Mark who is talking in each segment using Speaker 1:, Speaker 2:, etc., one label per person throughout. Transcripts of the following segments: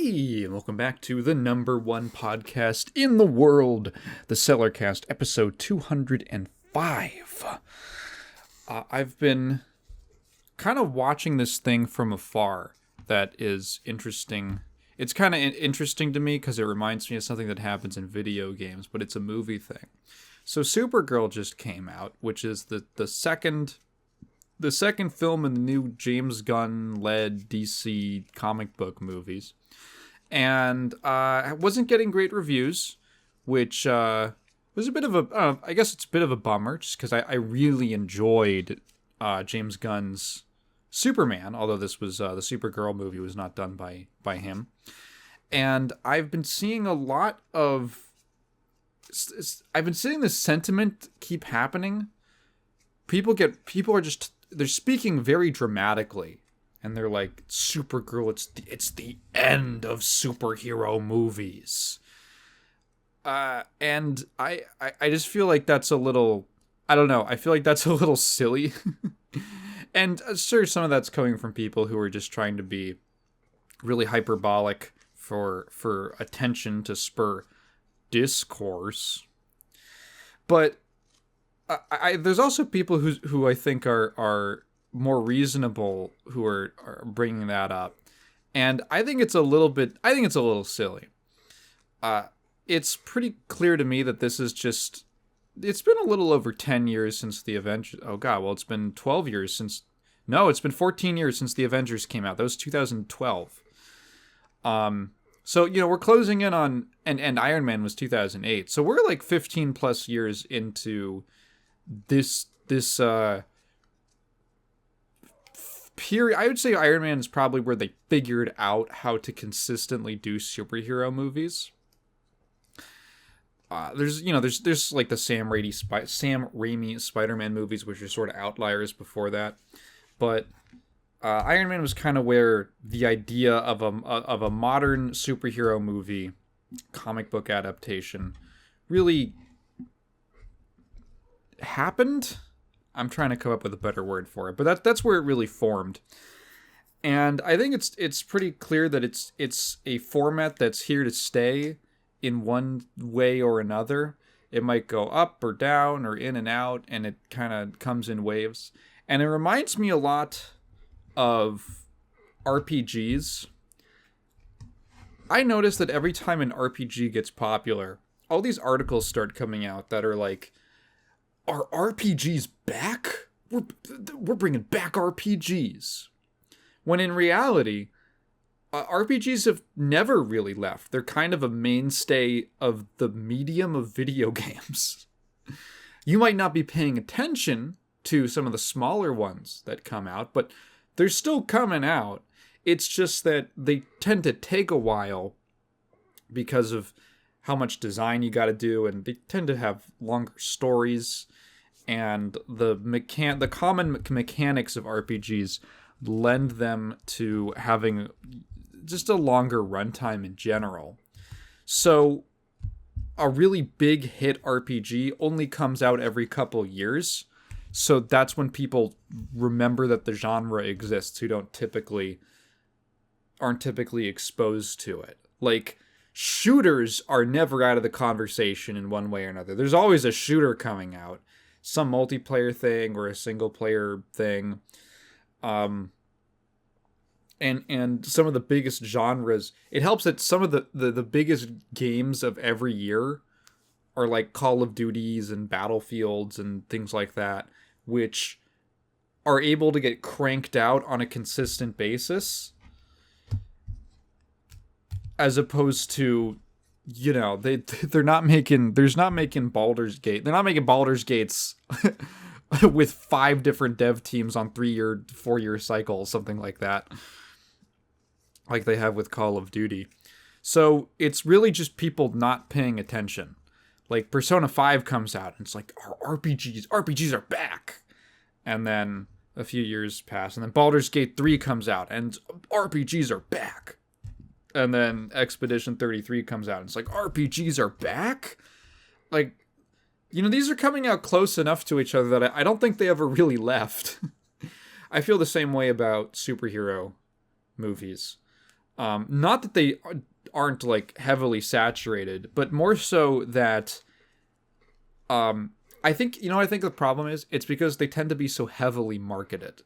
Speaker 1: Hey, and welcome back to the number one podcast in the world, the Cellarcast, episode 205. I've been kind of watching this thing from afar that is interesting. It's kind of interesting to me because it reminds me of something that happens in video games, but it's a movie thing. So Supergirl just came out, which is the second film in the new James Gunn-led DC comic book movies. And wasn't getting great reviews, which was a bit of a, I guess it's a bit of a bummer, just because I really enjoyed James Gunn's Superman, although this was, the Supergirl movie was not done by him. And I've been seeing a lot of, I've been seeing this sentiment keep happening. They're speaking very dramatically, and they're like, Supergirl, it's the end of superhero movies. And I just feel like that's a little, I don't know, I feel like that's a little silly. And sure, some of that's coming from people who are just trying to be really hyperbolic for attention to spur discourse. But there's also people who I think are more reasonable who are bringing that up, and I think it's a little silly. It's pretty clear to me that this is just. It's been a little over 10 years since the Avengers. Oh god, well it's been 12 years since. No, it's been 14 years since the Avengers came out. That was 2012. So, we're closing in on, and Iron Man was 2008. So we're like 15 plus years into this period. I would say Iron Man is probably where they figured out how to consistently do superhero movies. There's like the Sam Raimi Spider-Man movies, which are sort of outliers before that. But Iron Man was kind of where the idea of a modern superhero movie, comic book adaptation, really happened. I'm trying to come up with a better word for it, but that's where it really formed. And I think it's pretty clear that it's a format that's here to stay in one way or another. It might go up or down or in and out, and it kind of comes in waves. And it reminds me a lot of RPGs. I notice that every time an RPG gets popular, all these articles start coming out that are like, are RPGs back? We're bringing back RPGs. When in reality, RPGs have never really left. They're kind of a mainstay of the medium of video games. You might not be paying attention to some of the smaller ones that come out, but they're still coming out. It's just that they tend to take a while because of how much design you got to do, and they tend to have longer stories, and the common mechanics of RPGs lend them to having just a longer runtime in general. So a really big hit RPG only comes out every couple years. So that's when people remember that the genre exists who aren't typically exposed to it. Like, shooters are never out of the conversation in one way or another. There's always a shooter coming out. Some multiplayer thing or a single player thing. And some of the biggest genres, it helps that some of the biggest games of every year are like Call of Duties and Battlefields and things like that, which are able to get cranked out on a consistent basis, as opposed to, they're not making Baldur's Gate. They're not making Baldur's Gates with 5 different dev teams on 3-year, 4-year cycles, something like that, like they have with Call of Duty. So it's really just people not paying attention. Like Persona 5 comes out and it's like, RPGs are back. And then a few years pass, and then Baldur's Gate 3 comes out and RPGs are back. And then Expedition 33 comes out and it's like, RPGs are back? Like, these are coming out close enough to each other that I don't think they ever really left. I feel the same way about superhero movies. Not that they aren't like heavily saturated, but more so that I think, you know what I think the problem is? It's because they tend to be so heavily marketed.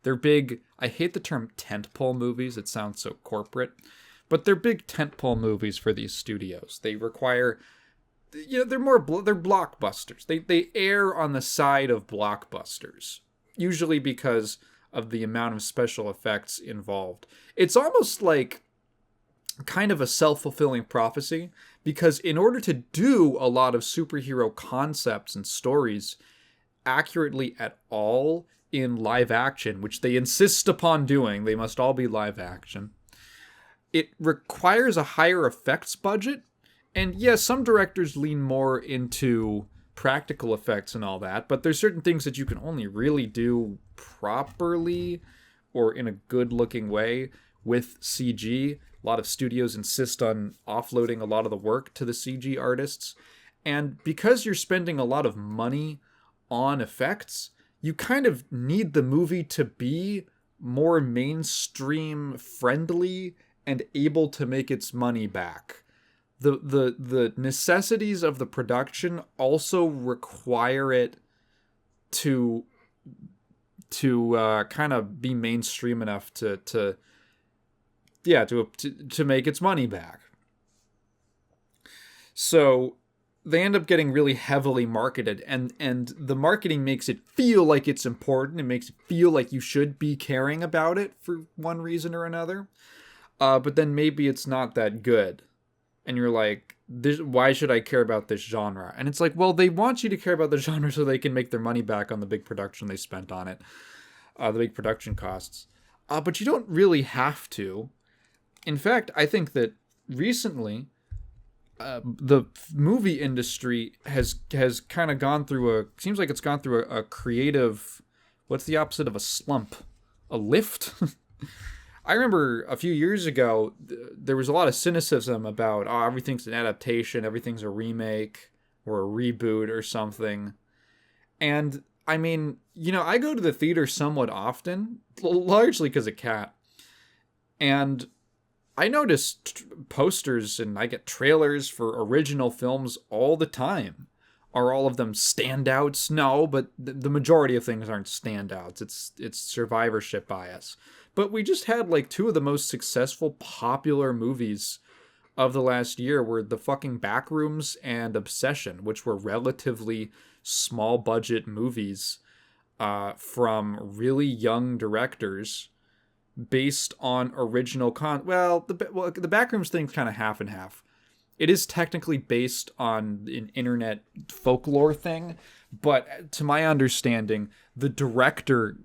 Speaker 1: They're big, I hate the term tentpole movies, it sounds so corporate, but they're big tentpole movies for these studios. They require, you know, they're blockbusters. They err on the side of blockbusters, usually because of the amount of special effects involved. It's almost like kind of a self-fulfilling prophecy, because in order to do a lot of superhero concepts and stories accurately at all in live action, which they insist upon doing, they must all be live action, it requires a higher effects budget. And yes, some directors lean more into practical effects and all that, but there's certain things that you can only really do properly or in a good looking way with CG. A lot of studios insist on offloading a lot of the work to the CG artists. And because you're spending a lot of money on effects, you kind of need the movie to be more mainstream friendly and able to make its money back. The necessities of the production also require it to kind of be mainstream enough to make its money back. So they end up getting really heavily marketed, and the marketing makes it feel like it's important. It makes it feel like you should be caring about it for one reason or another. But then maybe it's not that good. And you're like, why should I care about this genre? And it's like, well, they want you to care about the genre so they can make their money back on the big production they spent on it. The big production costs. But you don't really have to. In fact, I think that recently, the movie industry has kind of gone through seems like it's gone through a creative, what's the opposite of a slump? A lift? I remember a few years ago, there was a lot of cynicism about, oh, everything's an adaptation, everything's a remake, or a reboot or something. And, I mean, you know, I go to the theater somewhat often, largely because of Kat. And I notice posters and I get trailers for original films all the time. Are all of them standouts? No, but the majority of things aren't standouts. It's survivorship bias. But we just had like two of the most successful popular movies of the last year were the fucking Backrooms and Obsession, which were relatively small budget movies from really young directors based on original the Backrooms thing's kind of half and half. It is technically based on an internet folklore thing, but to my understanding, the director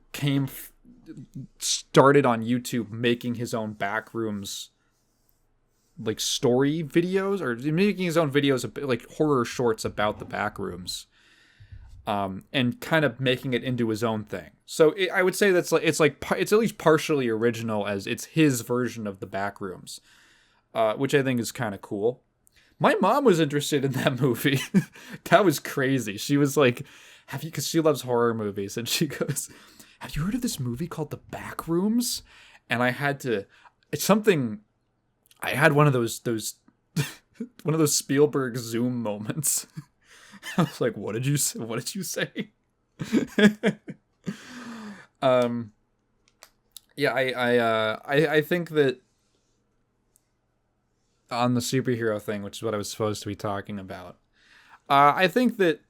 Speaker 1: started on YouTube making his own Backrooms like story videos, or making his own videos like horror shorts about the Backrooms, and kind of making it into his own thing. So I would say it's at least partially original, as it's his version of the Backrooms, which I think is kind of cool. My mom was interested in that movie. That was crazy. She was like, "Have you?" Because she loves horror movies, and she goes, "Have you heard of this movie called The Backrooms?" And I had one of those one of those Spielberg Zoom moments. I was like, "What did you say? What did you say?" Yeah, I think that on the superhero thing, which is what I was supposed to be talking about, I think that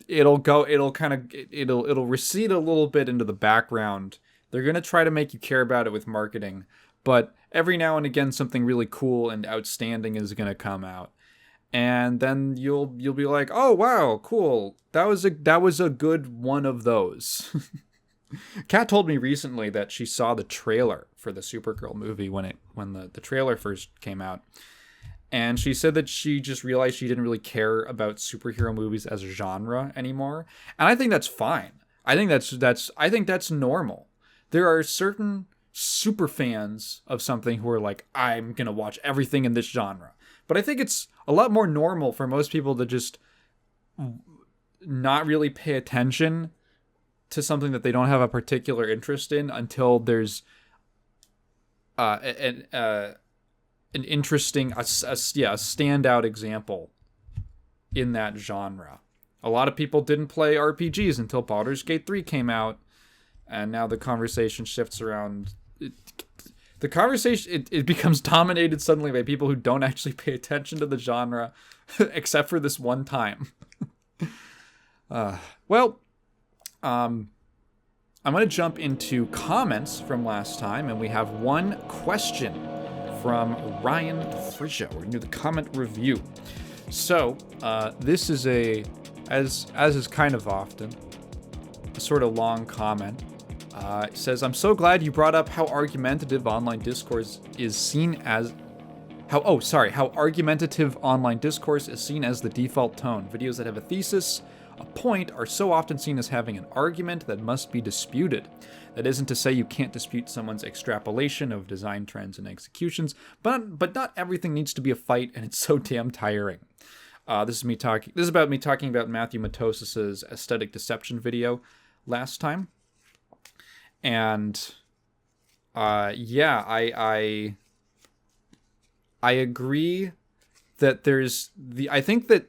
Speaker 1: it'll recede a little bit into the background. They're gonna try to make you care about it with marketing, but every now and again something really cool and outstanding is gonna come out, and then you'll be like, oh wow, cool, that was a good one of those. Kat told me recently that she saw the trailer for the Supergirl movie when the trailer first came out. And she said that she just realized she didn't really care about superhero movies as a genre anymore. And I think that's fine. I think that's normal. There are certain super fans of something who are like, I'm going to watch everything in this genre. But I think it's a lot more normal for most people to just not really pay attention to something that they don't have a particular interest in until there's an interesting, a standout example in that genre. A lot of people didn't play RPGs until Baldur's Gate 3 came out, and now the conversation shifts around. The conversation, it becomes dominated suddenly by people who don't actually pay attention to the genre, except for this one time. I'm going to jump into comments from last time, and we have one question from Ryan Frisha. We're going to do the comment review. So, this is as is kind of often, a sort of long comment. It says, I'm so glad you brought up how argumentative online discourse is seen as... How argumentative online discourse is seen as the default tone. Videos that have a thesis, a point, are so often seen as having an argument that must be disputed. That isn't to say you can't dispute someone's extrapolation of design trends and executions, but not everything needs to be a fight, and it's so damn tiring. This is about me talking about Matthew Matosis's aesthetic deception video last time. And I agree that there's I think that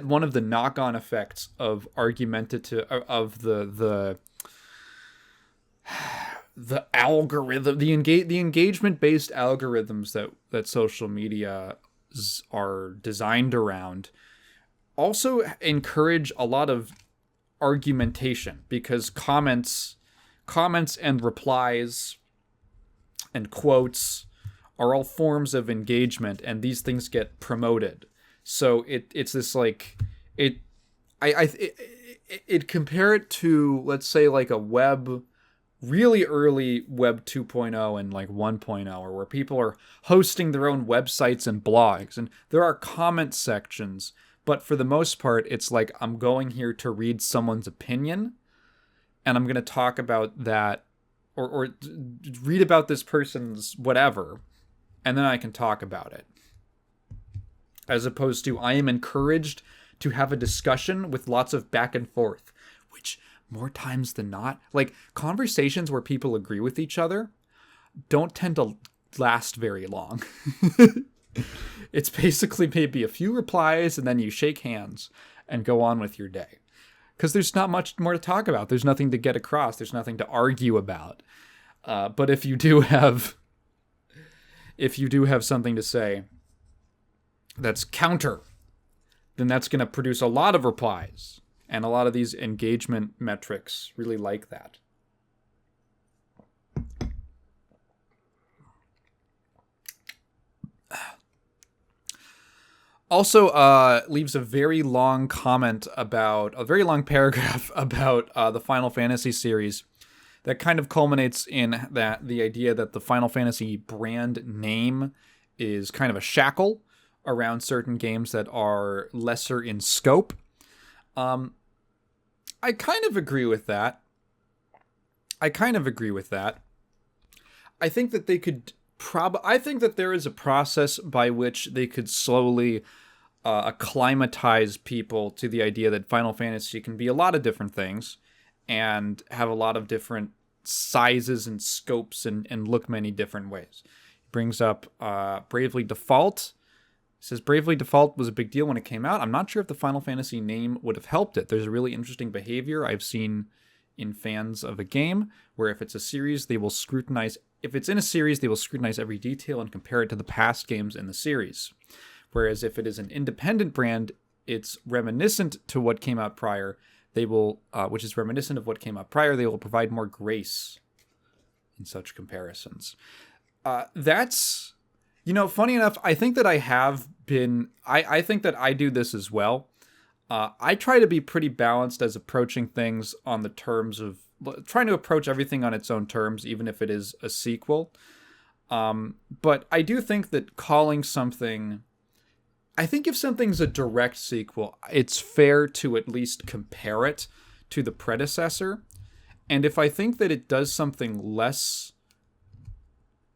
Speaker 1: one of the knock-on effects of argumentative of the algorithm, the engagement-based algorithms that social media are designed around also encourage a lot of argumentation, because comments and replies and quotes are all forms of engagement, and these things get promoted. So it's this like it compare it to, let's say, like a really early web 2.0 and like 1.0, where people are hosting their own websites and blogs, and there are comment sections, but for the most part it's like, I'm going here to read someone's opinion, and I'm going to talk about that or read about this person's whatever, and then I can talk about it. As opposed to, I am encouraged to have a discussion with lots of back and forth, which more times than not, like conversations where people agree with each other don't tend to last very long. It's basically maybe a few replies and then you shake hands and go on with your day. Because there's not much more to talk about. There's nothing to get across. There's nothing to argue about. But if you do have something to say that's counter, then that's going to produce a lot of replies. And a lot of these engagement metrics really like that. Also, leaves a very long paragraph about the Final Fantasy series that kind of culminates in the idea that the Final Fantasy brand name is kind of a shackle around certain games that are lesser in scope. I kind of agree with that. I think that they could I think that there is a process by which they could slowly acclimatize people to the idea that Final Fantasy can be a lot of different things and have a lot of different sizes and scopes and look many different ways. He brings up Bravely Default. He says Bravely Default was a big deal when it came out. I'm not sure if the Final Fantasy name would have helped it. There's a really interesting behavior I've seen in fans of a game where if it's a series, they will scrutinize. If it's in a series, they will scrutinize every detail and compare it to the past games in the series. Whereas if it is an independent brand, it's reminiscent to what came out prior. They will, which is reminiscent of what came out prior. They will provide more grace in such comparisons. That's, funny enough. I think that I have been. I think that I do this as well. I try to be pretty balanced as approaching things on the terms of trying to approach everything on its own terms, even if it is a sequel. But I do think that calling something, I think if something's a direct sequel, it's fair to at least compare it to the predecessor. And if I think that it does something less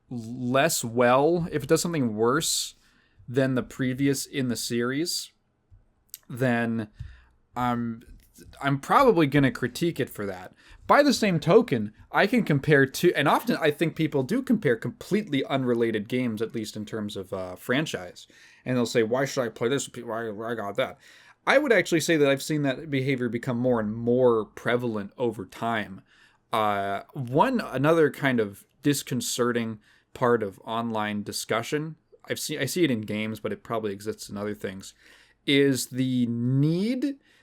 Speaker 1: well, if it does something worse than the previous in the series, then I'm probably going to critique it for that. by the same token, I can compare two, and often I think people do compare completely unrelated games, at least in terms of franchise. And they'll say, why should I play this? Why I got that? I would actually say that I've seen that behavior become more and more prevalent over time. Another kind of disconcerting part of online discussion, I see it in games, but it probably exists in other things, is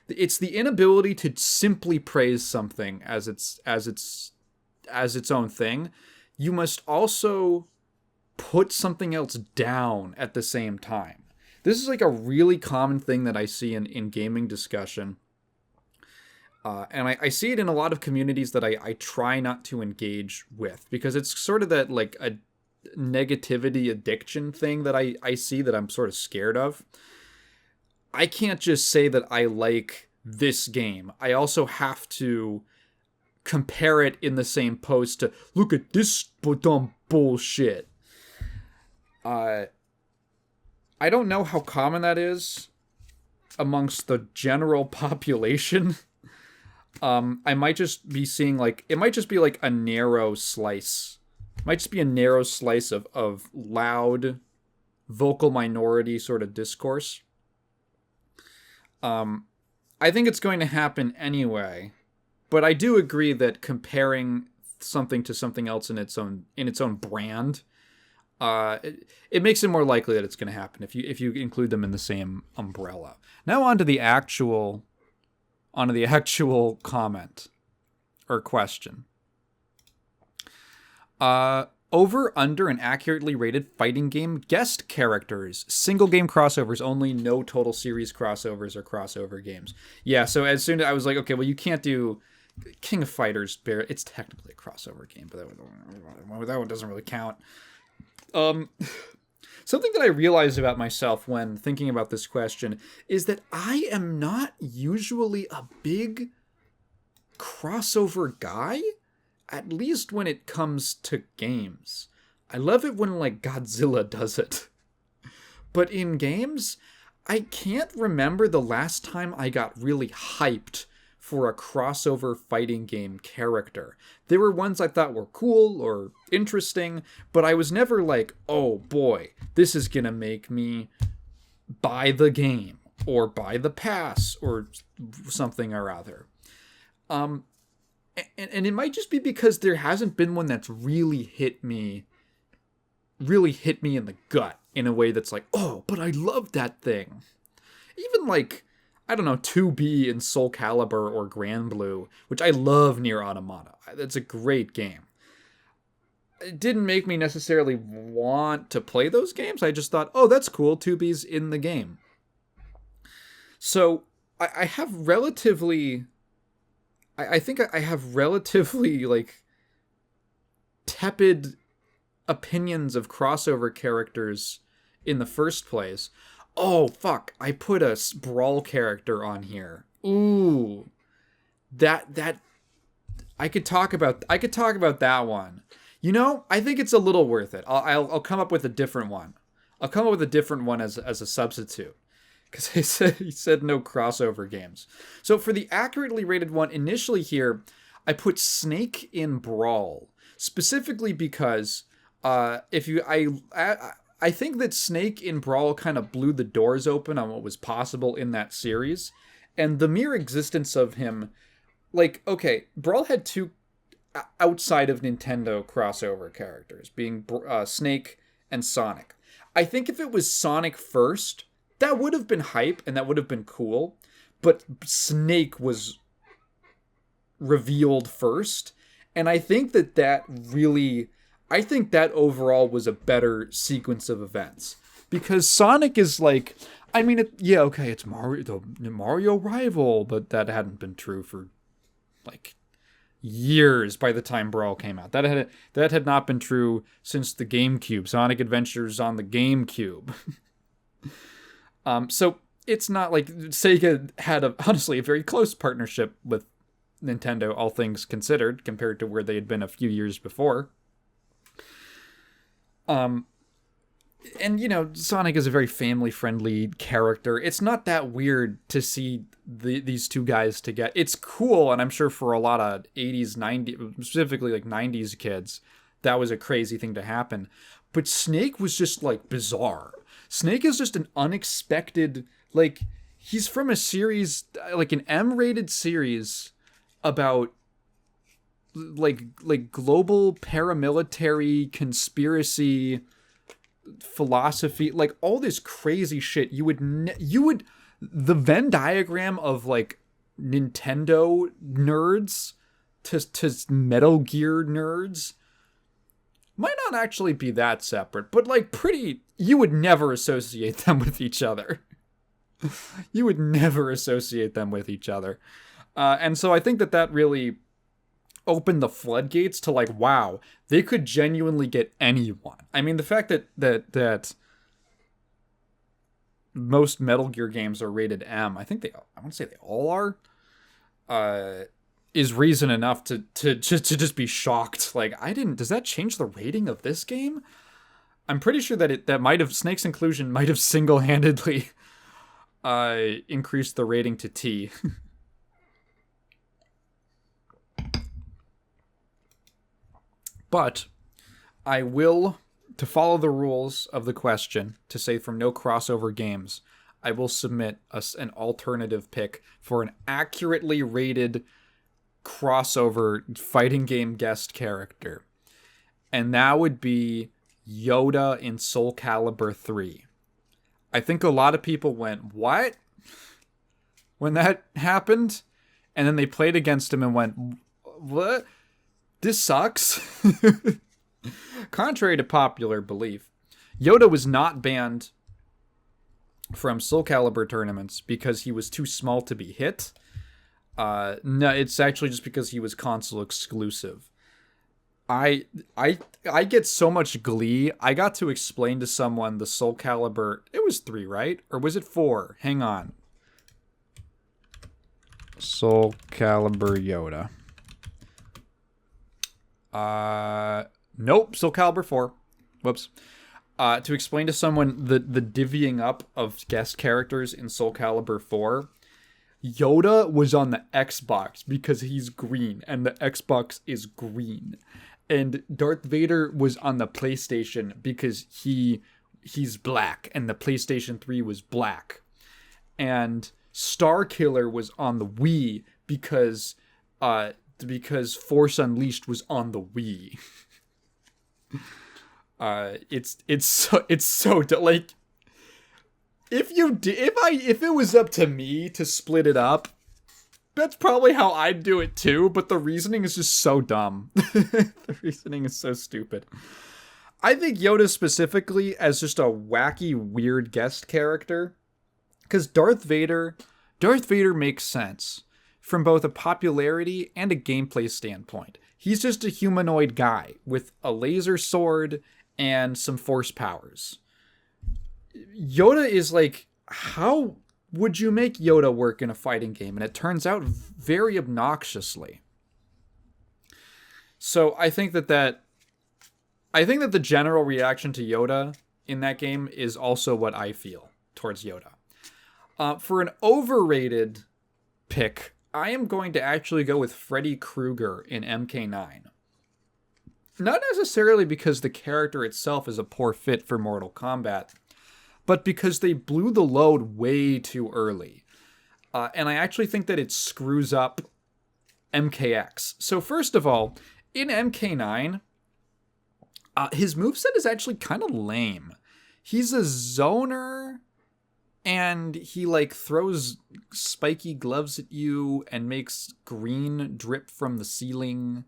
Speaker 1: it's the inability to simply praise something as its own thing. You must also put something else down at the same time. This is like a really common thing that I see in gaming discussion. And I see it in a lot of communities that I try not to engage with, because it's sort of that like a negativity addiction thing that I see that I'm sort of scared of. I can't just say that I like this game. I also have to compare it in the same post to, look at this dumb bullshit. I don't know how common that is amongst the general population. I might just be seeing it might just be like a narrow slice. It might just be a narrow slice of loud, vocal minority sort of discourse. I think it's going to happen anyway, but I do agree that comparing something to something else in its own brand, it makes it more likely that it's going to happen if you include them in the same umbrella. Now on to the actual comment or question. Over, under, an accurately rated fighting game guest characters. Single game crossovers only, no total series crossovers or crossover games. Yeah, so as soon as I was like, okay, well, you can't do King of Fighters. It's technically a crossover game, but that one doesn't really count. Something that I realized about myself when thinking about this question is that I am not usually a big crossover guy. At least when it comes to games. I love it when, like, Godzilla does it. But in games, I can't remember the last time I got really hyped for a crossover fighting game character. There were ones I thought were cool or interesting, but I was never like, oh boy, this is gonna make me buy the game, or buy the pass, or something or other. And it might just be because there hasn't been one that's really hit me in the gut in a way that's like, oh, but I love that thing. Even like, I don't know, 2B in Soul Calibur or GranBlue, which I love Nier Automata. That's a great game. It didn't make me necessarily want to play those games. I just thought, oh, that's cool, 2B's in the game. So I have relatively... I think I have relatively, like, tepid opinions of crossover characters in the first place. Oh, fuck. I put a Brawl character on here. Ooh. That I could talk about that one. You know, I think it's a little worth it. I'll come up with a different one. I'll come up with a different one as a substitute. Because he said no crossover games. So for the accurately rated one, initially here, I put Snake in Brawl. Specifically because I think that Snake in Brawl kind of blew the doors open on what was possible in that series. And the mere existence of him, like, okay, Brawl had two outside of Nintendo crossover characters, being Snake and Sonic. I think if it was Sonic first, that would have been hype and that would have been cool, but Snake was revealed first, and I think that overall was a better sequence of events, because Sonic is like, I mean, it's Mario, the Mario rival, but that hadn't been true for like years by the time Brawl came out. That had not been true since the GameCube. Sonic Adventures on the GameCube. So it's not like Sega had honestly a very close partnership with Nintendo, all things considered, compared to where they had been a few years before. and Sonic is a very family-friendly character. It's not that weird to see these two guys together. It's cool, and I'm sure for a lot of 80s, 90s, specifically like 90s kids, that was a crazy thing to happen. But Snake was just like bizarre. Snake is just an unexpected, like, he's from a series, like an M-rated series about like global paramilitary conspiracy philosophy, like all this crazy shit. You would the Venn diagram of like Nintendo nerds to Metal Gear nerds might not actually be that separate, but like you would never associate them with each other. You would never associate them with each other. And so I think that really opened the floodgates to like, wow, they could genuinely get anyone. I mean, the fact that most Metal Gear games are rated M, I want to say they all are, is reason enough to just be shocked. Like, does that change the rating of this game? I'm pretty sure that Snake's inclusion might have single-handedly increased the rating to T. But I will, to follow the rules of the question, to say from no crossover games, I will submit an alternative pick for an accurately rated crossover fighting game guest character. And that would be Yoda in Soul Calibur 3. I think a lot of people went, what? When that happened? And then they played against him and went, what? This sucks. Contrary to popular belief, Yoda was not banned from Soul Calibur tournaments because he was too small to be hit. No, it's actually just because he was console exclusive. I get so much glee. I got to explain to someone the Soul Calibur. It was 3, right? Or was it 4? Hang on. Soul Calibur Yoda. Nope, Soul Calibur 4. Whoops. To explain to someone the divvying up of guest characters in Soul Calibur 4, Yoda was on the Xbox because he's green, and the Xbox is green. And Darth Vader was on the PlayStation because he's black, and the PlayStation 3 was black. And Starkiller was on the Wii because Force Unleashed was on the Wii. It's so like, if it was up to me to split it up, that's probably how I'd do it too, but the reasoning is just so dumb. The reasoning is so stupid. I think Yoda specifically as just a wacky, weird guest character, because Darth Vader makes sense from both a popularity and a gameplay standpoint. He's just a humanoid guy with a laser sword and some force powers. Yoda is like, how would you make Yoda work in a fighting game? And it turns out very obnoxiously. So I think that the general reaction to Yoda in that game is also what I feel towards Yoda. For an overrated pick, I am going to actually go with Freddy Krueger in MK9. Not necessarily because the character itself is a poor fit for Mortal Kombat, but because they blew the load way too early. And I actually think that it screws up MKX. So first of all, in MK9, his moveset is actually kind of lame. He's a zoner, and he like throws spiky gloves at you and makes green drip from the ceiling.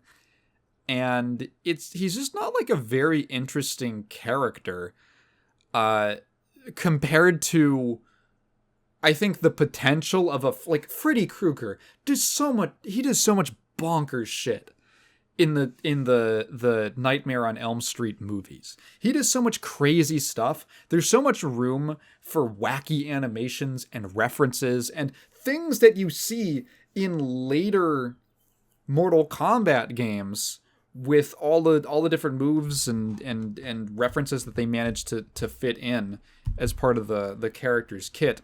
Speaker 1: And he's just not like a very interesting character compared to, I think, the potential of like Freddy Krueger does so much bonkers shit in the Nightmare on Elm Street movies. He does so much crazy stuff. There's so much room for wacky animations and references and things that you see in later Mortal Kombat games with all the different moves and references that they managed to fit in as part of the character's kit.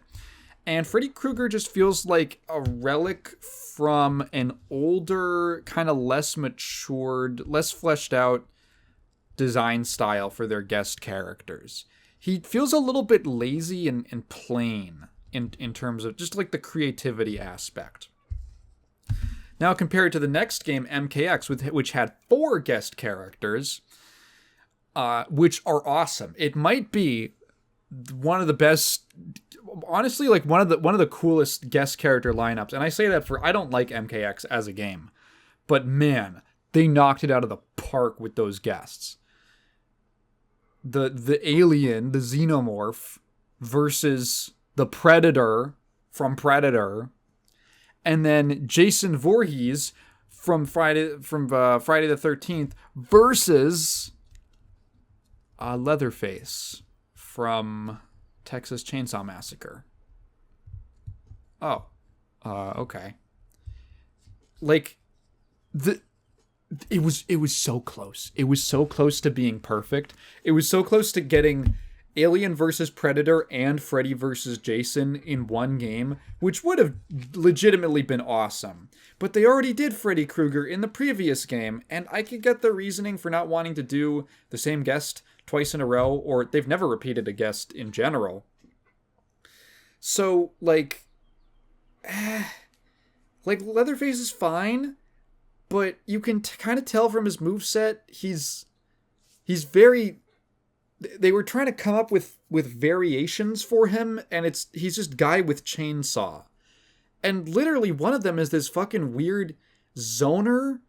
Speaker 1: And Freddy Krueger just feels like a relic from an older, kind of less matured, less fleshed out design style for their guest characters. He feels a little bit lazy and plain in terms of just like the creativity aspect. Now compared to the next game, MKX, which had 4 guest characters, which are awesome. It might be one of the best, honestly, like one of the coolest guest character lineups. And I say that I don't like MKX as a game, but man, they knocked it out of the park with those guests. The alien, the xenomorph, versus the Predator from Predator, and then Jason Voorhees from Friday the 13th versus Leatherface from Texas Chainsaw Massacre. Oh, okay. Like it was so close. It was so close to being perfect. It was so close to getting Alien versus Predator and Freddy versus Jason in one game, which would have legitimately been awesome. But they already did Freddy Krueger in the previous game, and I could get the reasoning for not wanting to do the same guest twice in a row, or they've never repeated a guest in general. So, like Leatherface is fine, but you can kind of tell from his moveset, he's very... They were trying to come up with variations for him, and he's just guy with chainsaw. And literally one of them is this fucking weird zoner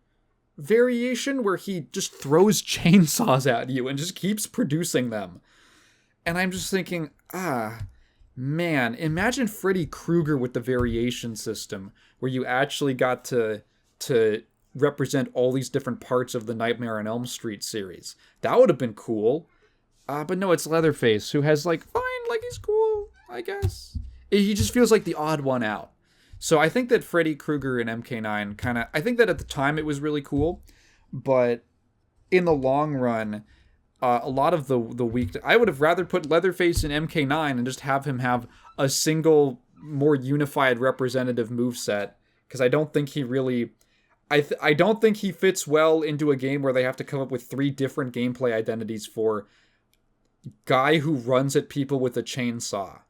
Speaker 1: variation where he just throws chainsaws at you and just keeps producing them. And I'm just thinking, man, imagine Freddy Krueger with the variation system where you actually got to represent all these different parts of the Nightmare on Elm Street series. That would have been cool. But no, it's Leatherface, who has, like, fine, like, he's cool, I guess. He just feels like the odd one out. So I think that Freddy Krueger in MK9 I think that at the time it was really cool, but in the long run, a lot of the I would have rather put Leatherface in MK9 and just have him have a single, more unified representative moveset, because I don't think he really... I don't think he fits well into a game where they have to come up with 3 different gameplay identities for guy who runs at people with a chainsaw.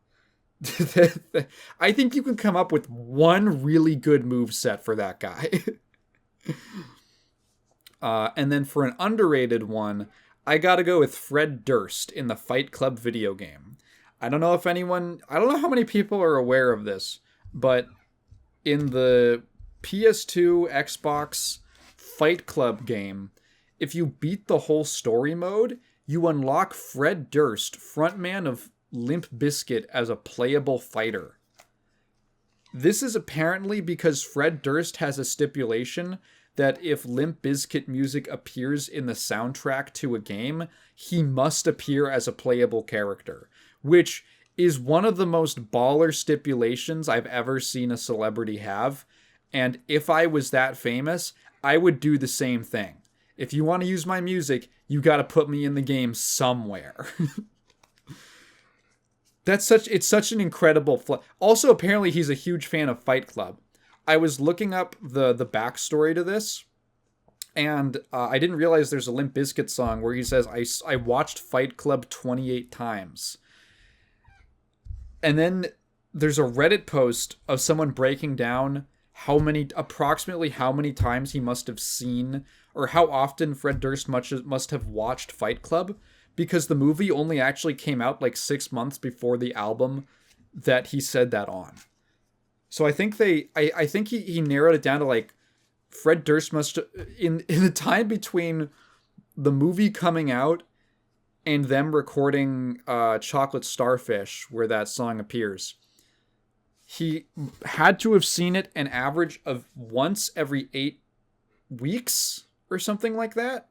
Speaker 1: I think you can come up with one really good move set for that guy. And then for an underrated one, I gotta go with Fred Durst in the Fight Club video game. I don't know how many people are aware of this, but in the PS2 Xbox Fight Club game, if you beat the whole story mode, you unlock Fred Durst, frontman of Limp Bizkit, as a playable fighter. This is apparently because Fred Durst has a stipulation that if Limp Bizkit music appears in the soundtrack to a game, he must appear as a playable character, which is one of the most baller stipulations I've ever seen a celebrity have. And if I was that famous, I would do the same thing. If you want to use my music, you got to put me in the game somewhere. It's such an incredible... Also, apparently, he's a huge fan of Fight Club. I was looking up the backstory to this, and I didn't realize there's a Limp Bizkit song where he says, I watched Fight Club 28 times. And then there's a Reddit post of someone breaking down approximately how many times he must have seen, or how often Fred Durst must have watched Fight Club, because the movie only actually came out like 6 months before the album that he said that on. So I think I think he narrowed it down to like Fred Durst must, in the time between the movie coming out and them recording Chocolate Starfish, where that song appears, he had to have seen it an average of once every 8 weeks or something like that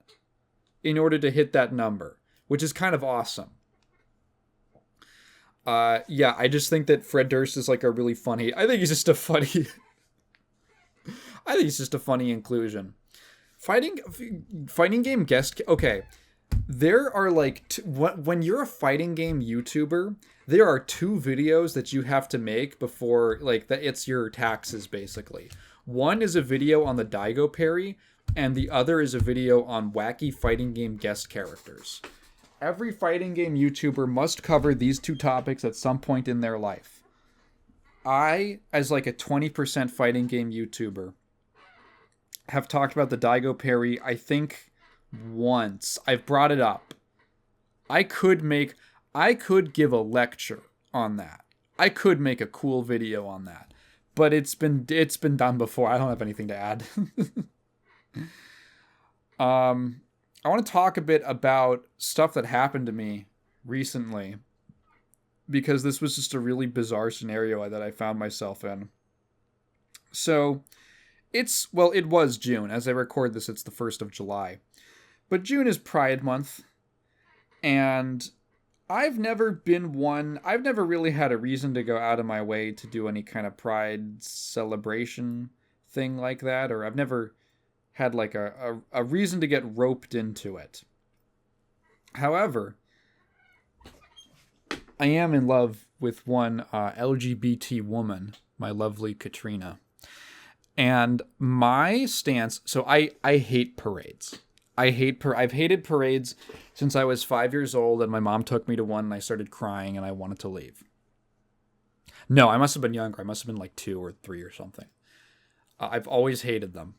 Speaker 1: in order to hit that number, which is kind of awesome. Yeah, I just think that Fred Durst is like a really funny... I think he's just a funny inclusion. fighting game guest. Okay, there are like when you're a fighting game YouTuber, there are 2 videos that you have to make before like that. It's your taxes basically. One is a video on the Daigo parry, and the other is a video on wacky fighting game guest characters. Every fighting game YouTuber must cover these 2 topics at some point in their life. I, as like a 20% fighting game YouTuber, have talked about the Daigo parry, I think, once. I've brought it up. I could give a lecture on that. I could make a cool video on that. But it's been done before. I don't have anything to add. I want to talk a bit about stuff that happened to me recently, because this was just a really bizarre scenario that I found myself in. So, it was June. As I record this, it's the 1st of July. But June is Pride Month, and I've never really had a reason to go out of my way to do any kind of Pride celebration thing like that, or I've never had like a reason to get roped into it. However, I am in love with one LGBT woman, my lovely Katrina. And my stance, so I hate parades. I've hated parades since I was 5 years old, and my mom took me to one and I started crying and I wanted to leave. No, I must have been younger. I must have been like 2 or 3 or something. I've always hated them.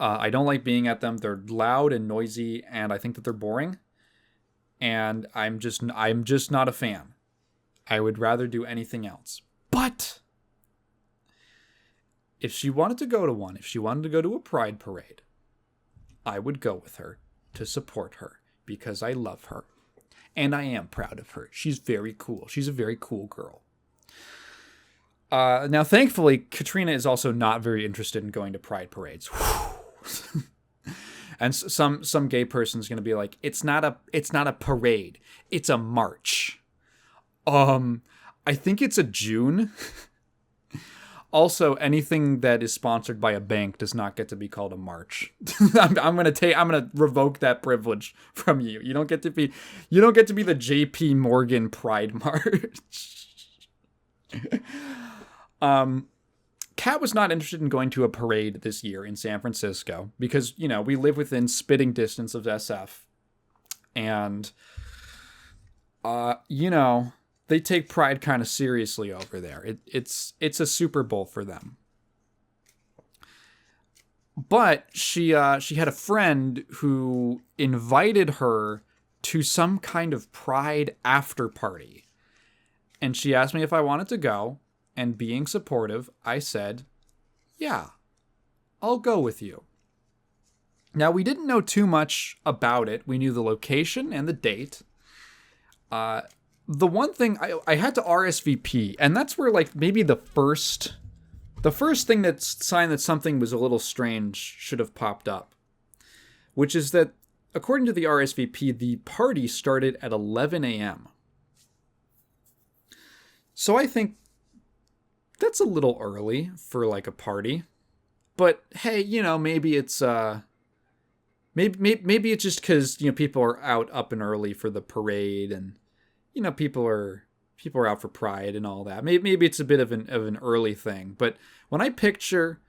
Speaker 1: I don't like being at them. They're loud and noisy, and I think that they're boring. And I'm just not a fan. I would rather do anything else. But if she wanted to go to one, if she wanted to go to a pride parade, I would go with her to support her because I love her. And I am proud of her. She's very cool. She's a very cool girl. Now, thankfully, Katrina is also not very interested in going to pride parades. And some gay person's going to be like, it's not a parade. It's a march. I think it's a June. Also, anything that is sponsored by a bank does not get to be called a march. I'm gonna revoke that privilege from you. You don't get to be the JP Morgan Pride March. Kat was not interested in going to a parade this year in San Francisco because, we live within spitting distance of SF. And, they take pride kind of seriously over there. It's a Super Bowl for them. But she had a friend who invited her to some kind of pride after party. And she asked me if I wanted to go. And being supportive, I said, yeah, I'll go with you. Now, we didn't know too much about it. We knew the location and the date. The one thing, I had to RSVP, and that's where, maybe the first thing that's sign that something was a little strange should have popped up. Which is that, according to the RSVP, the party started at 11 a.m. So I think that's a little early for a party, but hey, maybe it's maybe it's just because people are out up and early for the parade, and people are out for pride and all that. Maybe it's a bit of an early thing. But when I picture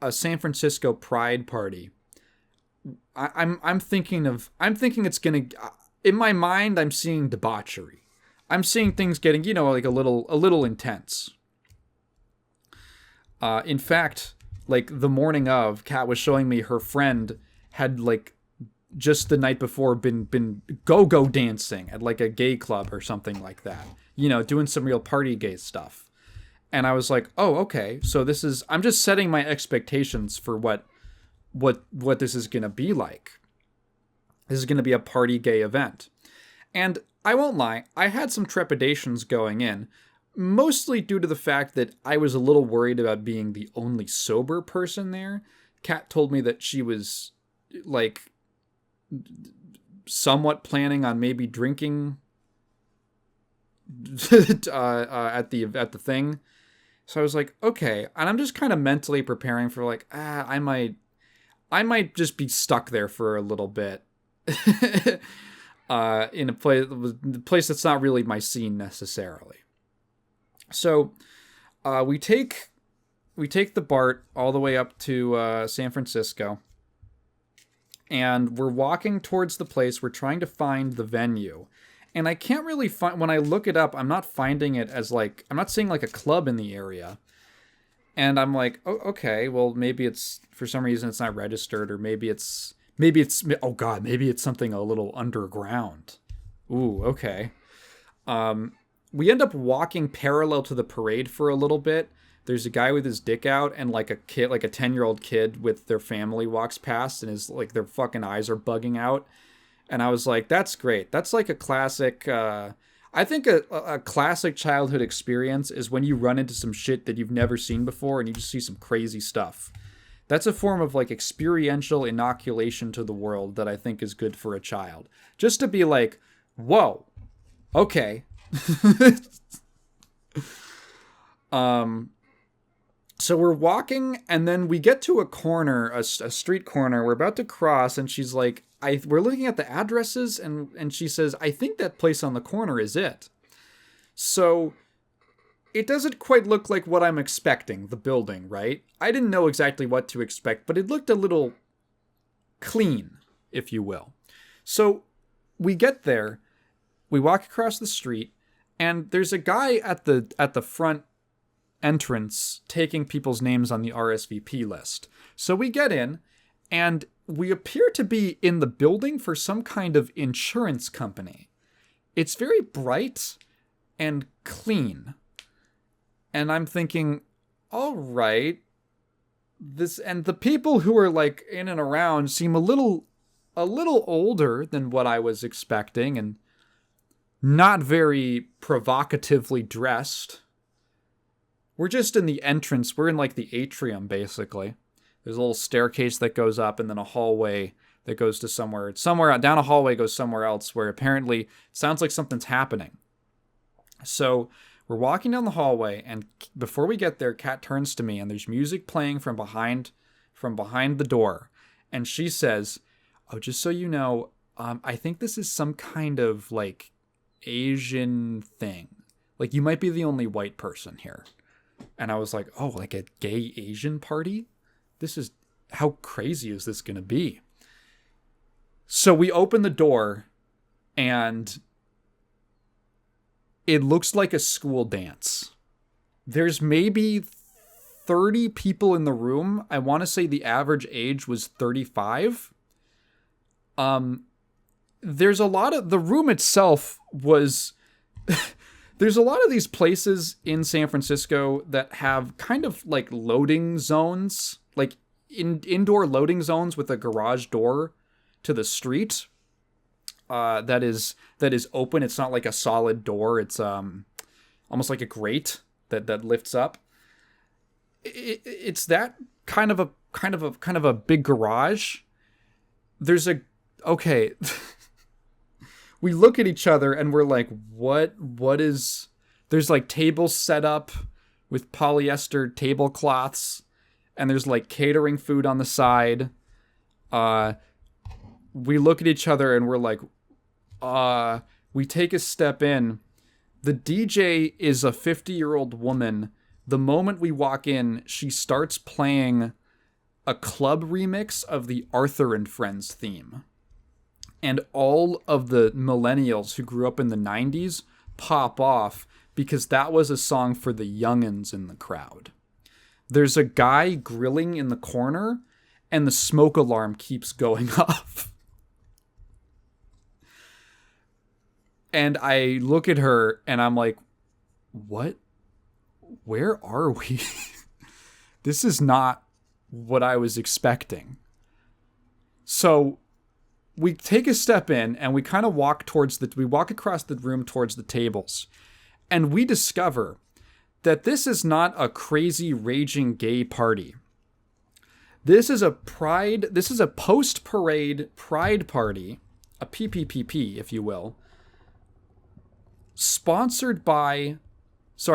Speaker 1: a San Francisco pride party, I'm thinking it's gonna, in my mind, I'm seeing debauchery. I'm seeing things getting a little intense. In fact, the morning of, Kat was showing me her friend had just the night before been go-go dancing at a gay club or something like that. Doing some real party gay stuff. And I was like, oh, okay. So I'm just setting my expectations for what this is going to be like. This is going to be a party gay event. And I won't lie, I had some trepidations going in. Mostly due to the fact that I was a little worried about being the only sober person there. Kat told me that she was, somewhat planning on maybe drinking at the thing. So I was like, okay. And I'm just kind of mentally preparing for I I might just be stuck there for a little bit. In a place that's not really my scene necessarily. So we take the BART all the way up to San Francisco, and we're walking towards the place. We're trying to find the venue, and I can't really find. When I look it up, I'm not finding it as like, I'm not seeing like a club in the area. And I'm like, oh, okay, well, maybe it's, for some reason it's not registered, or maybe it's, oh God, maybe it's something a little underground. Ooh, okay. We end up walking parallel to the parade for a little bit. There's a guy with his dick out, and like a kid, like a 10-year-old kid with their family walks past, and is like, their fucking eyes are bugging out. And I was like, that's great. That's like a classic, I think a classic childhood experience is when you run into some shit that you've never seen before and you just see some crazy stuff. That's a form of like experiential inoculation to the world that I think is good for a child. Just to be like, whoa, okay. So we're walking, and then we get to a corner, a street corner. We're about to cross, and she's like, we're looking at the addresses, and she says, I think that place on the corner is it. So it doesn't quite look like what I'm expecting, the building, right? I didn't know exactly what to expect, but it looked a little clean, if you will. So we get there, we walk across the street, and there's a guy at the front entrance taking people's names on the RSVP list. So we get in, and we appear to be in the building for some kind of insurance company. It's very bright and clean. And I'm thinking, all right, and the people who are like in and around seem a little older than what I was expecting, and not very provocatively dressed. We're just in the entrance. We're in like the atrium, basically. There's a little staircase that goes up, and then a hallway that goes to somewhere down a hallway goes somewhere else, where apparently it sounds like something's happening. So we're walking down the hallway, and before we get there, Kat turns to me, and there's music playing from behind the door. And she says, oh, just so you know, I think this is some kind of like Asian thing. Like, you might be the only white person here. And I was like, oh, like a gay Asian party? How crazy is this going to be? So we open the door, and it looks like a school dance. There's maybe 30 people in the room. I want to say the average age was 35. There's a lot of, the room itself was... There's a lot of these places in San Francisco that have kind of like loading zones, like indoor loading zones with a garage door to the street that is open. It's not like a solid door. It's almost like a grate that lifts up. It's that kind of a big garage. Okay. We look at each other and we're like, what is... There's like tables set up with polyester tablecloths, and there's like catering food on the side. We look at each other and we're like, we take a step in. The DJ is a 50-year-old woman. The moment we walk in, she starts playing a club remix of the Arthur and Friends theme. And all of the millennials who grew up in the 90s pop off because that was a song for the youngins in the crowd. There's a guy grilling in the corner, and the smoke alarm keeps going off. And I look at her, and I'm like, what? Where are we? This is not what I was expecting. So we take a step in, and we kind of walk across the room towards the tables, and we discover that this is not a crazy raging gay party. This is a post-parade pride party, a PPPP, if you will, sponsored by, it's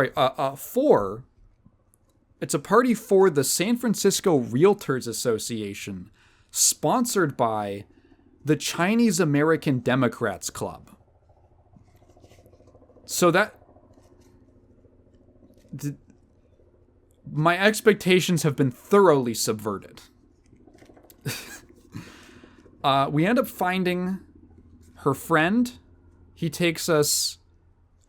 Speaker 1: a party for the San Francisco Realtors Association, sponsored by the Chinese American Democrats Club. So my expectations have been thoroughly subverted. We end up finding her friend. He takes us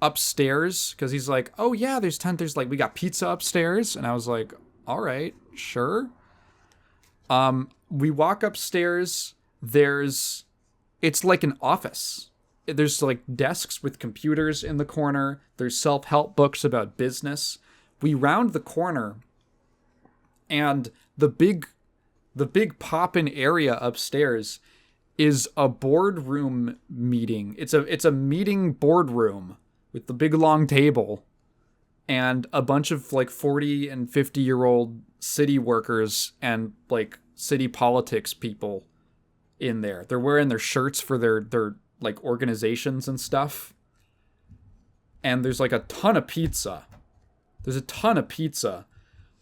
Speaker 1: upstairs because he's like, oh yeah, there's like, we got pizza upstairs. And I was like, all right, sure. We walk upstairs. It's like an office. There's like desks with computers in the corner. There's self-help books about business. We round the corner, and the big pop-in area upstairs is a boardroom meeting. It's a meeting boardroom with the big long table and a bunch of like 40 and 50-year-old city workers and like city politics people in there. They're wearing their shirts for their like organizations and stuff. And there's like a ton of pizza.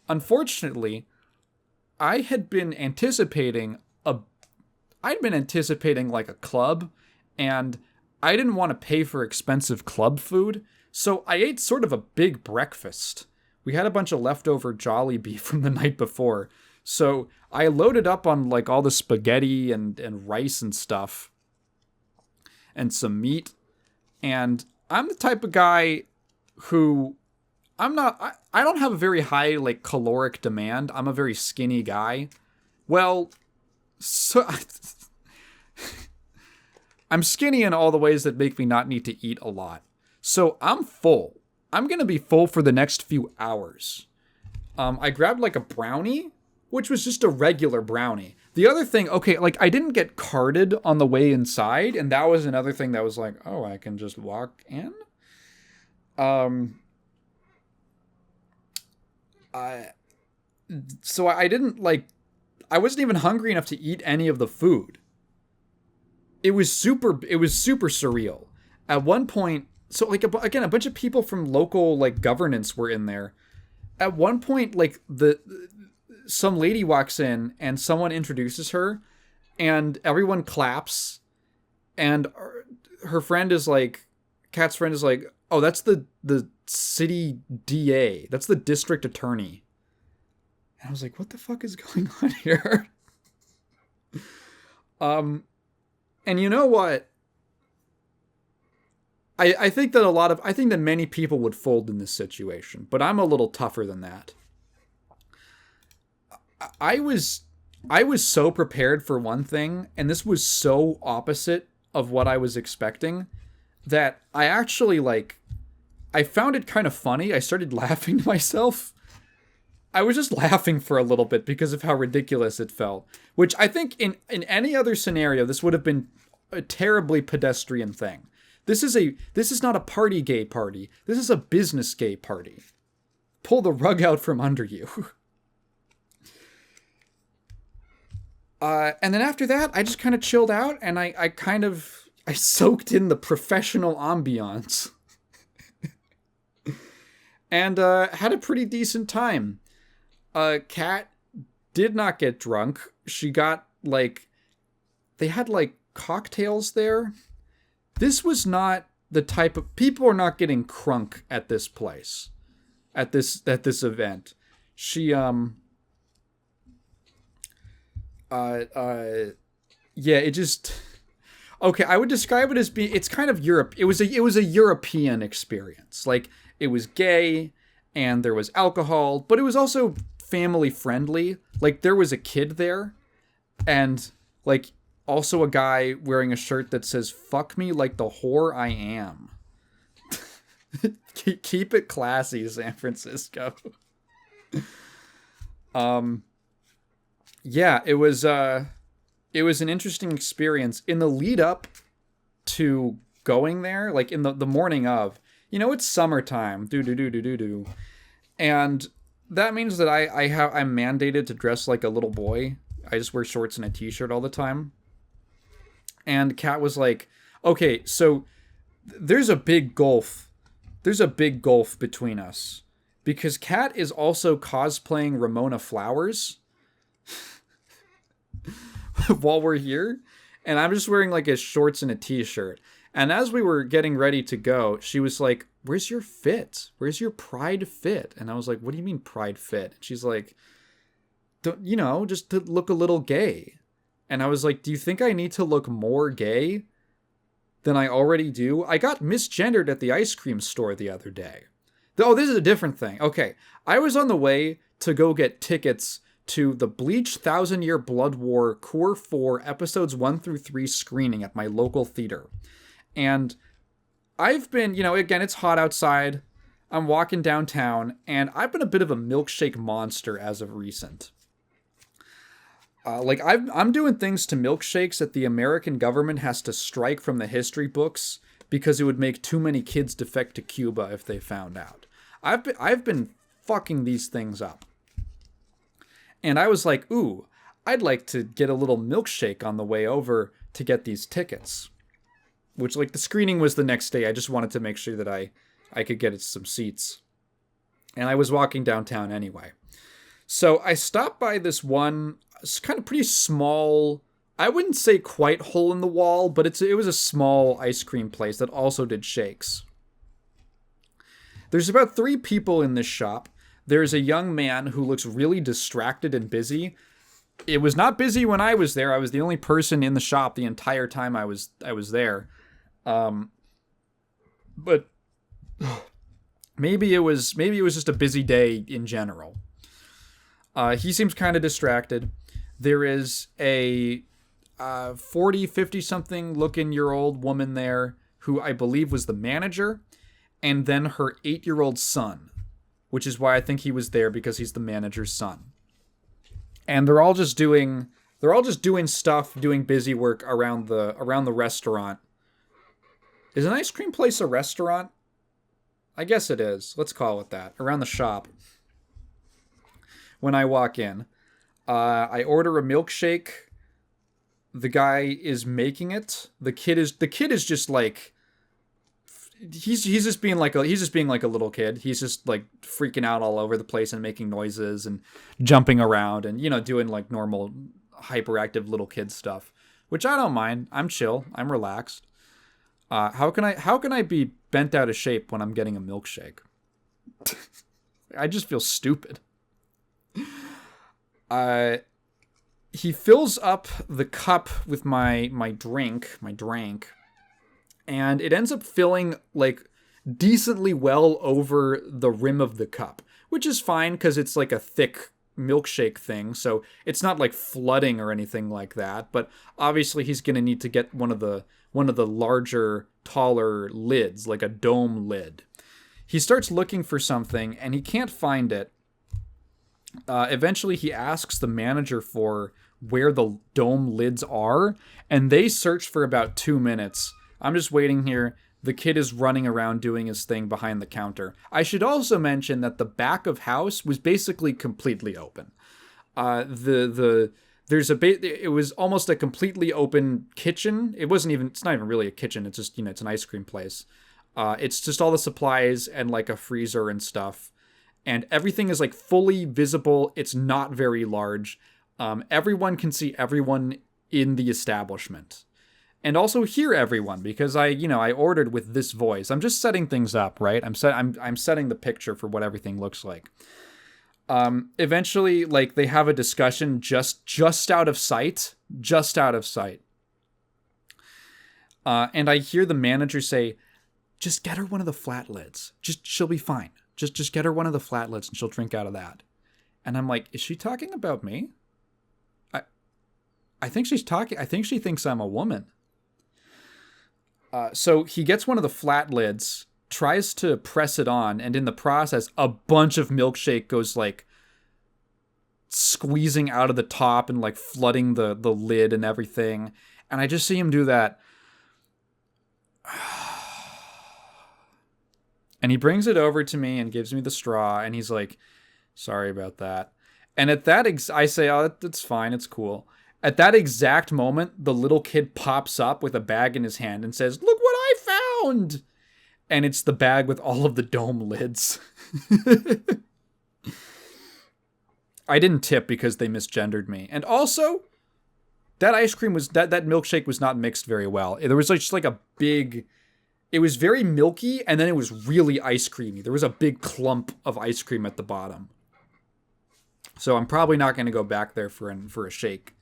Speaker 1: Unfortunately, I'd been anticipating like a club, and I didn't want to pay for expensive club food, so I ate sort of a big breakfast. We had a bunch of leftover Jollibee from the night before, so I loaded up on like all the spaghetti and rice and stuff, and some meat, and I'm the type of guy who I don't have a very high like caloric demand. I'm a very skinny guy. Well, so I'm skinny in all the ways that make me not need to eat a lot. So I'm full. I'm going to be full for the next few hours. I grabbed like a brownie, which was just a regular brownie. The other thing, okay, like I didn't get carded on the way inside, and that was another thing that was like, oh, I can just walk in? So I didn't like, I wasn't even hungry enough to eat any of the food. It was super surreal. At one point, so like, again, a bunch of people from local like governance were in there. At one point, like some lady walks in and someone introduces her and everyone claps, and her friend is like, Kat's friend is like, oh, that's the city DA. That's the district attorney. And I was like, what the fuck is going on here? And you know what? I think that many people would fold in this situation, but I'm a little tougher than that. I was so prepared for one thing, and this was so opposite of what I was expecting, that I actually I found it kind of funny. I started laughing to myself. I was just laughing for a little bit because of how ridiculous it felt, which I think in any other scenario, this would have been a terribly pedestrian thing. This is not a party gay party. This is a business gay party. Pull the rug out from under you. And then after that, I just kind of chilled out, and I soaked in the professional ambiance. And had a pretty decent time. Kat did not get drunk. She got, they had, cocktails there. This was not the type of... People are not getting crunk at this place. At this event. She, yeah, it just... Okay, I would describe it as being... It's kind of Europe. It was a European experience. It was gay, and there was alcohol, but it was also family friendly. There was a kid there, and, also a guy wearing a shirt that says, "Fuck me like the whore I am." Keep it classy, San Francisco. Yeah, it was an interesting experience. In the lead up to going there, in the morning of, it's summertime, and that means that I'm mandated to dress like a little boy. I just wear shorts and a t-shirt all the time. And Kat was like, okay, so there's a big gulf between us, because Kat is also cosplaying Ramona Flowers, while we're here. And I'm just wearing like a shorts and a t-shirt. And as we were getting ready to go, she was like, "Where's your fit? Where's your pride fit?" And I was like, "What do you mean pride fit?" And she's like, just to look a little gay." And I was like, "Do you think I need to look more gay than I already do? I got misgendered at the ice cream store the other day." Oh, this is a different thing. Okay, I was on the way to go get tickets to the Bleach 1,000 Year Blood War Core 4 episodes 1 through 3 screening at my local theater. And I've been, again, it's hot outside. I'm walking downtown, and I've been a bit of a milkshake monster as of recent. I'm doing things to milkshakes that the American government has to strike from the history books because it would make too many kids defect to Cuba if they found out. I've been fucking these things up. And I was like, ooh, I'd like to get a little milkshake on the way over to get these tickets. Which, the screening was the next day. I just wanted to make sure that I could get some seats. And I was walking downtown anyway. So I stopped by this one, it's kind of pretty small, I wouldn't say quite hole in the wall, but it was a small ice cream place that also did shakes. There's about 3 people in this shop. There's a young man who looks really distracted and busy. It was not busy when I was there. I was the only person in the shop the entire time I was there. But maybe it was just a busy day in general. He seems kind of distracted. There is a 40, 50 something looking year old woman there who I believe was the manager, and then her 8-year-old son, which is why I think he was there, because he's the manager's son. And they're all just doing stuff, doing busy work around the restaurant. Is an ice cream place a restaurant? I guess it is. Let's call it that. Around the shop. When I walk in, I order a milkshake. The guy is making it. The kid is just like, he's just being like a little kid. He's just like freaking out all over the place and making noises and jumping around and doing like normal hyperactive little kid stuff, which I don't mind. I'm chill. I'm relaxed. How can I be bent out of shape when I'm getting a milkshake? I just feel stupid. He fills up the cup with my drink, and it ends up filling like decently well over the rim of the cup, which is fine because it's like a thick milkshake thing, so it's not like flooding or anything like that. But obviously he's gonna need to get one of the larger, taller lids, like a dome lid. He starts looking for something and he can't find it. Eventually he asks the manager for where the dome lids are, and they search for about 2 minutes. I'm just waiting here. The kid is running around doing his thing behind the counter. I should also mention that the back of house was basically completely open. It was almost a completely open kitchen. It's not even really a kitchen. It's just, it's an ice cream place. It's just all the supplies and like a freezer and stuff. And everything is like fully visible. It's not very large. Everyone can see everyone in the establishment. And also hear everyone, because I ordered with this voice. I'm just setting things up, right? I'm setting the picture for what everything looks like. Eventually, like, they have a discussion just out of sight. And I hear the manager say, "Just get her one of the flat lids. She'll be fine. Just get her one of the flat lids and she'll drink out of that." And I'm like, is she talking about me? I think she's talking. I think she thinks I'm a woman. So he gets one of the flat lids, tries to press it on, and in the process, a bunch of milkshake goes like squeezing out of the top and like flooding the lid and everything. And I just see him do that. And he brings it over to me and gives me the straw, and he's like, "Sorry about that." And at that, I say, "Oh, that's fine. It's cool." At that exact moment, the little kid pops up with a bag in his hand and says, "Look what I found!" And it's the bag with all of the dome lids. I didn't tip because they misgendered me. And also, that ice cream was that milkshake was not mixed very well. There was like just like a big. It was very milky, and then it was really ice creamy. There was a big clump of ice cream at the bottom. So I'm probably not going to go back there for a shake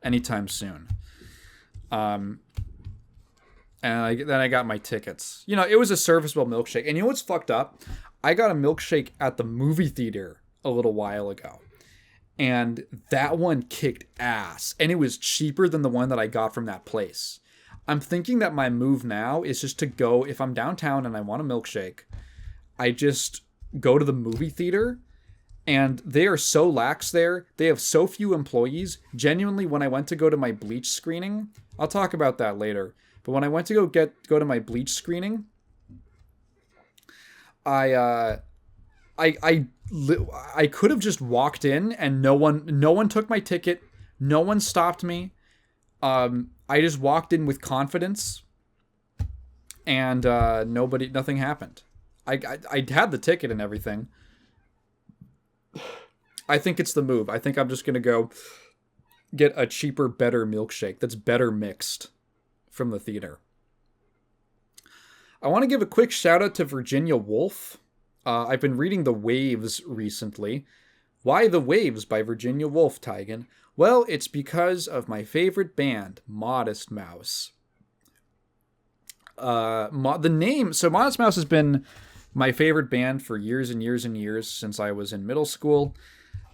Speaker 1: anytime soon. And then I got my tickets. You know, it was a serviceable milkshake. And you know what's fucked up? I got a milkshake at the movie theater a little while ago. And that one kicked ass. And it was cheaper than the one that I got from that place. I'm thinking that my move now is just to go, if I'm downtown and I want a milkshake, I just go to the movie theater, and they are so lax there. They have so few employees. Genuinely, when I went to go to my Bleach screening, I'll talk about that later, but when I went to go to my Bleach screening, I could have just walked in and no one took my ticket. No one stopped me. I just walked in with confidence, and nothing happened. I had the ticket and everything. I think it's the move. I think I'm just going to go get a cheaper, better milkshake that's better mixed from the theater. I want to give a quick shout out to Virginia Woolf. I've been reading The Waves recently. Why The Waves by Virginia Woolf, Tygan? Well, it's because of my favorite band, Modest Mouse. The name, so Modest Mouse has been my favorite band for years and years and years since I was in middle school.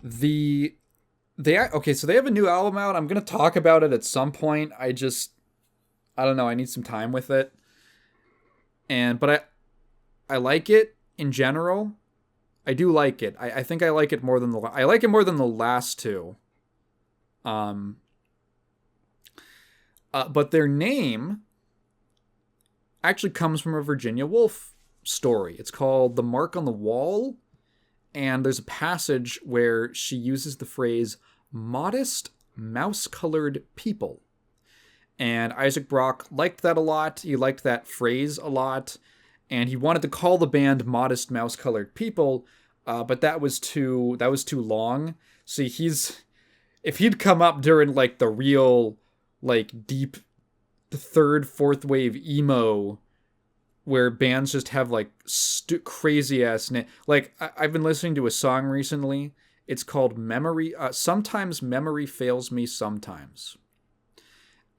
Speaker 1: So they have a new album out. I'm going to talk about it at some point. I don't know. I need some time with it. But I like it in general. I do like it. I think I like it more than the last two. But their name actually comes from a Virginia Woolf story. It's called The Mark on the Wall, and there's a passage where she uses the phrase modest mouse-colored people. And Isaac Brock liked that a lot. He liked that phrase a lot, and he wanted to call the band Modest Mouse-Colored People, but that was too long. So if he'd come up during like the real like deep third, fourth wave emo, where bands just have like crazy ass like I've been listening to a song recently. It's called Memory. Sometimes Memory Fails Me Sometimes,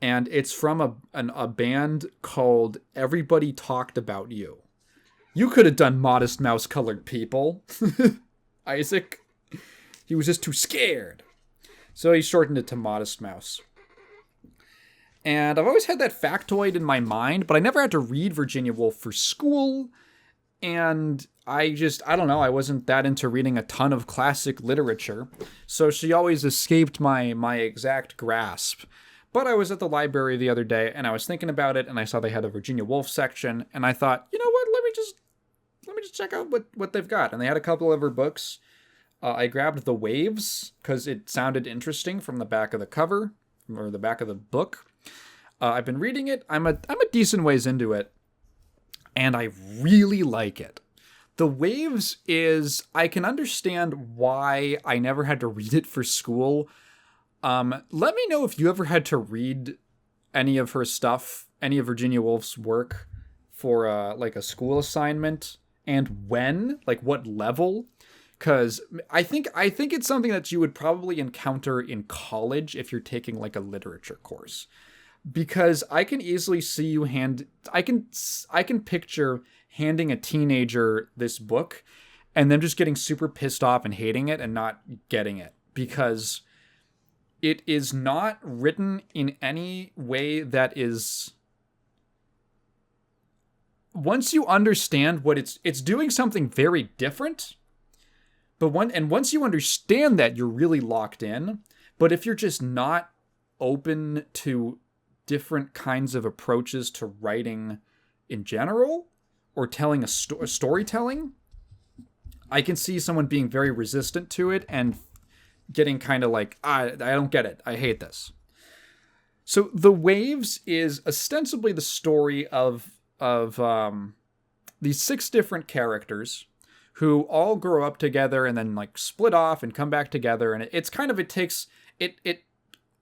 Speaker 1: and it's from a band called Everybody Talked About You. You could have done Modest Mouse Colored People, Isaac. He was just too scared, so he shortened it to Modest Mouse. And I've always had that factoid in my mind, but I never had to read Virginia Woolf for school. And I don't know, I wasn't that into reading a ton of classic literature. So she always escaped my exact grasp. But I was at the library the other day, and I was thinking about it, and I saw they had a Virginia Woolf section, and I thought, you know what, let me just check out what they've got. And they had a couple of her books. I grabbed The Waves, because it sounded interesting from the back of the cover, or the back of the book. I've been reading it. I'm a decent ways into it, and I really like it. The Waves I can understand why I never had to read it for school. Let me know if you ever had to read any of her stuff, any of Virginia Woolf's work for like a school assignment, and when, like what level. Because I think it's something that you would probably encounter in college if you're taking like a literature course. Because I can easily see you I can picture handing a teenager this book and them just getting super pissed off and hating it and not getting it. Because it is not written in any way that is... Once you understand what it's doing something very different... But once you understand that, you're really locked in. But if you're just not open to different kinds of approaches to writing in general, or telling storytelling, I can see someone being very resistant to it and getting kind of like, I don't get it. I hate this. So The Waves is ostensibly the story of these 6 different characters who all grow up together and then like split off and come back together. And it takes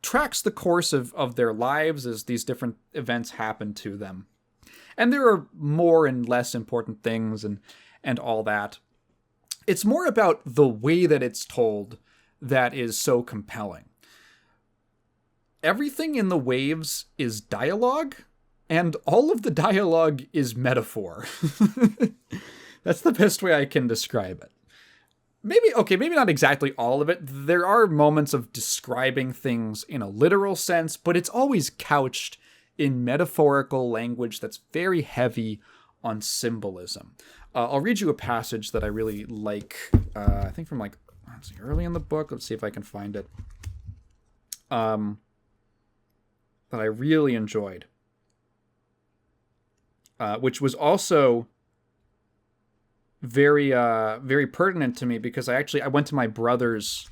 Speaker 1: tracks the course of their lives as these different events happen to them. And there are more and less important things and all that. It's more about the way that it's told that is so compelling. Everything in the waves is dialogue, and all of the dialogue is metaphor. That's the best way I can describe it. Maybe not exactly all of it. There are moments of describing things in a literal sense, but it's always couched in metaphorical language that's very heavy on symbolism. I'll read you a passage that I really like. I think from early in the book. Let's see if I can find it. That I really enjoyed. Which was also very very pertinent to me because I went to my brother's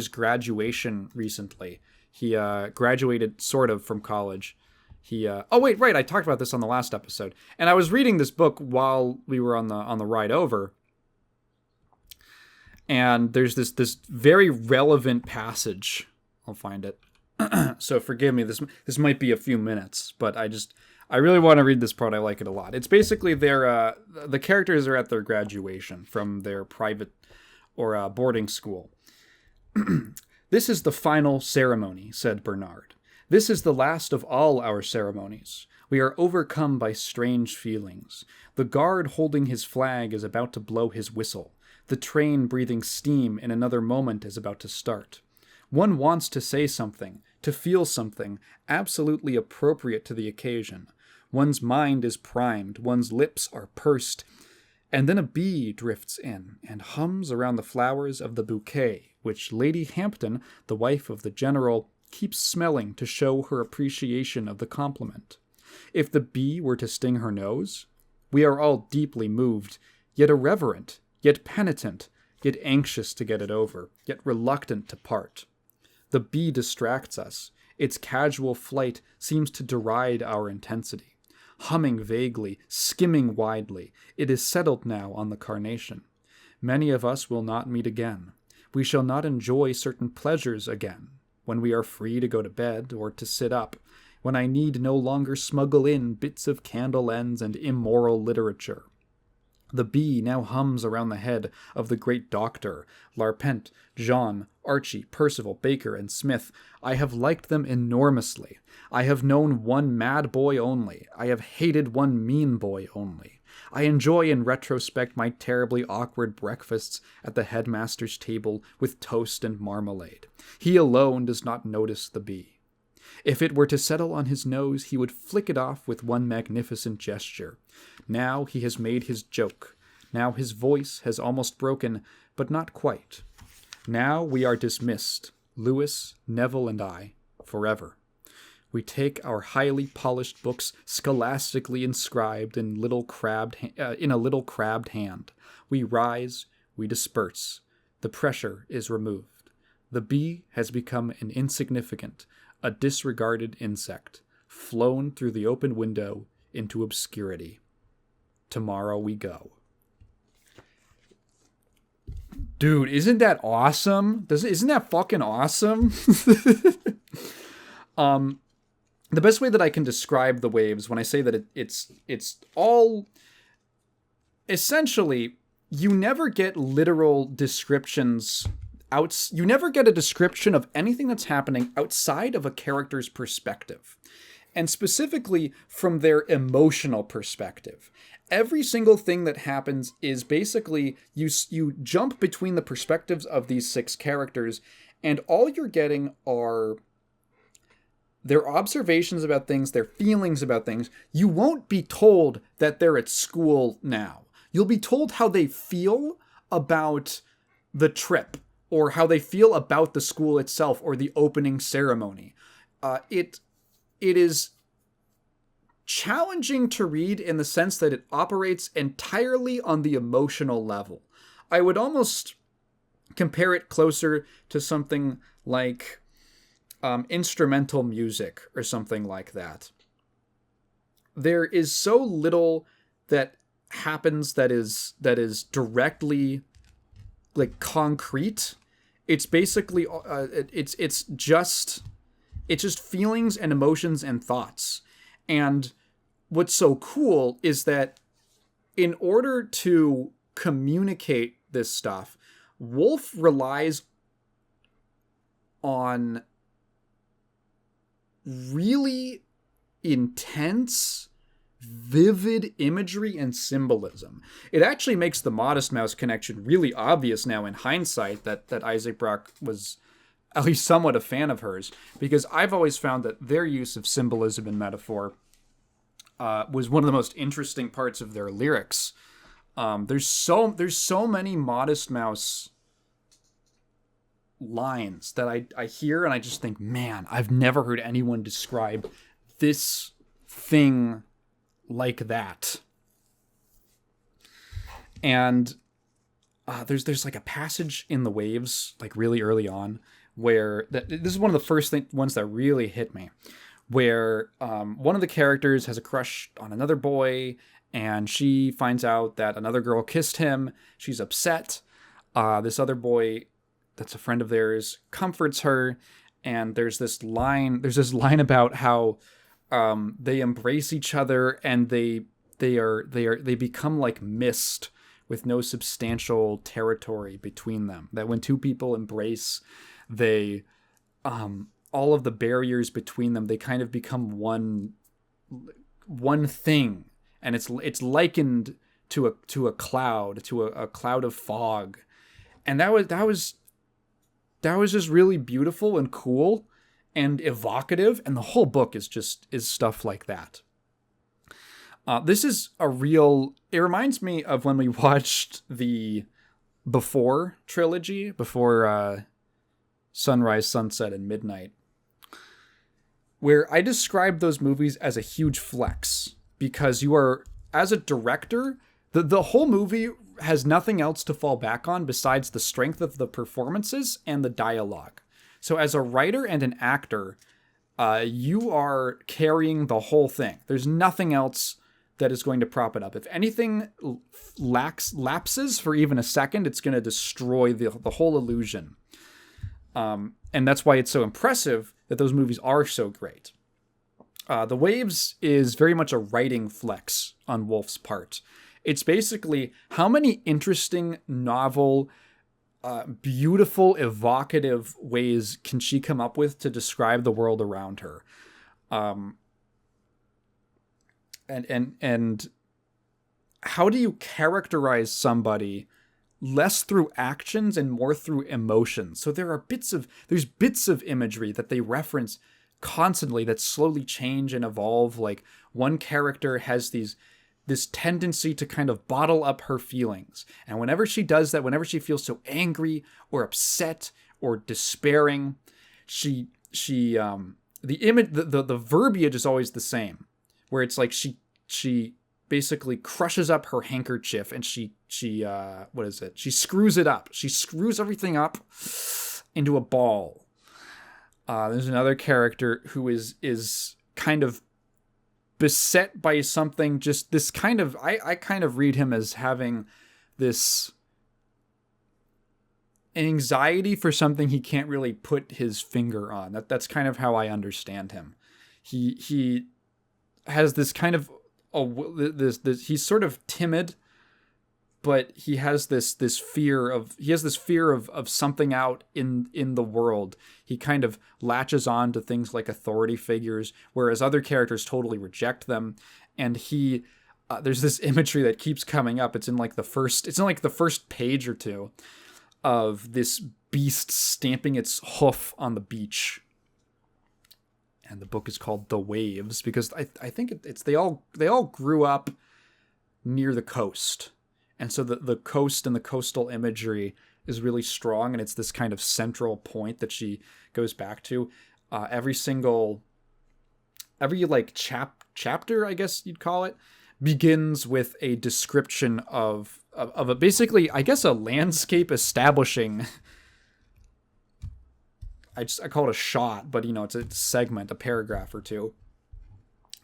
Speaker 1: graduation recently. He graduated sort of from college. I talked about this on the last episode. And I was reading this book while we were on the ride over. And there's this very relevant passage. I'll find it. So forgive me, this might be a few minutes, but I really want to read this part. I like it a lot. It's basically the characters are at their graduation from their private or boarding school. "This is the final ceremony," said Bernard. "This is the last of all our ceremonies. We are overcome by strange feelings. The guard holding his flag is about to blow his whistle. The train breathing steam in another moment is about to start. One wants to say something, to feel something absolutely appropriate to the occasion. One's mind is primed, one's lips are pursed, and then a bee drifts in and hums around the flowers of the bouquet, which Lady Hampton, the wife of the general, keeps smelling to show her appreciation of the compliment. If the bee were to sting her nose, we are all deeply moved, yet irreverent, yet penitent, yet anxious to get it over, yet reluctant to part. The bee distracts us. Its casual flight seems to deride our intensity. Humming vaguely, skimming widely, it is settled now on the carnation. Many of us will not meet again. We shall not enjoy certain pleasures again, when we are free to go to bed or to sit up, when I need no longer smuggle in bits of candle ends and immoral literature. The bee now hums around the head of the great doctor, Larpent, Jean, Archie, Percival, Baker, and Smith. I have liked them enormously. I have known one mad boy only. I have hated one mean boy only. I enjoy in retrospect my terribly awkward breakfasts at the headmaster's table with toast and marmalade. He alone does not notice the bee. If it were to settle on his nose, he would flick it off with one magnificent gesture. Now he has made his joke. Now his voice has almost broken, but not quite. Now we are dismissed, Lewis, Neville, and I, forever. We take our highly polished books, scholastically inscribed in a little crabbed hand. We rise, we disperse. The pressure is removed. The bee has become an insignificant, a disregarded insect, flown through the open window into obscurity. Tomorrow we go. Dude, isn't that awesome? Isn't that fucking awesome? The best way that I can describe the waves when I say that it's all essentially, you never get literal descriptions. You never get a description of anything that's happening outside of a character's perspective, and specifically from their emotional perspective. Every single thing that happens is basically you jump between the perspectives of these 6 characters, and all you're getting are their observations about things, their feelings about things. You won't be told that they're at school now. You'll be told how they feel about the trip, or how they feel about the school itself, or the opening ceremony. It is challenging to read in the sense that it operates entirely on the emotional level. I would almost compare it closer to something like instrumental music or something like that. There is so little that happens that is directly like concrete It's basically it's just feelings and emotions and thoughts. And what's so cool is that in order to communicate this stuff, Wolf relies on really intense, vivid imagery and symbolism. It actually makes the Modest Mouse connection really obvious now in hindsight that Isaac Brock was at least somewhat a fan of hers, because I've always found that their use of symbolism and metaphor was one of the most interesting parts of their lyrics. There's so many Modest Mouse lines that I hear and I just think, man, I've never heard anyone describe this thing like that. And there's like a passage in The Waves, like really early on, where this is one of the first ones that really hit me, where one of the characters has a crush on another boy, and she finds out that another girl kissed him. She's upset. This other boy that's a friend of theirs comforts her, and there's this line about how they embrace each other, and they become like mist with no substantial territory between them. That when two people embrace, they all of the barriers between them, they kind of become one thing, and it's likened to a cloud of fog, and that was just really beautiful and cool and evocative, and the whole book is stuff like that. This is it reminds me of when we watched the Before trilogy, before Sunrise, Sunset, and Midnight, where I described those movies as a huge flex, because you are, as a director, the whole movie has nothing else to fall back on besides the strength of the performances and the dialogue. So as a writer and an actor, you are carrying the whole thing. There's nothing else that is going to prop it up. If anything lapses for even a second, it's going to destroy the whole illusion. And that's why it's so impressive that those movies are so great. The Waves is very much a writing flex on Wolf's part. It's basically, how many interesting, novel, beautiful, evocative ways can she come up with to describe the world around her? And how do you characterize somebody less through actions and more through emotions? So there's bits of imagery that they reference constantly that slowly change and evolve. Like, one character has this tendency to kind of bottle up her feelings, and whenever she does that, whenever she feels so angry or upset or despairing, the verbiage is always the same, where it's like she basically crushes up her handkerchief, and she screws it up. She screws everything up into a ball. There's another character who is kind of beset by something, just this kind of, I kind of read him as having this anxiety for something he can't really put his finger on. That's kind of how I understand him. He has this kind of he's sort of timid, but he has this fear of something out in the world. He kind of latches on to things like authority figures, whereas other characters totally reject them. And there's this imagery that keeps coming up. It's in like the first page or two of this beast stamping its hoof on the beach. And the book is called The Waves because I think they all grew up near the coast. And so the coast and the coastal imagery is really strong, and it's this kind of central point that she goes back to. Every like chapter, I guess you'd call it, begins with a description of a basically, I guess, a landscape establishing. I call it a shot, but it's a segment, a paragraph or two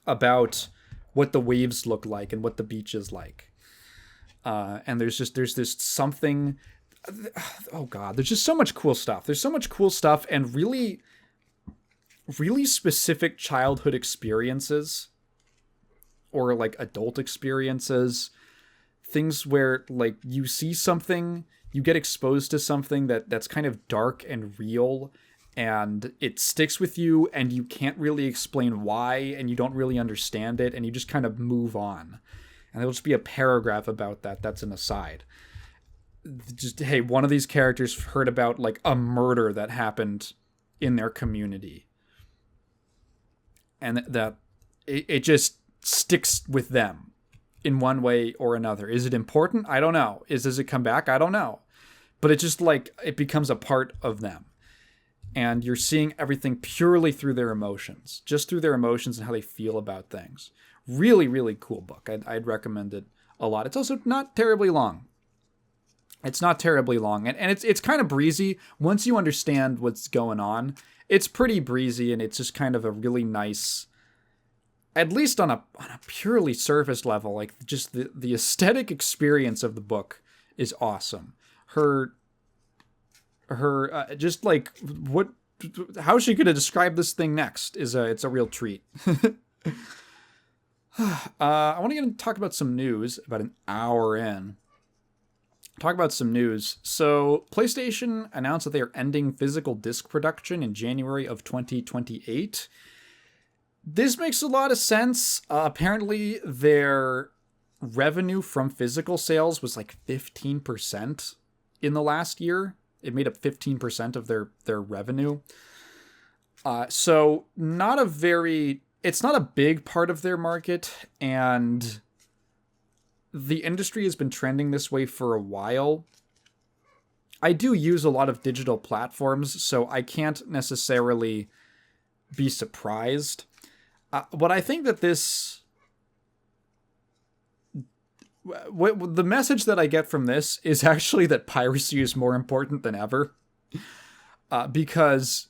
Speaker 1: about what the waves look like and what the beach is like. And there's this something oh god, there's just so much cool stuff. There's so much cool stuff and really, really specific childhood experiences or like adult experiences. Things where like you see something, you get exposed to something that's kind of dark and real, and it sticks with you, and you can't really explain why, and you don't really understand it, and you just kind of move on. And there'll just be a paragraph about that that's an aside. Just, hey, one of these characters heard about like a murder that happened in their community. And that it just sticks with them in one way or another. Is it important? I don't know. Does it come back? I don't know. But it just like, it becomes a part of them. And you're seeing everything purely through their emotions. Just through their emotions and how they feel about things. Really, really cool book. I'd recommend it a lot. It's also not terribly long. It's not terribly long. And it's kind of breezy. Once you understand what's going on, it's pretty breezy, and it's just kind of a really nice, at least on a purely surface level, like just the aesthetic experience of the book is awesome. Her just like how she could have described this thing next it's a real treat. I want to get and talk about some news. About an hour in, talk about some news. So PlayStation announced that they are ending physical disc production in January of 2028. This makes a lot of sense. Apparently their revenue from physical sales was like 15% in the last year. It made up 15% of their revenue. So it's not a big part of their market, and the industry has been trending this way for a while. I do use a lot of digital platforms, so I can't necessarily be surprised. But I think that the message that I get from this is actually that piracy is more important than ever. Because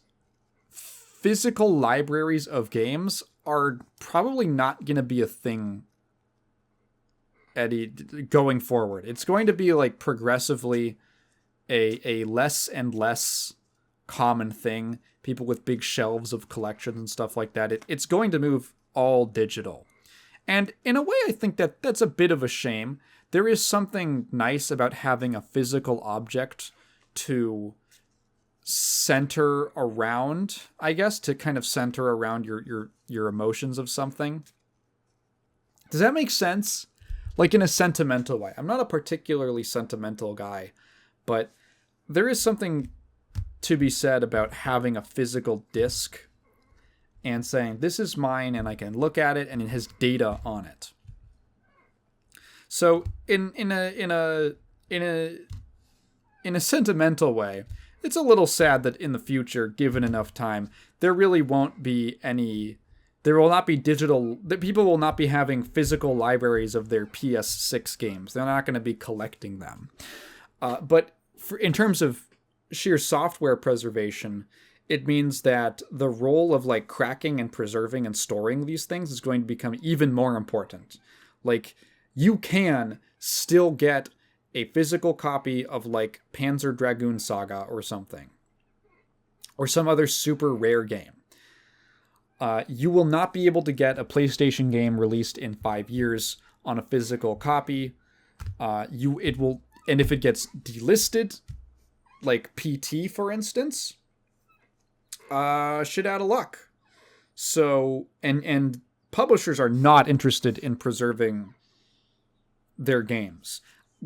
Speaker 1: physical libraries of games are probably not going to be a thing going forward. It's going to be like progressively a less and less common thing. People with big shelves of collections and stuff like that. It's going to move all digital. And in a way, I think that's a bit of a shame. There is something nice about having a physical object to center around, I guess, to kind of center around your emotions of something. Does that make sense? Like in a sentimental way. I'm not a particularly sentimental guy, but there is something to be said about having a physical disc and saying, this is mine, and I can look at it, and it has data on it. So in a sentimental way, it's a little sad that in the future, given enough time, there really won't be there will not be that people will not be having physical libraries of their PS6 games. They're not going to be collecting them. But in terms of sheer software preservation, it means that the role of like cracking and preserving and storing these things is going to become even more important. Like, you can still get a physical copy of like Panzer Dragoon Saga or something, or some other super rare game. You will not be able to get a PlayStation game released in 5 years on a physical copy. And if it gets delisted, like PT for instance, shit out of luck. So, and publishers are not interested in preserving their games.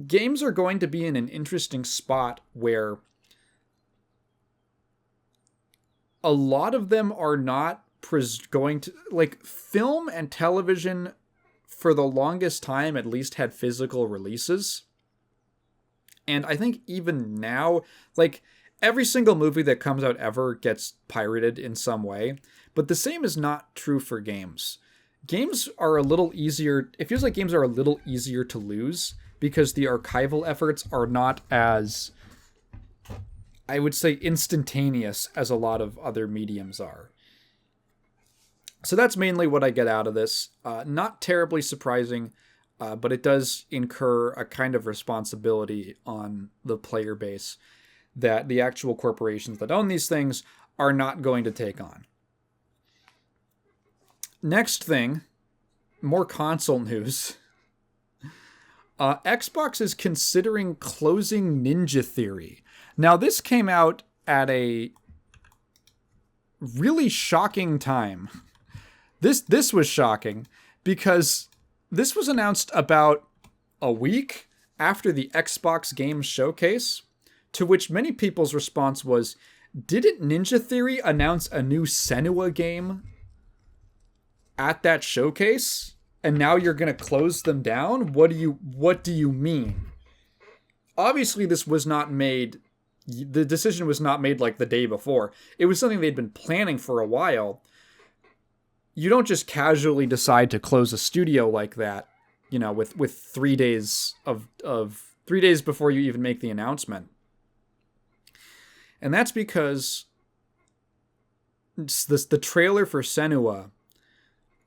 Speaker 1: Games are going to be in an interesting spot where a lot of them are not going to, like, film and television for the longest time at least had physical releases. And I think even now, like, every single movie that comes out ever gets pirated in some way, but the same is not true for games. Games are a little easier, it feels like games are a little easier to lose because the archival efforts are not as, I would say, instantaneous as a lot of other mediums are. So that's mainly what I get out of this. Not terribly surprising. but it does incur a kind of responsibility on the player base that the actual corporations that own these things are not going to take on. Next thing, more console news. Xbox is considering closing Ninja Theory. Now, this came out at a really shocking time. This was shocking because this was announced about a week after the Xbox Game Showcase, to which many people's response was, didn't Ninja Theory announce a new Senua game at that showcase? And now you're going to close them down? What do you mean? Obviously, this was not made... The decision was not made like the day before. It was something they'd been planning for a while. You don't just casually decide to close a studio like that, you know, with 3 days of 3 days before you even make the announcement. And that's because the trailer for Senua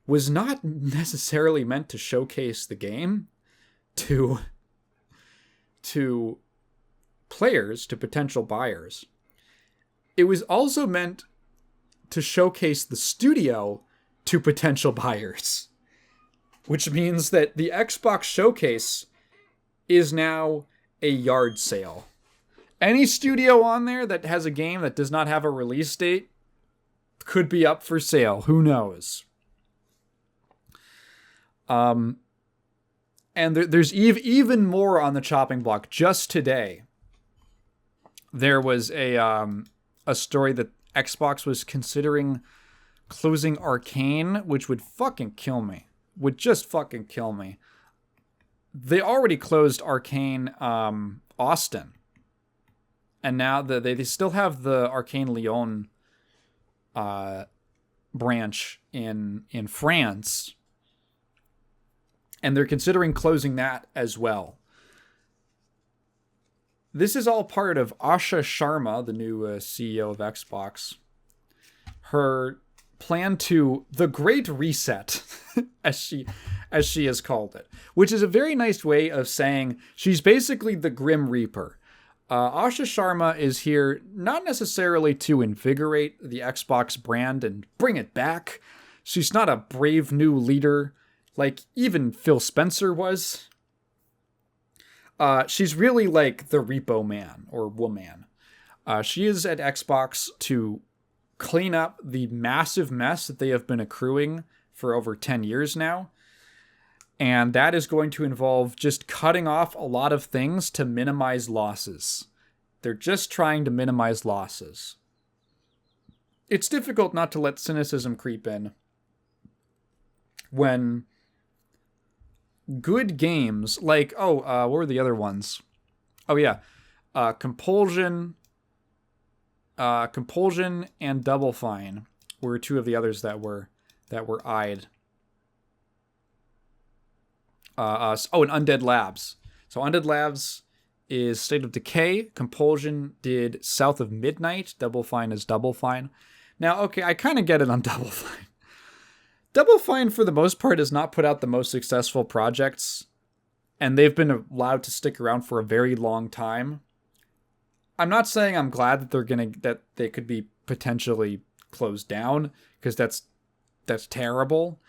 Speaker 1: was not necessarily meant to showcase the game to players, to potential buyers. It was also meant to showcase the studio to potential buyers, which means that the Xbox Showcase is now a yard sale. Any studio on there that has a game that does not have a release date could be up for sale. Who knows? And there's even more on the chopping block. Just today, there was a story that Xbox was considering closing Arcane, which would fucking kill me. Would just fucking kill me. They already closed Arcane Austin. And now they still have the Arcane Lyon branch in France. And they're considering closing that as well. This is all part of Asha Sharma, the new CEO of Xbox. Her plan to the Great Reset, as she has called it, which is a very nice way of saying she's basically the Grim Reaper. Asha Sharma is here not necessarily to invigorate the Xbox brand and bring it back. She's not a brave new leader like even Phil Spencer was. She's really like the repo man or woman. She is at Xbox to clean up the massive mess that they have been accruing for over 10 years now. And that is going to involve just cutting off a lot of things to minimize losses. They're just trying to minimize losses. It's difficult not to let cynicism creep in when good games like, what were the other ones? Oh yeah, Compulsion and Double Fine were two of the others that were eyed. And Undead Labs. So Undead Labs is State of Decay. Compulsion did South of Midnight. Double Fine is Double Fine. Now, okay, I kind of get it on Double Fine. Double Fine, for the most part, has not put out the most successful projects, and they've been allowed to stick around for a very long time. I'm not saying I'm glad that they could be potentially closed down, because that's terrible.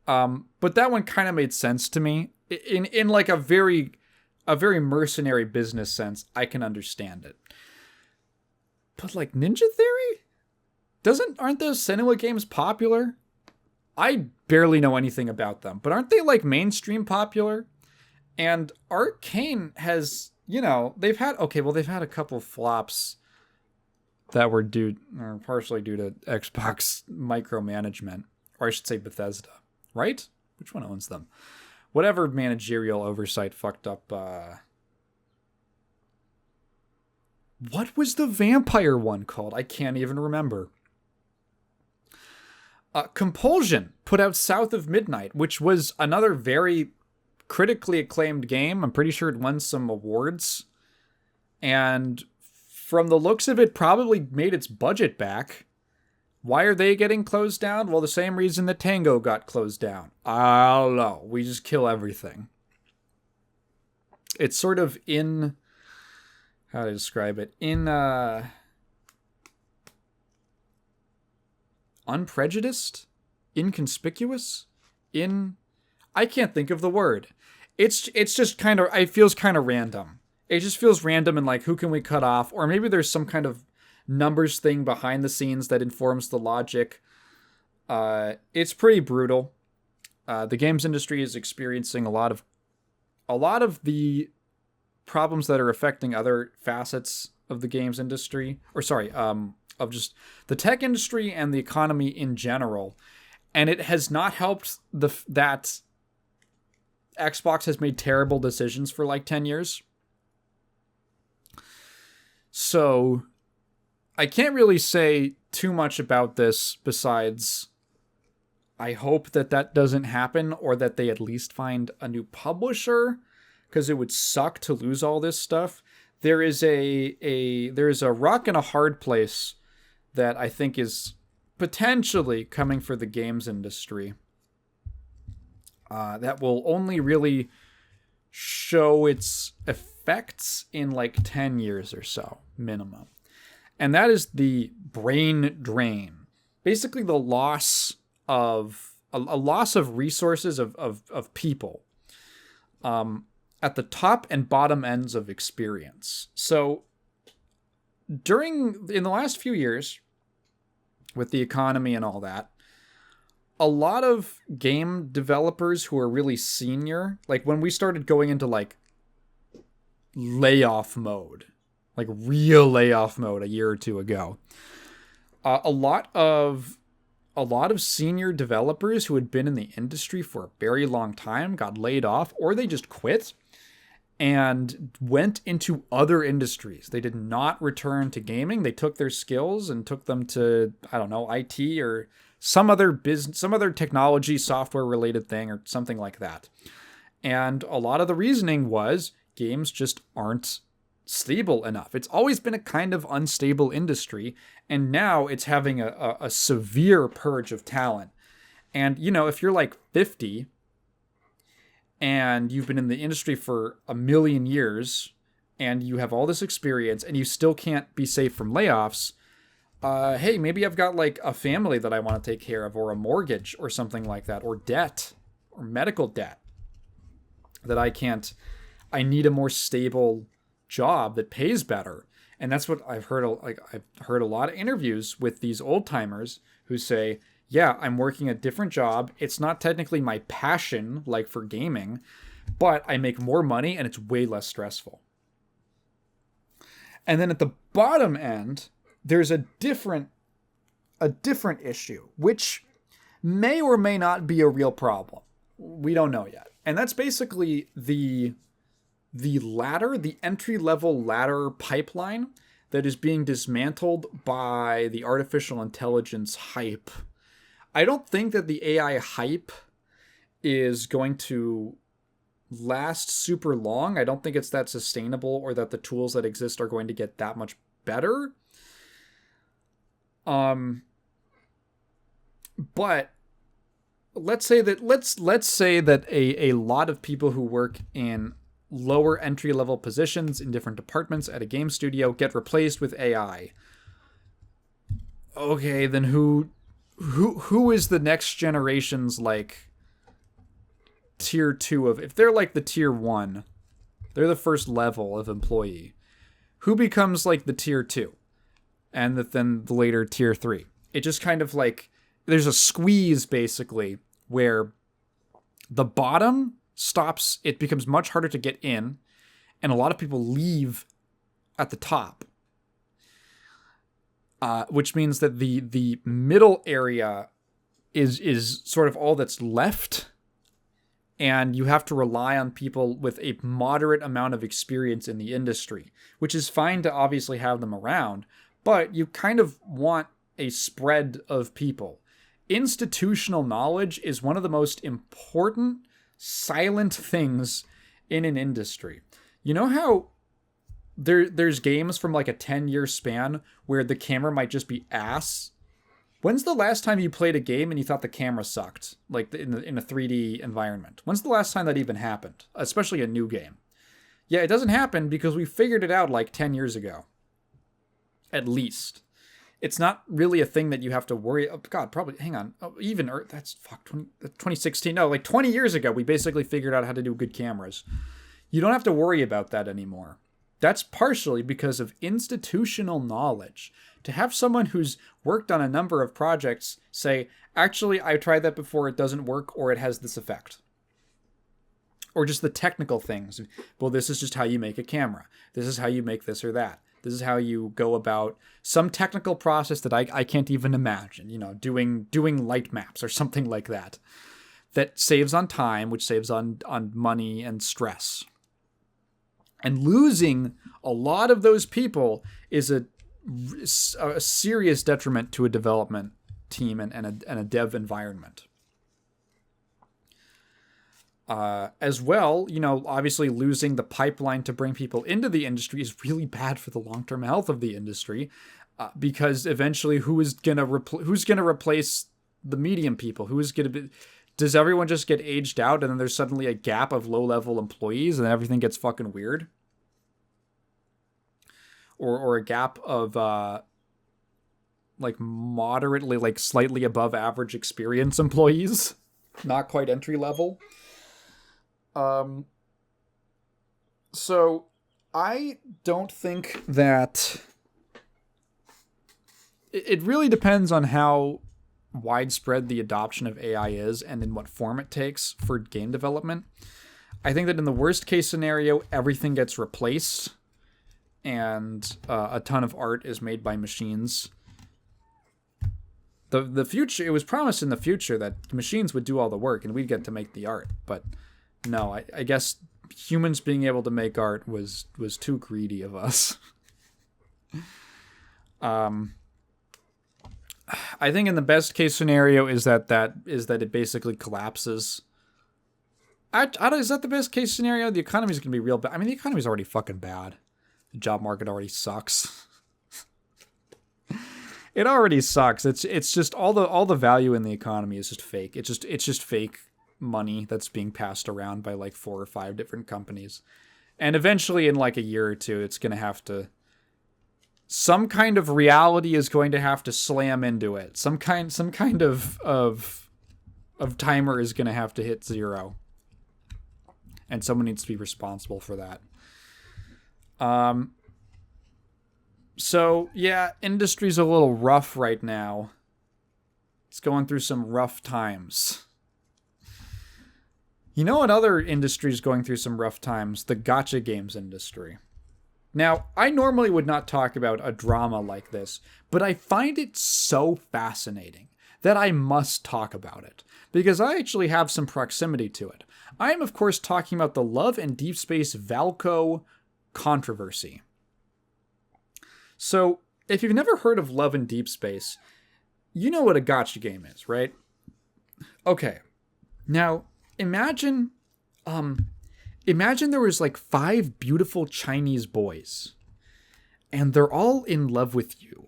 Speaker 1: But that one kind of made sense to me. In like a very mercenary business sense, I can understand it. But like Ninja Theory? Aren't those Senua games popular? I barely know anything about them, but aren't they like mainstream popular? And Arcane has, they've had a couple flops that were partially due to Xbox micromanagement, or I should say Bethesda, right? Which one owns them? Whatever managerial oversight fucked up. What was the vampire one called? I can't even remember. Compulsion put out South of Midnight, which was another very critically acclaimed game. I'm pretty sure it won some awards. And from the looks of it, probably made its budget back. Why are they getting closed down? Well, the same reason that Tango got closed down. I don't know. We just kill everything. It's sort of in, how to describe it, in unprejudiced, inconspicuous, I can't think of the word. It's just kind of, it feels kind of random. It just feels random and like, who can we cut off? Or maybe there's some kind of numbers thing behind the scenes that informs the logic. It's pretty brutal. The games industry is experiencing a lot of the problems that are affecting other facets of the games industry, of just the tech industry and the economy in general. And it has not helped that Xbox has made terrible decisions for like 10 years. So I can't really say too much about this besides I hope that doesn't happen, or that they at least find a new publisher, because it would suck to lose all this stuff. There is a rock and a hard place that I think is potentially coming for the games industry. That will only really show its effects in like 10 years or so, minimum. And that is the brain drain. Basically the loss of a loss of resources of people at the top and bottom ends of experience. So in the last few years, with the economy and all that, a lot of game developers who are really senior, like when we started going into like layoff mode, like real layoff mode a year or two ago, a lot of senior developers who had been in the industry for a very long time got laid off, or they just quit and went into other industries. They did not return to gaming. They took their skills and took them to, I don't know, IT or some other business, some other technology, software related thing or something like that. And a lot of the reasoning was games just aren't stable enough. It's always been a kind of unstable industry, and now it's having a severe purge of talent. And, you know, if you're like 50 and you've been in the industry for a million years and you have all this experience and you still can't be safe from layoffs, hey, maybe I've got like a family that I want to take care of, or a mortgage or something like that, or debt or medical debt that I need a more stable job that pays better. And that's what I've heard. I've heard a lot of interviews with these old timers who say, yeah, I'm working a different job. It's not technically my passion, like for gaming, but I make more money and it's way less stressful. And then at the bottom end, there's a different issue, which may or may not be a real problem. We don't know yet. And that's basically the ladder, the entry-level ladder pipeline that is being dismantled by the artificial intelligence hype. I don't think that the AI hype is going to last super long. I don't think it's that sustainable, or that the tools that exist are going to get that much better. But let's say that a lot of people who work in lower entry level positions in different departments at a game studio get replaced with AI. Okay, then who is the next generation's like tier 2 of, if they're like the tier 1, they're the first level of employee, who becomes like the tier 2 and then the later tier 3? It just kind of like, there's a squeeze basically where the bottom stops, it becomes much harder to get in, and a lot of people leave at the top. Which means that the middle area is sort of all that's left, and you have to rely on people with a moderate amount of experience in the industry, which is fine to obviously have them around, but you kind of want a spread of people. Institutional knowledge is one of the most important silent things in an industry. You know how there's games from like a 10-year span where the camera might just be ass? When's the last time you played a game and you thought the camera sucked, like in a 3D environment? When's the last time that even happened? Especially a new game. Yeah, it doesn't happen because we figured it out like 10 years ago. At least. It's not really a thing that you have to worry. Oh, God, probably. Hang on. Oh, even that's 2016. No, like 20 years ago, we basically figured out how to do good cameras. You don't have to worry about that anymore. That's partially because of institutional knowledge. To have someone who's worked on a number of projects say, actually, I tried that before, it doesn't work, or it has this effect. Or just the technical things. Well, this is just how you make a camera. This is how you make this or that. This is how you go about some technical process that I can't even imagine, doing light maps or something like that. That saves on time, which saves on money and stress. And losing a lot of those people is a serious detriment to a development team and a dev environment. As well, obviously losing the pipeline to bring people into the industry is really bad for the long-term health of the industry, because eventually who's gonna replace the medium people? Does everyone just get aged out and then there's suddenly a gap of low-level employees and everything gets fucking weird? Or a gap of moderately, slightly above average experience employees, not quite entry level. So I don't think that it really depends on how widespread the adoption of AI is and in what form it takes for game development. I think that in the worst case scenario, everything gets replaced and a ton of art is made by machines. The future, it was promised in the future that machines would do all the work and we'd get to make the art, but no, I guess humans being able to make art was too greedy of us. I think in the best case scenario is that it basically collapses. Is that the best case scenario? The economy's gonna be real bad. I mean, the economy's already fucking bad. The job market already sucks. It already sucks. It's just all the value in the economy is just fake. It's just fake money that's being passed around by 4 or 5 different companies. And eventually in a year or two, it's going to have to, some kind of reality is going to have to slam into it. Some kind of timer is going to have to hit 0. And someone needs to be responsible for that. So yeah, industry's a little rough right now. It's going through some rough times. You know what other industry is going through some rough times? The gacha games industry. Now, I normally would not talk about a drama like this, but I find it so fascinating that I must talk about it, because I actually have some proximity to it. I am, of course, talking about the Love and Deep Space Valco controversy. So, if you've never heard of Love and Deep Space, you know what a gacha game is, right? Okay. Now, imagine there was 5 beautiful Chinese boys, and they're all in love with you,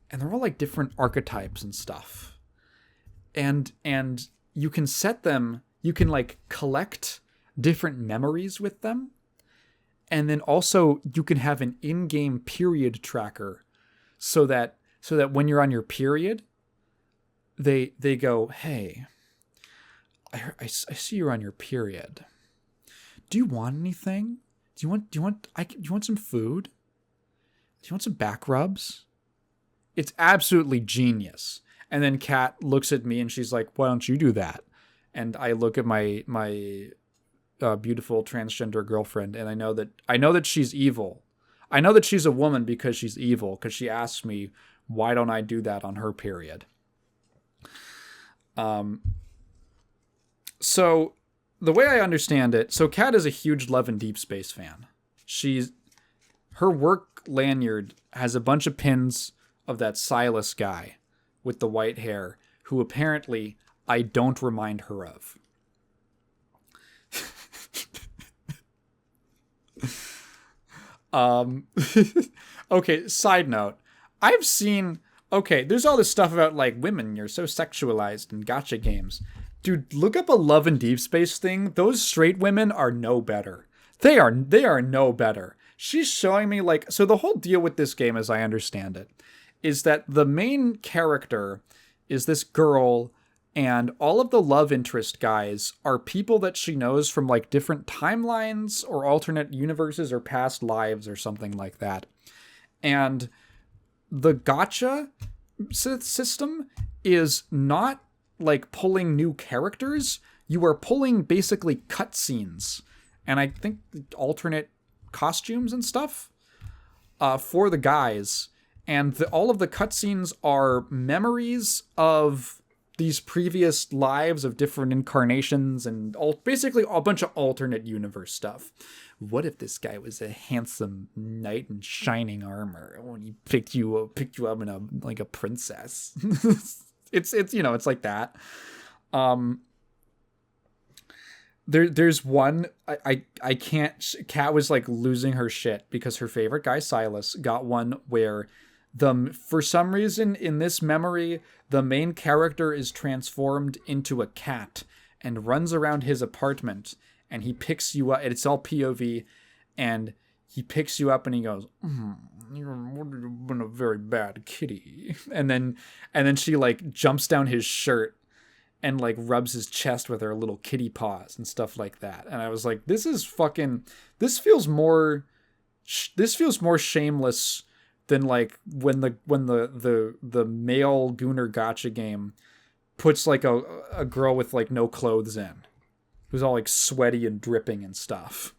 Speaker 1: and they're all different archetypes and stuff, and you can set them, you can collect different memories with them, and then also you can have an in-game period tracker, so that when you're on your period, they go, hey, I see you're on your period. Do you want anything? Do you want some food? Do you want some back rubs? It's absolutely genius. And then Kat looks at me and she's like, why don't you do that? And I look at my beautiful transgender girlfriend, and I know that she's evil. I know that she's a woman because she's evil, because she asks me, why don't I do that on her period? So the way I understand it, so Kat is a huge Love and Deep Space fan. Her work lanyard has a bunch of pins of that Silas guy with the white hair, who apparently I don't remind her of. Okay, side note. I've seen, there's all this stuff about women, you're so sexualized in gacha games. Dude, look up a Love and Deep Space thing. Those straight women are no better. They are no better. She's showing me like, so the whole deal with this game, as I understand it, is that the main character is this girl, and all of the love interest guys are people that she knows from like different timelines or alternate universes or past lives or something like that. And the gacha system is not like pulling new characters. You are pulling basically cutscenes and I think alternate costumes and stuff for the guys. And all of the cutscenes are memories of these previous lives of different incarnations and basically a bunch of alternate universe stuff. What if this guy was a handsome knight in shining armor when he picked you up in a princess? it's it's like that. There's one I can't. Kat was like losing her shit because her favorite guy Silas got one where for some reason in this memory the main character is transformed into a cat and runs around his apartment and he picks you up. It's all POV and he picks you up and he goes, you've been a very bad kitty. And then she like jumps down his shirt and like rubs his chest with her little kitty paws and stuff like that. And I was like, this feels more shameless than like when the male Gooner Gacha game puts like a girl with like no clothes in, who's all like sweaty and dripping and stuff.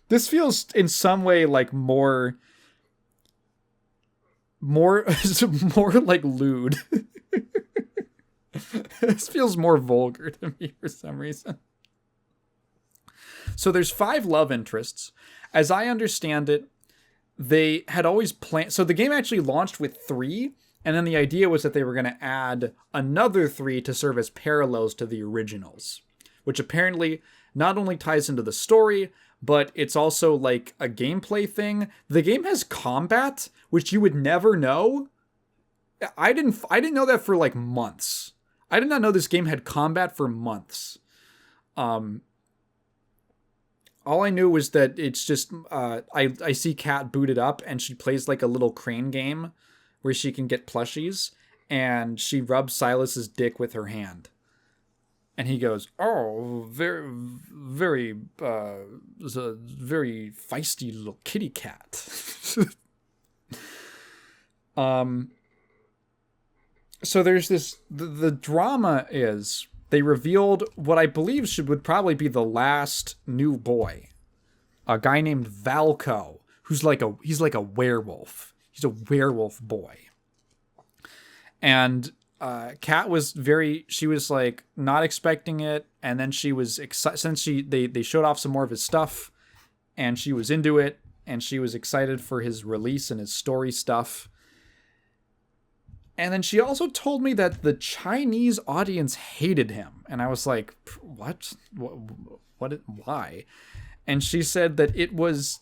Speaker 1: This feels in some way like more like lewd. This feels more vulgar to me for some reason. So there's 5 love interests. As I understand it, they had always planned... So the game actually launched with 3, and then the idea was that they were going to add another 3 to serve as parallels to the originals, which apparently not only ties into the story, but it's also like a gameplay thing. The game has combat, which you would never know. I didn't know that for like months. I did not know this game had combat for months. All I knew was that it's just, I see Kat booted up and she plays like a little crane game where she can get plushies and she rubs Silas's dick with her hand. And he goes, oh, very, very, very feisty little kitty cat. So there's this, the drama is they revealed what I believe would probably be the last new boy, a guy named Valko, he's like a werewolf. He's a werewolf boy. And Kat was she was like not expecting it, and then she was excited since they showed off some more of his stuff, and she was into it, and she was excited for his release and his story stuff. And then she also told me that the Chinese audience hated him, and I was like, what, why? And she said that it was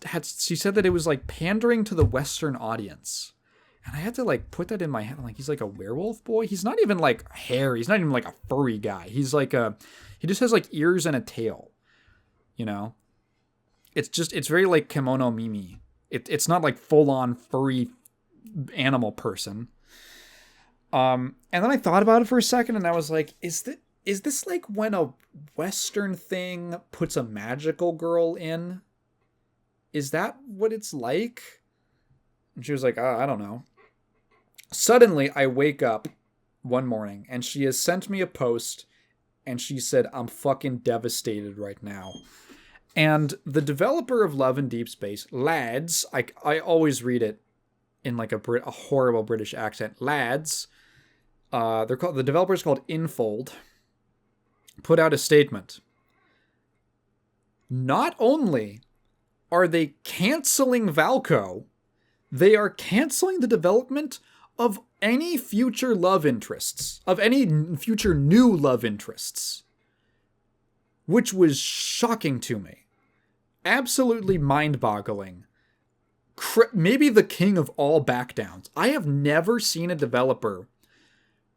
Speaker 1: like pandering to the Western audience. And I had to like put that in my head. I'm like, he's like a werewolf boy. He's not even like hairy. He's not even like a furry guy. He's like he just has like ears and a tail, you know? It's very like Kimono Mimi. It's not like full on furry animal person. And then I thought about it for a second and I was like, is this like when a Western thing puts a magical girl in? Is that what it's like? And she was like, I don't know. Suddenly, I wake up one morning and she has sent me a post and she said, I'm fucking devastated right now. And the developer of Love and Deep Space, Lads, I always read it in like a horrible British accent, Lads, the developer's called Infold, put out a statement. Not only are they canceling Valko, they are canceling the development of any future love interests, of any future new love interests, which was shocking to me. Absolutely mind-boggling. Maybe the king of all backdowns. I have never seen a developer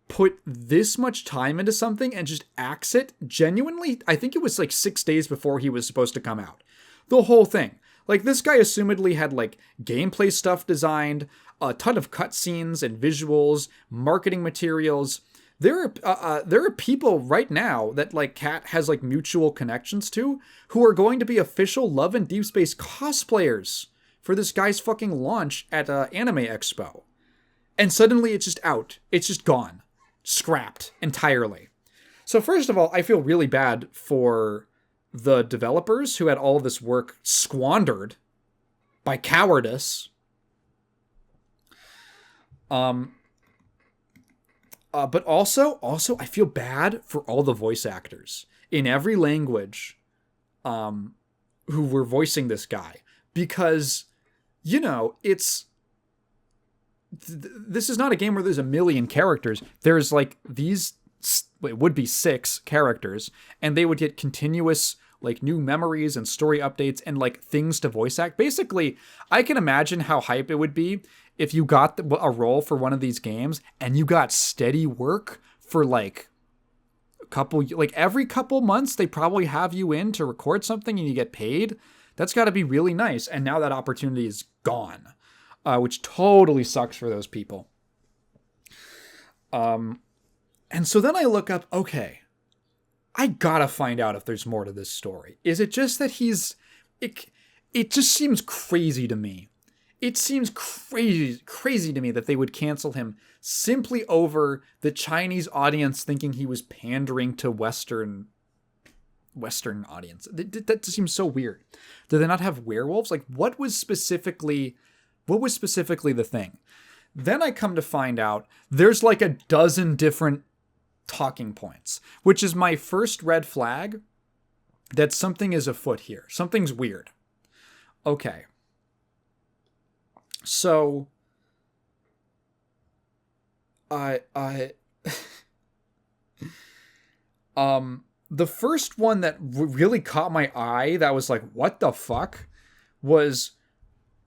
Speaker 1: put this much time into something and just axe it genuinely. I think it was like 6 days before he was supposed to come out. The whole thing. Like, this guy assumedly had like gameplay stuff designed, a ton of cutscenes and visuals, marketing materials. There are people right now that like Kat has like mutual connections to who are going to be official Love and Deep Space cosplayers for this guy's fucking launch at Anime Expo. And suddenly it's just out. It's just gone. Scrapped entirely. So first of all, I feel really bad for the developers who had all of this work squandered by cowardice. But also I feel bad for all the voice actors in every language who were voicing this guy. Because, you know, this is not a game where there's a million characters. There's like these, it would be 6 characters, and they would get continuous like new memories and story updates and like things to voice act. Basically, I can imagine how hype it would be if you got a role for one of these games and you got steady work for like every couple months. They probably have you in to record something and you get paid. That's got to be really nice. And now that opportunity is gone, which totally sucks for those people. And so then I look up, okay, I gotta find out if there's more to this story. Is it just that it just seems crazy to me. It seems crazy to me that they would cancel him simply over the Chinese audience thinking he was pandering to Western audience. That seems so weird. Do they not have werewolves? Like, what was specifically the thing? Then I come to find out there's like a dozen different talking points, which is my first red flag that something is afoot here. Something's weird. Okay. So, the first one that really caught my eye that was like, what the fuck, was,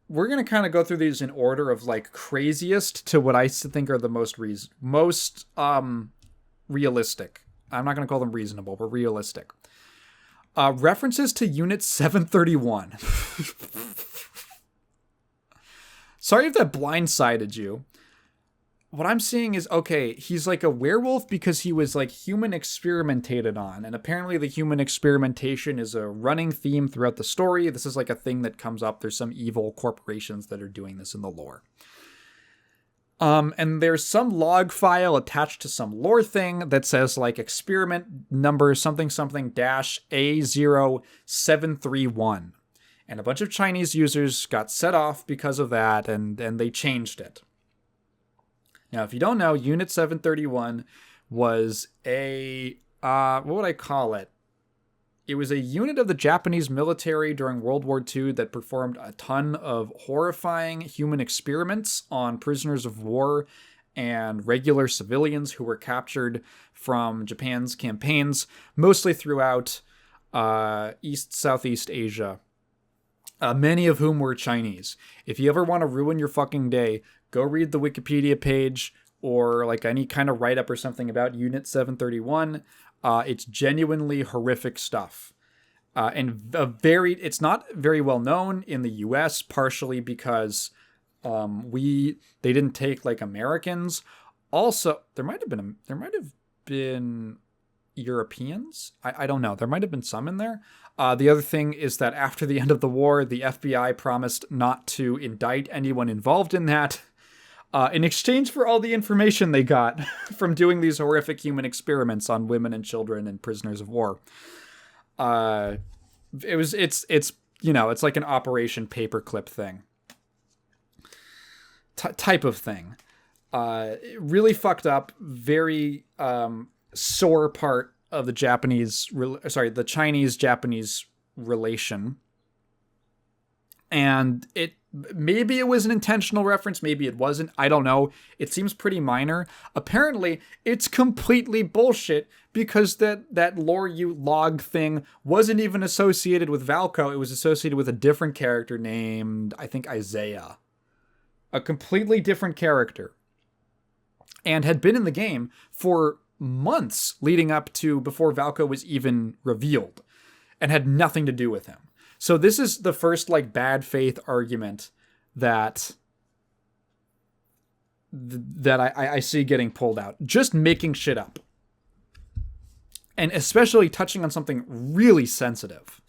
Speaker 1: we're going to kind of go through these in order of like craziest to what I think are the most realistic. I'm not going to call them reasonable, but realistic. References to Unit 731. Sorry if that blindsided you. What I'm seeing is, okay, he's like a werewolf because he was like human experimentated on. And apparently the human experimentation is a running theme throughout the story. This is like a thing that comes up. There's some evil corporations that are doing this in the lore. And there's some log file attached to some lore thing that says like experiment number something dash A0731. And a bunch of Chinese users got set off because of that, and they changed it. Now, if you don't know, Unit 731 was a, what would I call it? It was a unit of the Japanese military during World War II that performed a ton of horrifying human experiments on prisoners of war and regular civilians who were captured from Japan's campaigns, mostly throughout Southeast Asia. Many of whom were Chinese. If you ever want to ruin your fucking day, go read the Wikipedia page or like any kind of write-up or something about Unit 731. It's genuinely horrific stuff. It's not very well known in the US, partially because they didn't take like Americans. Also, there might have been Europeans. I don't know. There might have been some in there. The other thing is that after the end of the war, the FBI promised not to indict anyone involved in that in exchange for all the information they got from doing these horrific human experiments on women and children and prisoners of war. It's like an Operation Paperclip thing. Type of thing. Really fucked up, very sore part of the the Chinese-Japanese relation. And maybe it was an intentional reference, maybe it wasn't, I don't know. It seems pretty minor. Apparently, it's completely bullshit because that lore log thing wasn't even associated with Valko. It was associated with a different character named, I think, Isaiah. A completely different character. and had been in the game for months leading up to before Valko was even revealed, and had nothing to do with him. So this is the first like bad faith argument that I see getting pulled out. Just making shit up. And especially touching on something really sensitive.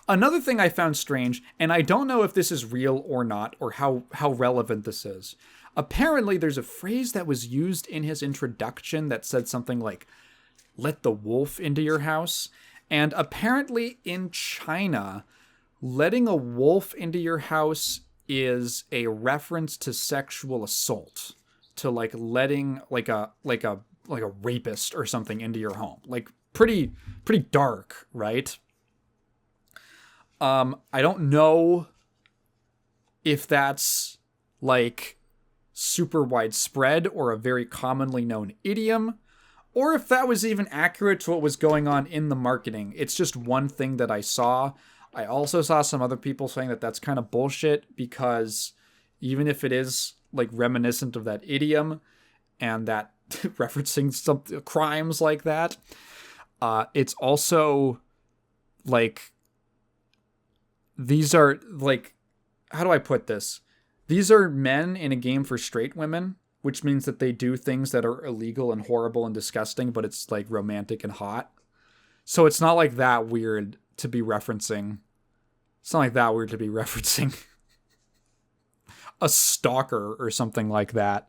Speaker 1: Another thing I found strange, and I don't know if this is real or not, or how relevant this is. Apparently, there's a phrase that was used in his introduction that said something like, "Let the wolf into your house." And apparently in China, letting a wolf into your house is a reference to sexual assault. To like letting like a rapist or something into your home. Like pretty dark, right? I don't know if that's like super widespread or a very commonly known idiom, or if that was even accurate to what was going on in the marketing. It's just one thing that I saw. I also saw some other people saying that that's kind of bullshit, because even if it is like reminiscent of that idiom and that referencing some crimes like that, it's also like, these are like, how do I put this? These are men in a game for straight women, which means that they do things that are illegal and horrible and disgusting, but it's like romantic and hot. So it's not like that weird to be referencing. It's not like that weird to be referencing a stalker or something like that.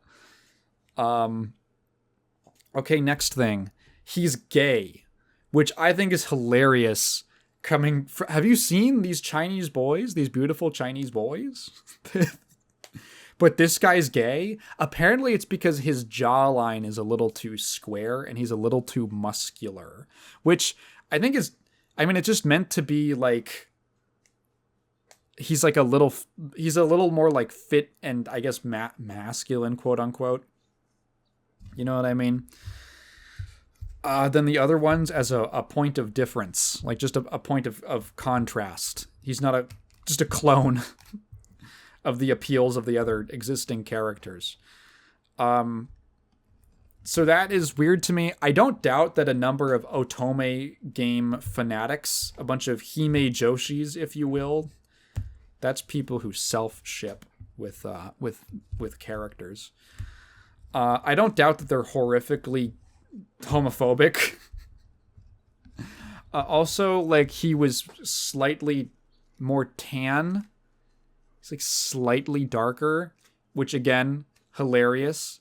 Speaker 1: Okay, next thing. He's gay, which I think is hilarious. Have you seen these Chinese boys? These beautiful Chinese boys? But this guy's gay? Apparently it's because his jawline is a little too square and he's a little too muscular. Which I think is... I mean, it's just meant to be like... He's a little more like fit and I guess masculine, quote unquote. You know what I mean? Than the other ones as a point of difference. Like just a point of contrast. He's not just a clone of the appeals of the other existing characters. So that is weird to me. I don't doubt that a number of Otome game fanatics, a bunch of Hime Joshis, if you will, that's people who self-ship with characters. I don't doubt that they're horrifically homophobic. Also, like, he was slightly more tan. He's like slightly darker, which again, hilarious.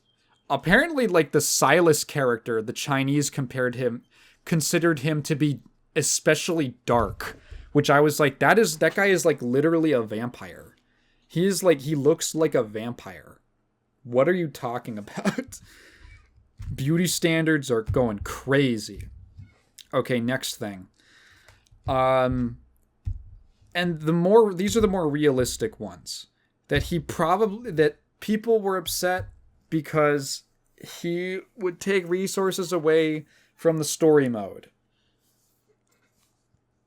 Speaker 1: Apparently, like, the Silas character, the Chinese considered him to be especially dark, which I was like, that guy is like literally a vampire. He looks like a vampire. What are you talking about? Beauty standards are going crazy. Okay, next thing. And these are the more realistic ones. That people were upset because he would take resources away from the story mode.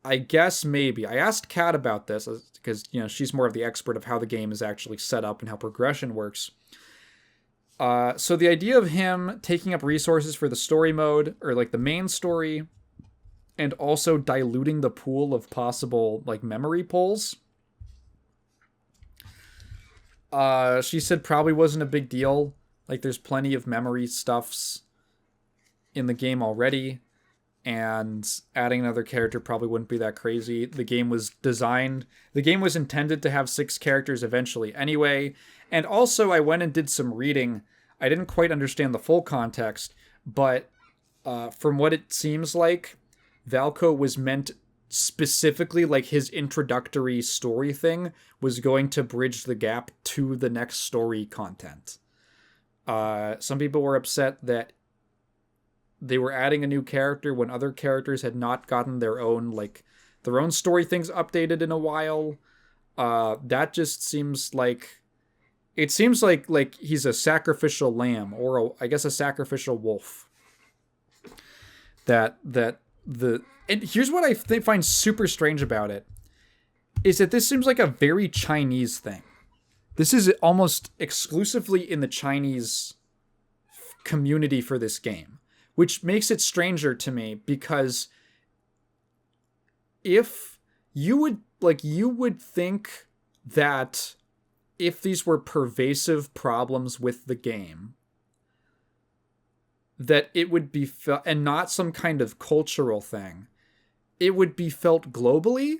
Speaker 1: I guess maybe. I asked Kat about this because, you know, she's more of the expert of how the game is actually set up and how progression works. So the idea of him taking up resources for the story mode, or like the main story, and also diluting the pool of possible like memory pulls, she said probably wasn't a big deal. Like, there's plenty of memory stuffs in the game already, and adding another character probably wouldn't be that crazy. The game was intended to have 6 characters eventually anyway. And also, I went and did some reading. I didn't quite understand the full context, but from what it seems like, Valko was meant specifically, like, his introductory story thing was going to bridge the gap to the next story content. Some people were upset that they were adding a new character when other characters had not gotten their own story things updated in a while. That just seems like... It seems like he's a sacrificial lamb, or I guess a sacrificial wolf. And here's what I find super strange about it, is that this seems like a very Chinese thing. This is almost exclusively in the Chinese community for this game, which makes it stranger to me because if you would think that if these were pervasive problems with the game, that it would be felt, and not some kind of cultural thing, it would be felt globally.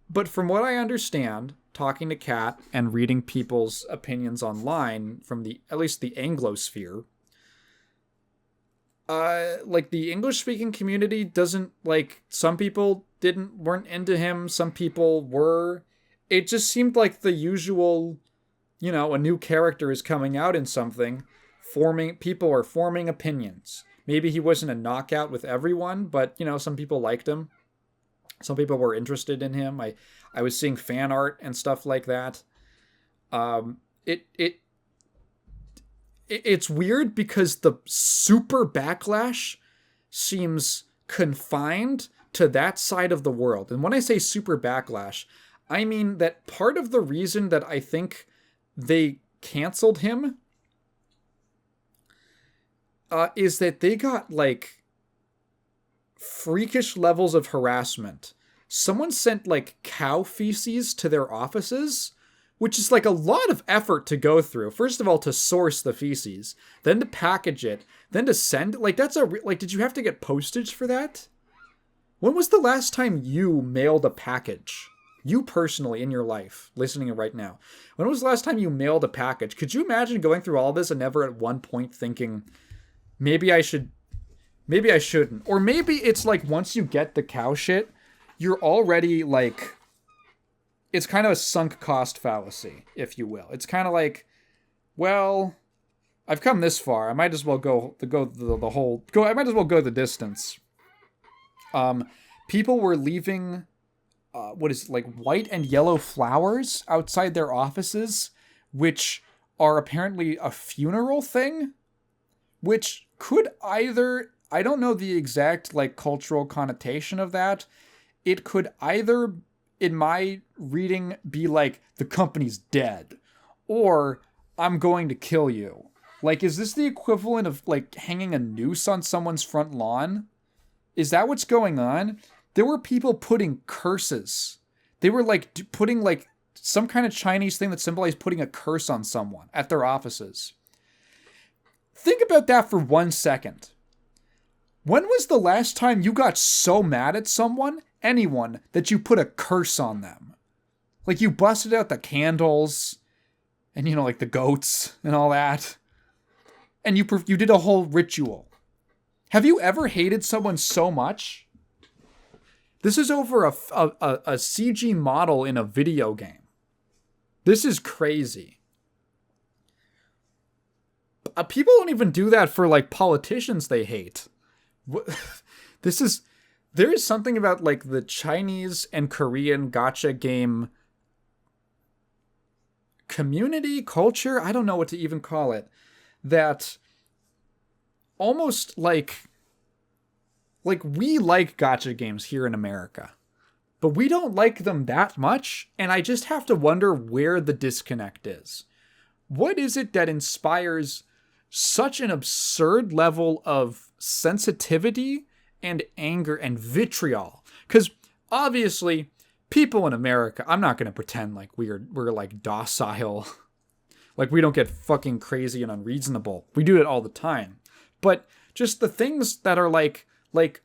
Speaker 1: But from what I understand, talking to Kat and reading people's opinions online from at least the Anglosphere, the English-speaking community doesn't, some people weren't into him, some people were. It just seemed like the usual, a new character is coming out in something, people are forming opinions. Maybe he wasn't a knockout with everyone, but, some people liked him. Some people were interested in him. I was seeing fan art and stuff like that. It's weird because the super backlash seems confined to that side of the world. And when I say super backlash, I mean that part of the reason that I think they canceled him is that they got freakish levels of harassment. Someone sent cow feces to their offices, which is a lot of effort to go through. First of all, to source the feces, then to package it, then to send. Did you have to get postage for that? When was the last time you mailed a package? You personally in your life, listening right now. When was the last time you mailed a package? Could you imagine going through all this and never at one point thinking, maybe I shouldn't. Or maybe it's once you get the cow shit, you're already it's kind of a sunk cost fallacy, if you will. It's kind of well, I've come this far. I might as well go the distance. People were leaving, white and yellow flowers outside their offices, which are apparently a funeral thing, which could either, I don't know the exact cultural connotation of that. It could either, in my reading, be the company's dead, or I'm going to kill you. Is this the equivalent of hanging a noose on someone's front lawn? Is that what's going on? There were people putting curses. They were putting some kind of Chinese thing that symbolized putting a curse on someone at their offices. Think about that for 1 second. When was the last time you got so mad at anyone, that you put a curse on them? You busted out the candles and, the goats and all that. And you did a whole ritual. Have you ever hated someone so much? This is over a CG model in a video game. This is crazy. People don't even do that for politicians they hate. There is something about the Chinese and Korean gacha game community, culture, I don't know what to even call it, that almost we like gacha games here in America, but we don't like them that much, and I just have to wonder where the disconnect is. What is it that inspires such an absurd level of sensitivity and anger and vitriol? Because obviously, people in America, I'm not going to pretend we're docile, we don't get fucking crazy and unreasonable. We do it all the time. But just the things that are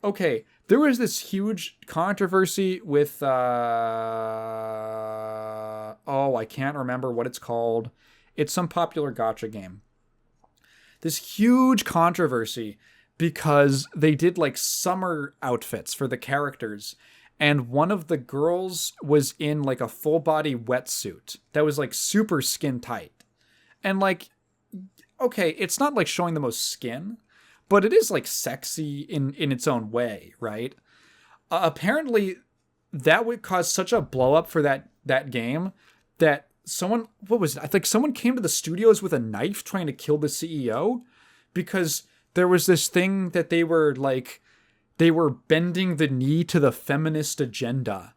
Speaker 1: okay, there was this huge controversy with I can't remember what it's called. It's some popular gacha game. This huge controversy because they did summer outfits for the characters, and one of the girls was in a full body wetsuit that was super skin tight. And okay, it's not showing the most skin, but it is sexy in its own way, right? Apparently that would cause such a blow up for that game that someone, what was it? I think someone came to the studios with a knife trying to kill the CEO because there was this thing that they were bending the knee to the feminist agenda,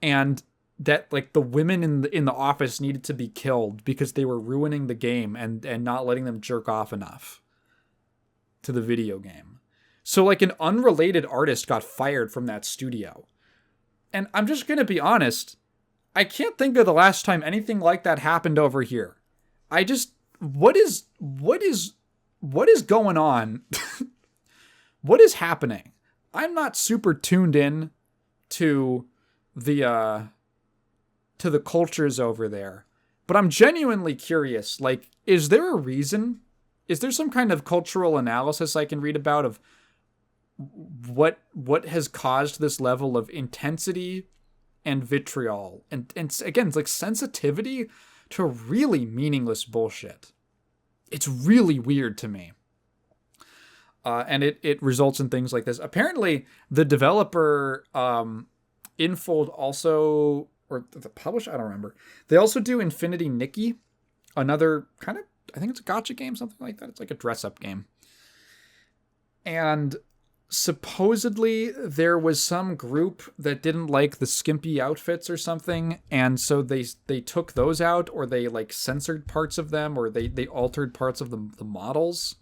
Speaker 1: and that the women in the office needed to be killed because they were ruining the game and not letting them jerk off enough. to the video game. So like an unrelated artist got fired from that studio. And I'm just going to be honest, I can't think of the last time anything like that happened over here. What is going on? What is happening? I'm not super tuned in to the cultures over there, but I'm genuinely curious. Like, is there a reason? Is there some kind of cultural analysis I can read about of what has caused this level of intensity and vitriol and again, it's like sensitivity to really meaningless bullshit? It's really weird to me. And it results in things like this. Apparently, the developer Infold also, or the publisher, I don't remember. They also do Infinity Nikki, another kind of, I think it's a gacha game, something like that. It's like a dress-up game. And supposedly there was some group that didn't like the skimpy outfits or something, and so they took those out, or they like censored parts of them, or they altered parts of the models.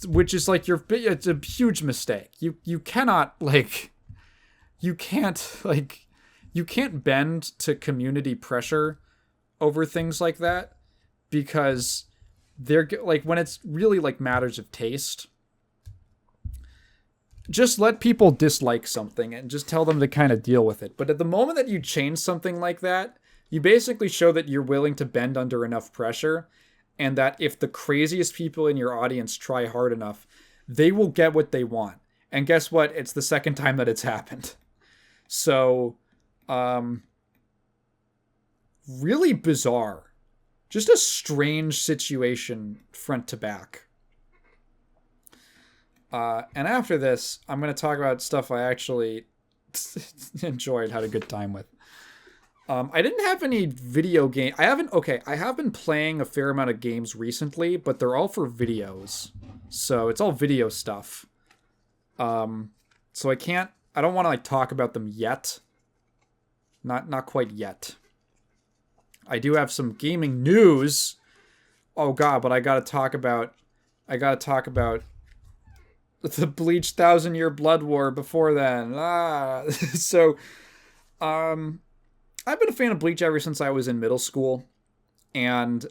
Speaker 1: Which is like it's a huge mistake. You can't bend to community pressure over things like that, because they're like, when it's really like matters of taste, just let people dislike something and just tell them to kind of deal with it. But at the moment that you change something like that, you basically show that you're willing to bend under enough pressure, and that if the craziest people in your audience try hard enough, they will get what they want. And guess what? It's the second time that it's happened. So, really bizarre. Just a strange situation front to back. And after this, I'm going to talk about stuff I actually enjoyed, had a good time with. I didn't have any video game. I have been playing a fair amount of games recently, but they're all for videos. So it's all video stuff. So I don't want to like talk about them yet. Not quite yet. I do have some gaming news. Oh god, but I gotta talk about the Bleach 1,000-Year Blood War before then. So, I've been a fan of Bleach ever since I was in middle school, and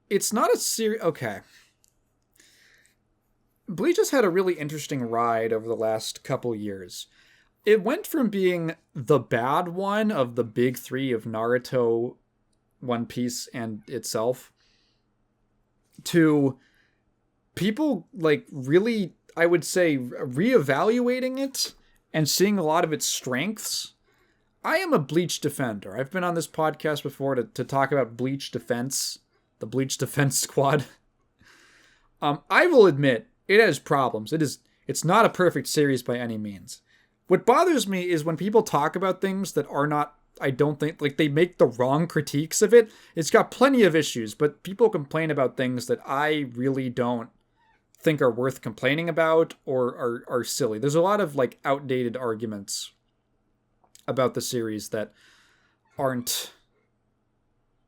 Speaker 1: it's not a series. Okay. Bleach has had a really interesting ride over the last couple years. It went from being the bad one of the big three of Naruto, One Piece, and itself, to people like really, I would say, reevaluating it and seeing a lot of its strengths. I am a Bleach defender. I've been on this podcast before to talk about Bleach Defense, the Bleach Defense Squad. I will admit, it has problems. It's not a perfect series by any means. What bothers me is when people talk about things that are not, I don't think, like they make the wrong critiques of it. It's got plenty of issues, but people complain about things that I really don't think are worth complaining about or are silly. There's a lot of like outdated arguments about the series that just aren't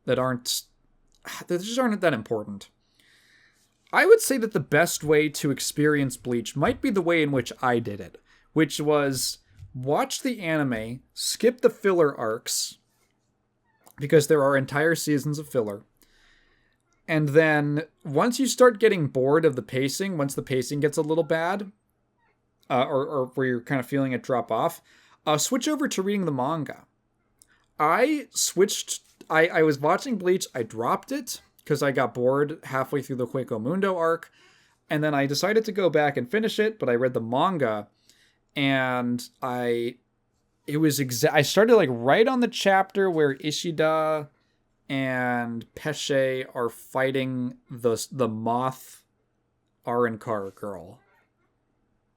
Speaker 1: that important. I would say that the best way to experience Bleach might be the way in which I did it, which was watch the anime, skip the filler arcs, because there are entire seasons of filler, and then once you start getting bored of the pacing, once the pacing gets a little bad, or where you're kind of feeling it drop off, switch over to reading the manga. I was watching Bleach, I dropped it, because I got bored halfway through the Hueco Mundo arc, and then I decided to go back and finish it, but I read the manga, and I started like right on the chapter where Ishida and Pesce are fighting the Moth Arrancar girl.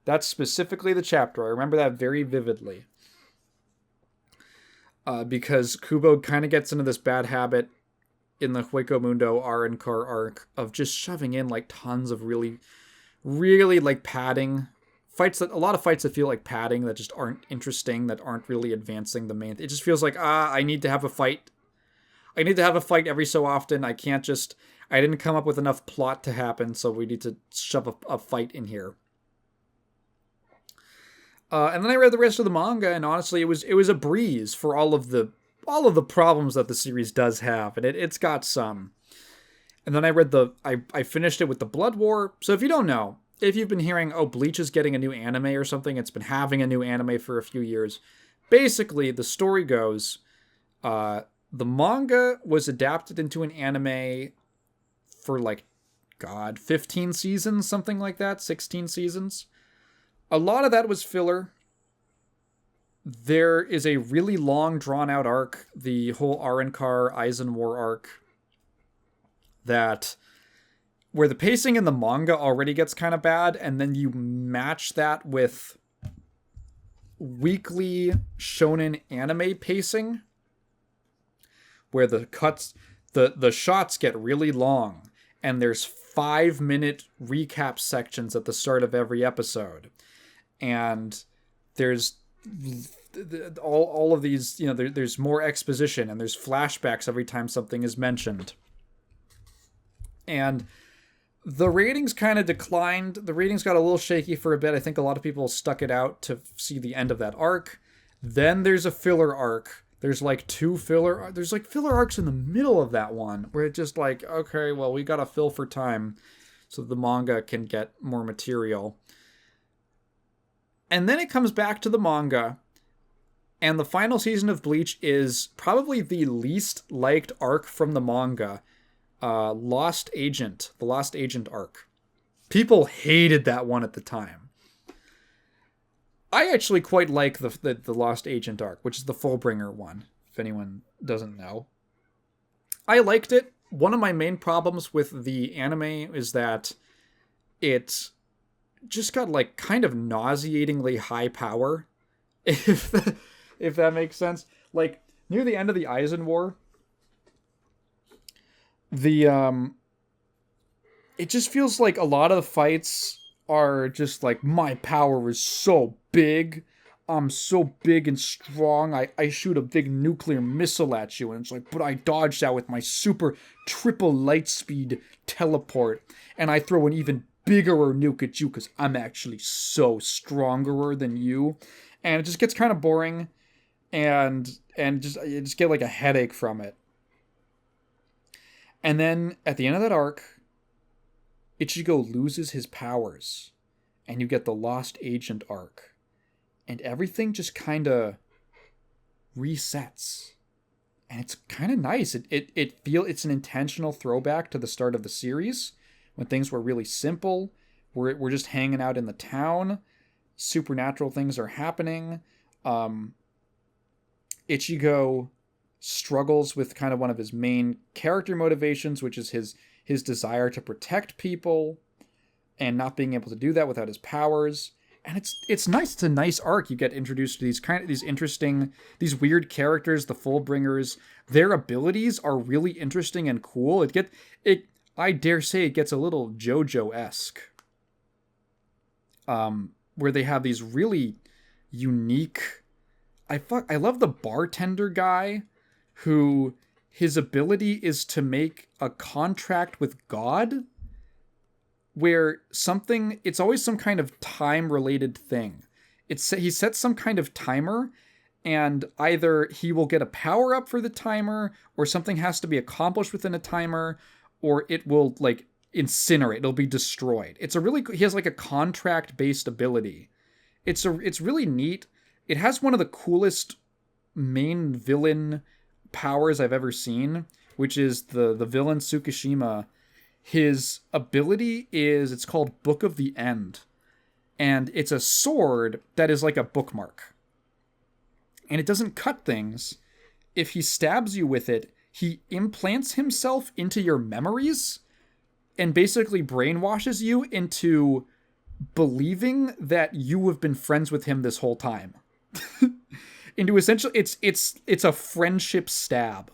Speaker 1: That's specifically the chapter. I remember that very vividly. Because Kubo kind of gets into this bad habit in the Hueco Mundo Arrancar arc of just shoving in like tons of really, really like padding fights, a lot of fights that feel like padding, that just aren't interesting, that aren't really advancing the main. It just feels like, I need to have a fight. I need to have a fight every so often. I didn't come up with enough plot to happen, so we need to shove a fight in here. And then I read the rest of the manga, and honestly, it was a breeze for all of the problems that the series does have, and it's got some. And then I finished it with the Blood War. So if you don't know, if you've been hearing, oh, Bleach is getting a new anime or something, it's been having a new anime for a few years. Basically, the story goes, the manga was adapted into an anime for 15 seasons, something like that, 16 seasons. A lot of that was filler. There is a really long, drawn-out arc, the whole Arrancar Aizen War arc, where the pacing in the manga already gets kind of bad, and then you match that with weekly shonen anime pacing, where the shots get really long, and there's 5-minute recap sections at the start of every episode, and there's all of these, there's more exposition, and there's flashbacks every time something is mentioned. And the ratings kind of declined. The ratings got a little shaky for a bit. I think a lot of people stuck it out to see the end of that arc. Then there's a filler arc. There's filler arcs in the middle of that one where it's just okay, well, we got to fill for time so the manga can get more material. And then it comes back to the manga, and the final season of Bleach is probably the least liked arc from the manga. The Lost Agent arc. People hated that one at the time. I actually quite like the Lost Agent arc, which is the Fullbringer one, if anyone doesn't know. I liked it. One of my main problems with the anime is that it just got kind of nauseatingly high power, if that makes sense. Near the end of the Aizen War, it just feels like a lot of the fights are just my power is so big. I'm so big and strong. I shoot a big nuclear missile at you, and it's but I dodged that with my super triple light speed teleport, and I throw an even bigger nuke at you because I'm actually so stronger than you. And it just gets kind of boring, and you just get a headache from it. And then, at the end of that arc, Ichigo loses his powers, and you get the Lost Agent arc. And everything just kind of resets. And it's kind of nice. It's an intentional throwback to the start of the series, when things were really simple. We're just hanging out in the town. Supernatural things are happening. Ichigo struggles with kind of one of his main character motivations, which is his desire to protect people and not being able to do that without his powers. And it's nice. It's a nice arc. You get introduced to these interesting, these weird characters, the Fullbringers. Their abilities are really interesting and cool. I dare say it gets a little JoJo-esque. Where they have these really unique, I love the bartender guy who his ability is to make a contract with God, where it's always some kind of time-related thing. He sets some kind of timer, and either he will get a power-up for the timer, or something has to be accomplished within a timer, or it will, incinerate. It'll be destroyed. He has, a contract-based ability. It's really neat. It has one of the coolest main villain powers I've ever seen, which is the villain Tsukishima. His ability it's called Book of the End, and it's a sword that is like a bookmark, and it doesn't cut things. If he stabs you with it, he implants himself into your memories and basically brainwashes you into believing that you have been friends with him this whole time. Into essentially, it's a friendship stab.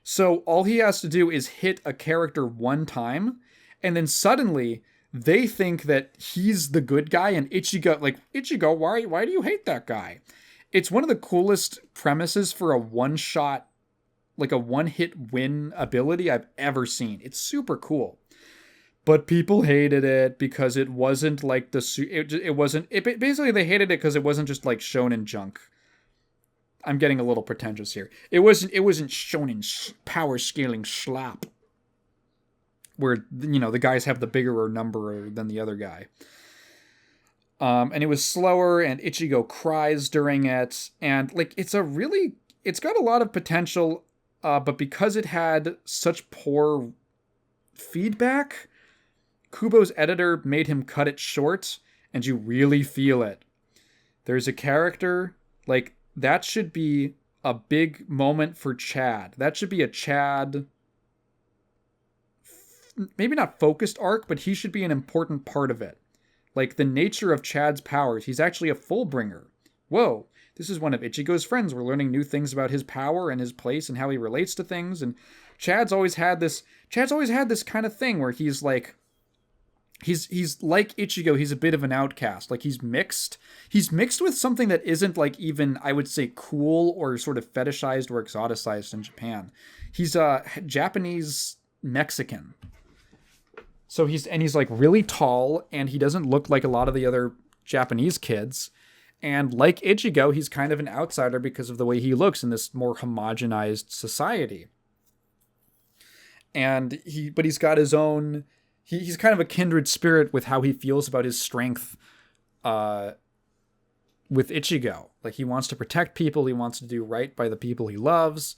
Speaker 1: So all he has to do is hit a character one time, and then suddenly they think that he's the good guy, and Ichigo, why do you hate that guy? It's one of the coolest premises for a one-shot like a one-hit win ability I've ever seen. It's super cool. But people hated it because it wasn't like basically they hated it because it wasn't just like shonen junk. I'm getting a little pretentious here. It wasn't shonen power scaling slap where, you know, the guys have the bigger number than the other guy. And it was slower, and Ichigo cries during it, and like it's got a lot of potential, but because it had such poor feedback, Kubo's editor made him cut it short, and you really feel it. There's a character, like, that should be a big moment for Chad. That should be a Chad, maybe not focused arc, but he should be an important part of it. Like, the nature of Chad's powers, he's actually a Fullbringer. Whoa, this is one of Ichigo's friends. We're learning new things about his power and his place and how he relates to things, and Chad's always had this kind of thing where he's like, he's like Ichigo, he's a bit of an outcast. Like, he's mixed with something that isn't like even, I would say, cool or sort of fetishized or exoticized in Japan. He's a Japanese Mexican. So he's like really tall, and he doesn't look like a lot of the other Japanese kids. And like Ichigo, he's kind of an outsider because of the way he looks in this more homogenized society. And he's got his own, he's kind of a kindred spirit with how he feels about his strength with Ichigo. Like, he wants to protect people, he wants to do right by the people he loves.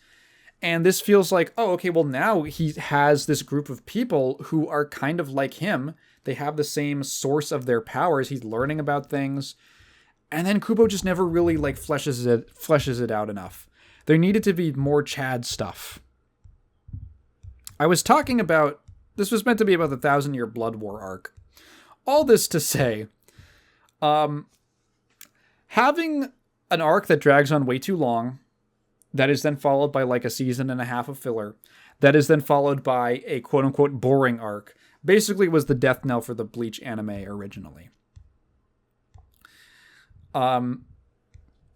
Speaker 1: And this feels like, oh, okay, well, now he has this group of people who are kind of like him. They have the same source of their powers. He's learning about things. And then Kubo just never really, like, fleshes it out enough. There needed to be more Chad stuff. I was talking about, this was meant to be about the 1,000-Year Blood War arc. All this to say, having an arc that drags on way too long, that is then followed by like a season and a half of filler, that is then followed by a quote-unquote boring arc, basically was the death knell for the Bleach anime originally.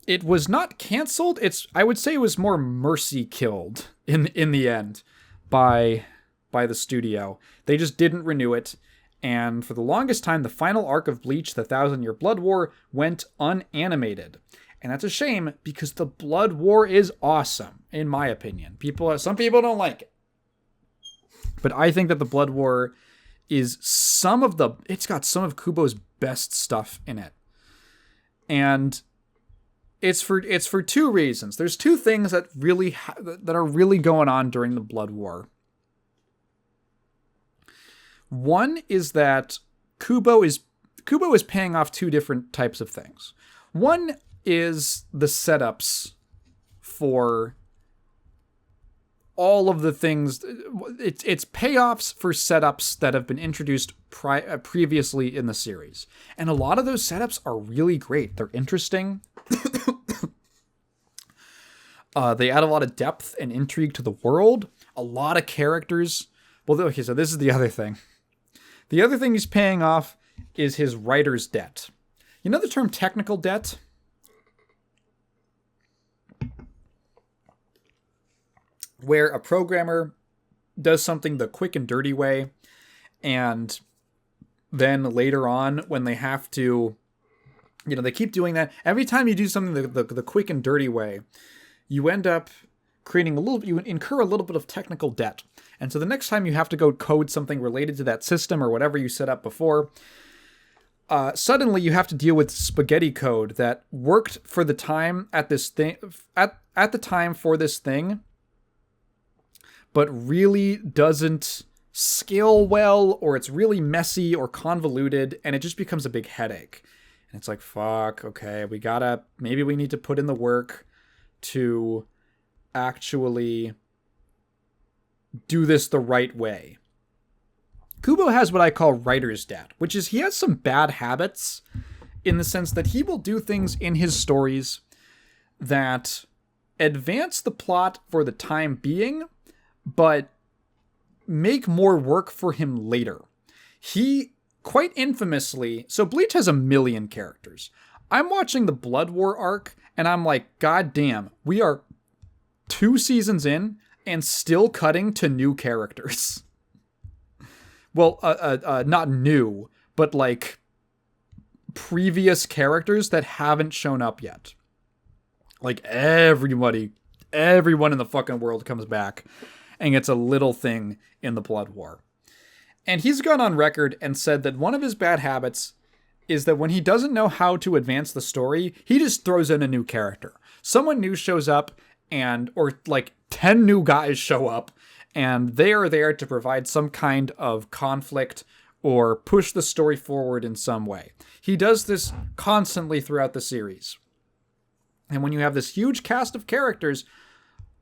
Speaker 1: It was not canceled. I would say it was more mercy killed in the end by the studio. They just didn't renew it. And for the longest time, the final arc of Bleach, the 1,000-Year Blood War, went unanimated. And that's a shame, because the Blood War is awesome, in my opinion. Some people don't like it. But I think that the Blood War is it's got some of Kubo's best stuff in it. And it's for two reasons. There's two things that are really going on during the Blood War. One is that Kubo is paying off two different types of things. One is the setups for all of the things. It's payoffs for setups that have been introduced previously in the series. And a lot of those setups are really great. They're interesting. They add a lot of depth and intrigue to the world. A lot of characters. Well, okay, so this is the other thing. The other thing he's paying off is his writer's debt. You know the term technical debt? Where a programmer does something the quick and dirty way, and then later on, when they have to, they keep doing that. Every time you do something the quick and dirty way, you end up you incur a little bit of technical debt. And so the next time you have to go code something related to that system or whatever you set up before, suddenly you have to deal with spaghetti code that worked for the time at this thing, at the time for this thing, but really doesn't scale well, or it's really messy or convoluted, and it just becomes a big headache. And it's like, fuck, okay, maybe we need to put in the work to actually do this the right way. Kubo has what I call writer's debt, which is he has some bad habits in the sense that he will do things in his stories that advance the plot for the time being, but make more work for him later. He, quite infamously, so Bleach has 1 million characters. I'm watching the Blood War arc, and I'm like, God damn, we are 2 seasons in, and still cutting to new characters. Well, not new, but like previous characters that haven't shown up yet. Like everyone in the fucking world comes back and gets a little thing in the Blood War. And he's gone on record and said that one of his bad habits is that when he doesn't know how to advance the story, he just throws in a new character. Someone new shows up or like 10 new guys show up, and they are there to provide some kind of conflict or push the story forward in some way. He does this constantly throughout the series. And when you have this huge cast of characters,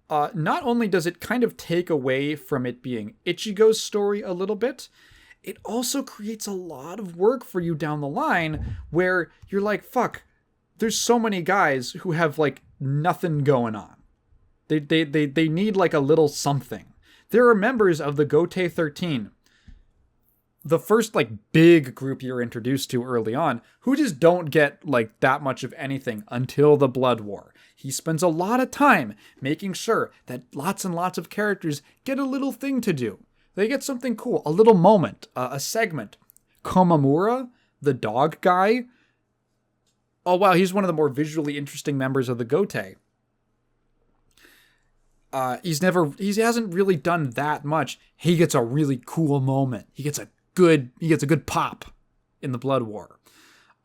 Speaker 1: not only does it kind of take away from it being Ichigo's story a little bit, it also creates a lot of work for you down the line where you're like, fuck, there's so many guys who have like nothing going on. They need like a little something. There are members of the Gote 13, the first like big group you're introduced to early on, who just don't get like that much of anything until the Blood War. He spends a lot of time making sure that lots and lots of characters get a little thing to do. They get something cool, a little moment, a segment. Komamura, the dog guy. Oh wow, he's one of the more visually interesting members of the Gote. He hasn't really done that much. He gets a really cool moment. He gets a good pop in the Blood War.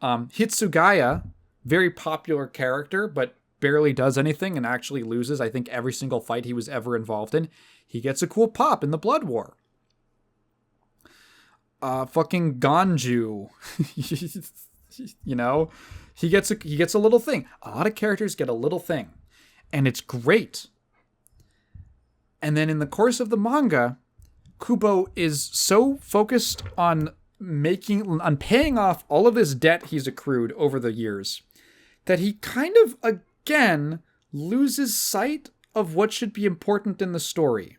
Speaker 1: Hitsugaya, very popular character, but barely does anything and actually loses, I think, every single fight he was ever involved in. He gets a cool pop in the Blood War. Fucking Ganju. You know? He gets a little thing. A lot of characters get a little thing. And it's great. And then in the course of the manga, Kubo is so focused on paying off all of this debt he's accrued over the years that he kind of again loses sight of what should be important in the story.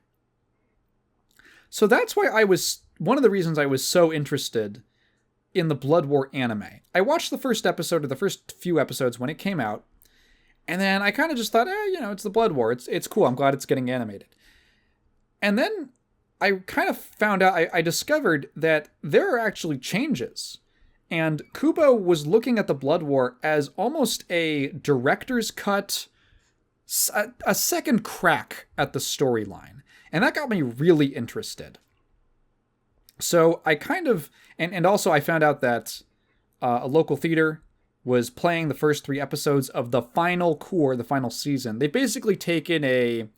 Speaker 1: So that's why one of the reasons I was so interested in the Blood War anime. I watched the first episode or the first few episodes when it came out, and then I kind of just thought, it's the Blood War. It's cool. I'm glad it's getting animated. And then I kind of found out, I discovered that there are actually changes. And Kubo was looking at the Blood War as almost a director's cut, a second crack at the storyline. And that got me really interested. So I kind of, and also I found out that a local theater was playing the first 3 episodes of the final cour, the final season. They basically taken a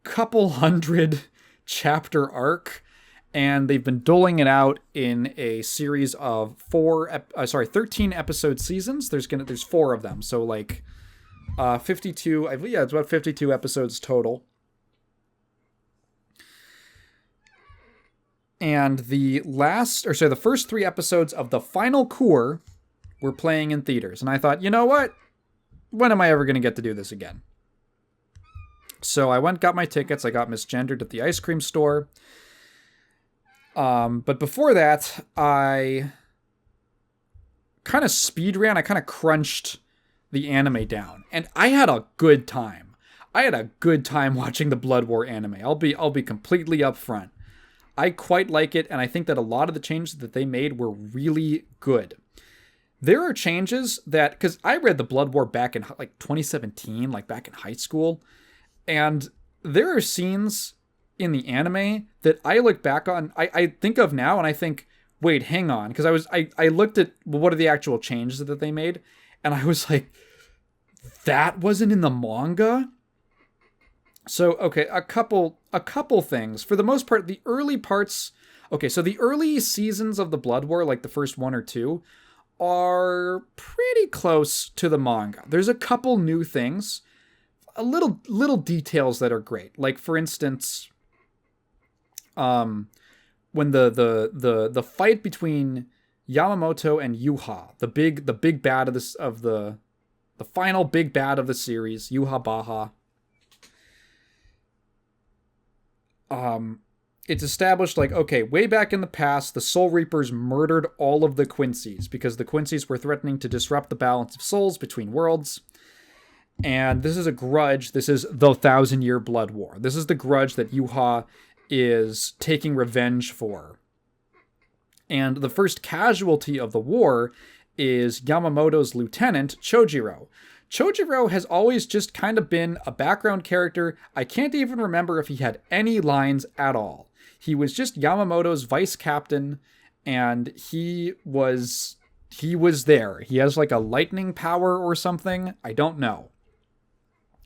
Speaker 1: couple hundred chapter arc, and they've been doling it out in a series of 13 episode seasons. There's 4 of them, so like 52. It's about 52 episodes total. And the first 3 episodes of the final cour were playing in theaters, and I thought, you know what? When am I ever going to get to do this again? So I got my tickets. I got misgendered at the ice cream store. But before that, I kind of speed ran. I kind of crunched the anime down, and I had a good time. I had a good time watching the Blood War anime. I'll be completely upfront. I quite like it, and I think that a lot of the changes that they made were really good. There are changes that, because I read the Blood War back in like 2017, like back in high school. And there are scenes in the anime that I look back on, I think of now, and I think, wait, hang on. Because I looked at what are the actual changes that they made, and I was like, that wasn't in the manga? So, okay, a couple things. For the most part, the early parts... Okay, so the early seasons of the Blood War, like the first 1 or 2, are pretty close to the manga. There's a couple new things... little details that are great. Like, for instance, when the fight between Yamamoto and Yuha, the big bad of the final big bad of the series, Yuha Baha. It's established like, okay, way back in the past, the Soul Reapers murdered all of the Quincy's because the Quincy's were threatening to disrupt the balance of souls between worlds. And this is a grudge. This is the 1,000-year blood war. This is the grudge that Yuha is taking revenge for. And the first casualty of the war is Yamamoto's lieutenant, Chojiro. Chojiro has always just kind of been a background character. I can't even remember if he had any lines at all. He was just Yamamoto's vice captain, and he was there. He has like a lightning power or something. I don't know.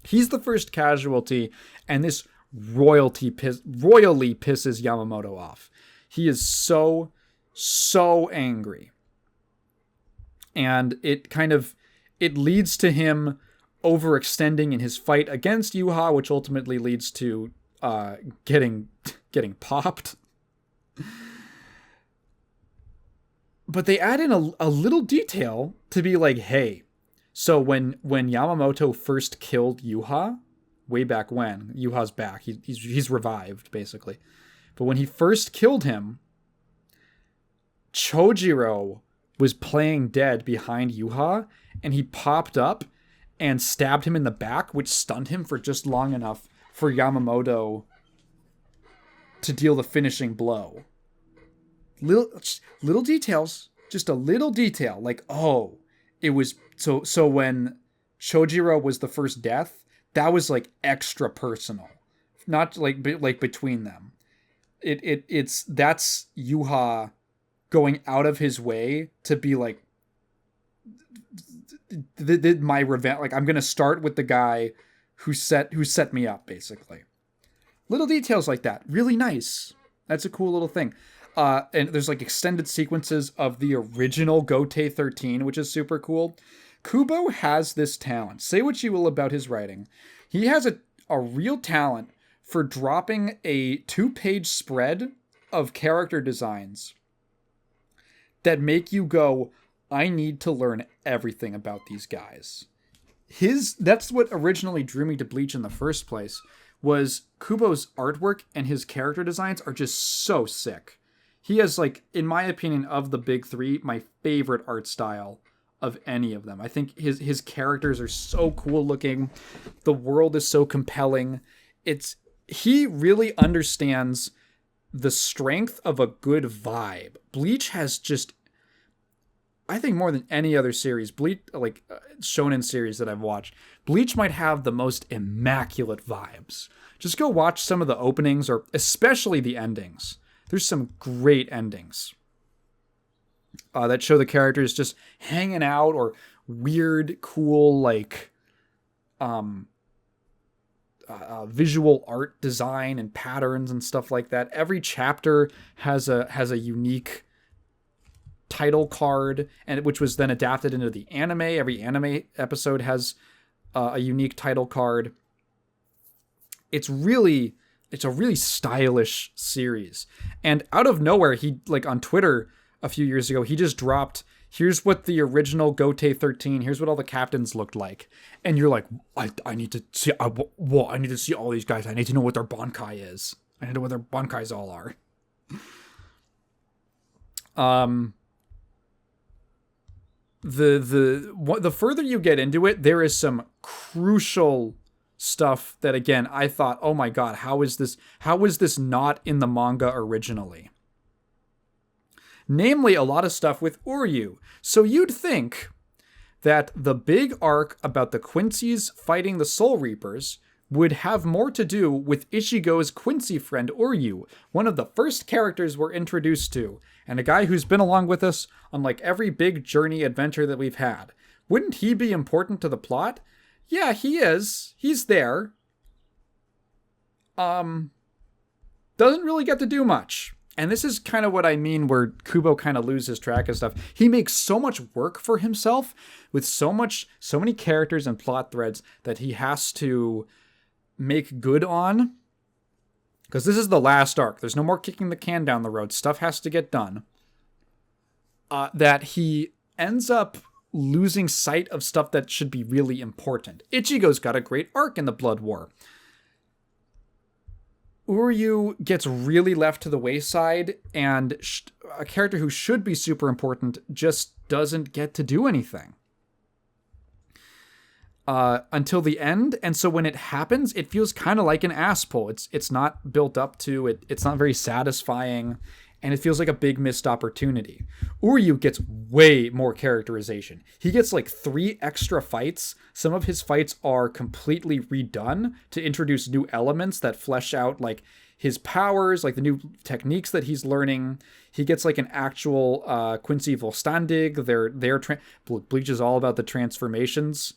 Speaker 1: He's the first casualty, and this royally pisses Yamamoto off. He is so angry. And it leads to him overextending in his fight against Yuha, which ultimately leads to getting popped. But they add in a little detail to be like, hey, so when Yamamoto first killed Yuha, way back when, Yuha's back, he's revived, basically. But when he first killed him, Chojiro was playing dead behind Yuha, and he popped up and stabbed him in the back, which stunned him for just long enough for Yamamoto to deal the finishing blow. Little details, just a little detail, like, oh, it was so when Chojiro was the first death, that was like extra personal, not like between them. That's Yuha going out of his way to be like, my revenge. Like, I'm gonna start with the guy who set me up, basically. Little details like that, really nice. That's a cool little thing. And there's like extended sequences of the original Gotei 13, which is super cool. Kubo has this talent. Say what you will about his writing. He has a real talent for dropping a 2-page spread of character designs that make you go, I need to learn everything about these guys. That's what originally drew me to Bleach in the first place, was Kubo's artwork, and his character designs are just so sick. He has, like, in my opinion, of the big three, my favorite art style of any of them. I think his characters are so cool looking. The world is so compelling. He really understands the strength of a good vibe. Bleach has just, I think more than any other series, shonen series that I've watched, Bleach might have the most immaculate vibes. Just go watch some of the openings, or especially the endings. There's some great endings that show the characters just hanging out, or weird, cool, like, visual art design and patterns and stuff like that. Every chapter has a unique title card, and which was then adapted into the anime. Every anime episode has a unique title card. It's a really stylish series. And out of nowhere, he, like, on Twitter a few years ago, he just dropped, here's what the original Gotei 13, here's what all the captains looked like. And you're like, I need to see, I need to see all these guys. I need to know what their Bankai is. I need to know what their Bankais all are. The further you get into it, there is some crucial stuff that, again, I thought, oh my god, how is this not in the manga originally? Namely, a lot of stuff with Uryu. So you'd think that the big arc about the Quincy's fighting the Soul Reapers would have more to do with Ichigo's Quincy friend Uryu, one of the first characters we're introduced to, and a guy who's been along with us on like every big journey adventure that we've had. Wouldn't he be important to the plot? Yeah, he is. He's there. Doesn't really get to do much. And this is kind of what I mean where Kubo kind of loses track of stuff. He makes so much work for himself with so many characters and plot threads that he has to make good on. Because this is the last arc. There's no more kicking the can down the road. Stuff has to get done. That he ends up losing sight of stuff that should be really important. Ichigo's got a great arc in the Blood War. Uryu gets really left to the wayside, and a character who should be super important just doesn't get to do anything. until the end. And so when it happens, it feels kind of like an ass pull. It's not built up to it. It's not very satisfying. And it feels like a big missed opportunity. Uryu gets way more characterization. He gets like 3 extra fights. Some of his fights are completely redone to introduce new elements that flesh out like his powers, like the new techniques that he's learning. He gets like an actual Quincy Volstandig. Bleach is all about the transformations.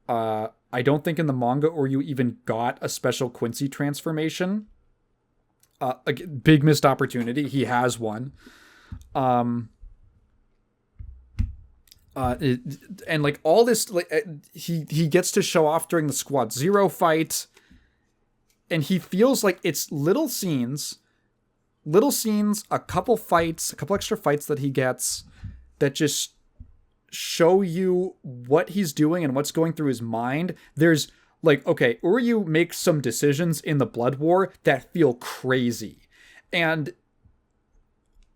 Speaker 1: I don't think in the manga Uryu even got a special Quincy transformation. A big missed opportunity. He has one. And like all this, like he gets to show off during the Squad Zero fight, and he feels like it's little scenes, a couple extra fights that he gets that just show you what he's doing and what's going through his mind. There's like, okay, Uryu makes some decisions in the Blood War that feel crazy. And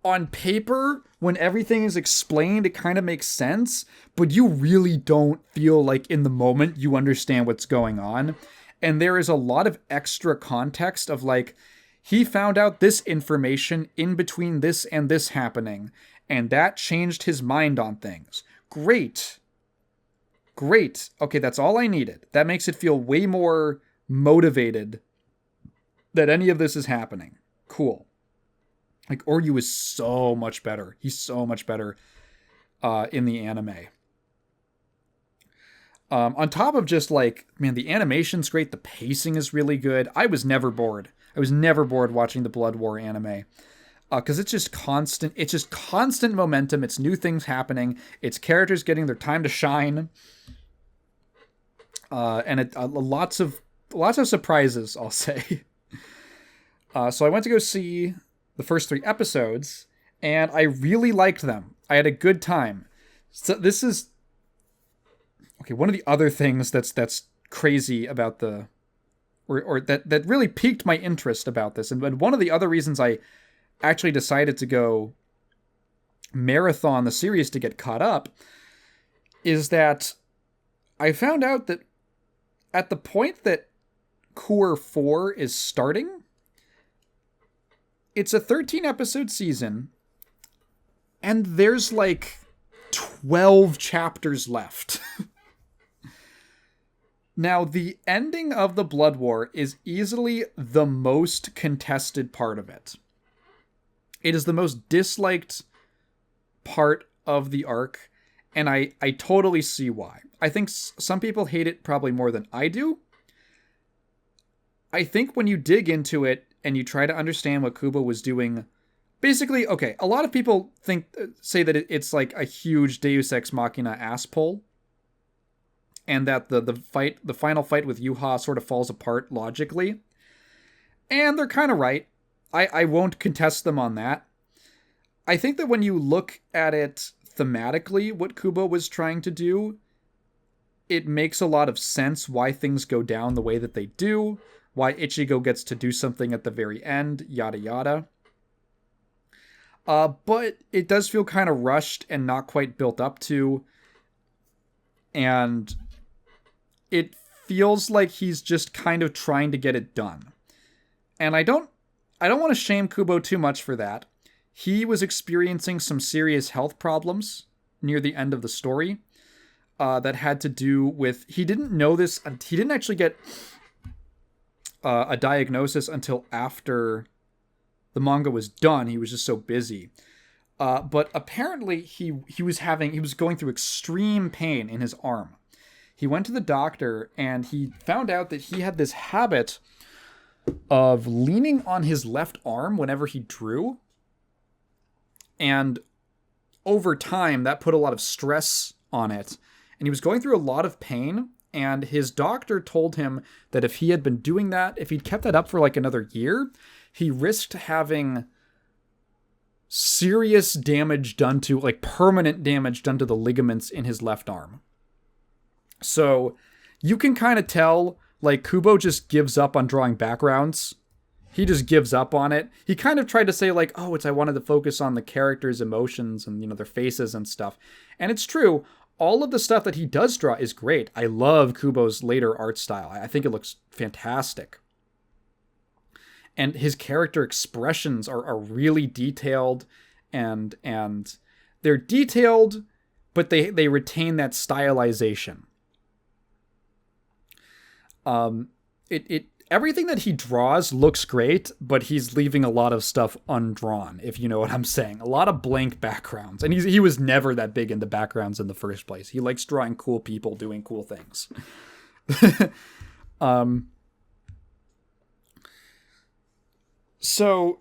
Speaker 1: on paper, when everything is explained, it kind of makes sense, but you really don't feel like in the moment you understand what's going on. And there is a lot of extra context of like, he found out this information in between this and this happening, and that changed his mind on things. Great. Okay, that's all I needed. That makes it feel way more motivated that any of this is happening. Cool. Like, Uryu is so much better. He's so much better in the anime. On top of just like, man, the animation's great. The pacing is really good. I was never bored. Watching the Blood War anime. Because it's just constant momentum. It's new things happening. It's characters getting their time to shine. And lots of surprises, I'll say. So I went to go see the first 3 episodes, and I really liked them. I had a good time. So this is okay. One of the other things that's crazy about or that really piqued my interest about this, and one of the other reasons I actually decided to go marathon the series to get caught up, is that I found out that at the point that Cour 4 is starting, it's a 13-episode season, and there's like 12 chapters left. Now, the ending of the Blood War is easily the most contested part of it. It is the most disliked part of the arc, and I totally see why. I think some people hate it probably more than I do. I think when you dig into it and you try to understand what Kubo was doing, basically, okay, a lot of people say that it's like a huge Deus Ex Machina ass pull, and that the final fight with Yuha sort of falls apart logically. And they're kind of right. I won't contest them on that. I think that when you look at it thematically, what Kubo was trying to do, it makes a lot of sense why things go down the way that they do, why Ichigo gets to do something at the very end, yada yada. But it does feel kind of rushed and not quite built up to, and it feels like he's just kind of trying to get it done. And I don't want to shame Kubo too much for that. He was experiencing some serious health problems near the end of the story that had to do with... He didn't know this. He didn't actually get a diagnosis until after the manga was done. He was just so busy. But apparently he was going through extreme pain in his arm. He went to the doctor and he found out that he had this habit of leaning on his left arm whenever he drew. And over time, that put a lot of stress on it. And he was going through a lot of pain. And his doctor told him that if he had been doing that, if he'd kept that up for like another year, he risked having serious damage done to, like permanent damage done to the ligaments in his left arm. So you can kind of tell, like, Kubo just gives up on drawing backgrounds. He just gives up on it. He kind of tried to say, like, I wanted to focus on the characters' emotions and, their faces and stuff. And it's true. all of the stuff that he does draw is great. I love Kubo's later art style. I think it looks fantastic. And his character expressions are really detailed, and they're detailed, but they retain that stylization. Everything that he draws looks great, but he's leaving a lot of stuff undrawn, if you know what I'm saying. A lot of blank backgrounds. And he was never that big into backgrounds in the first place. He likes drawing cool people doing cool things. So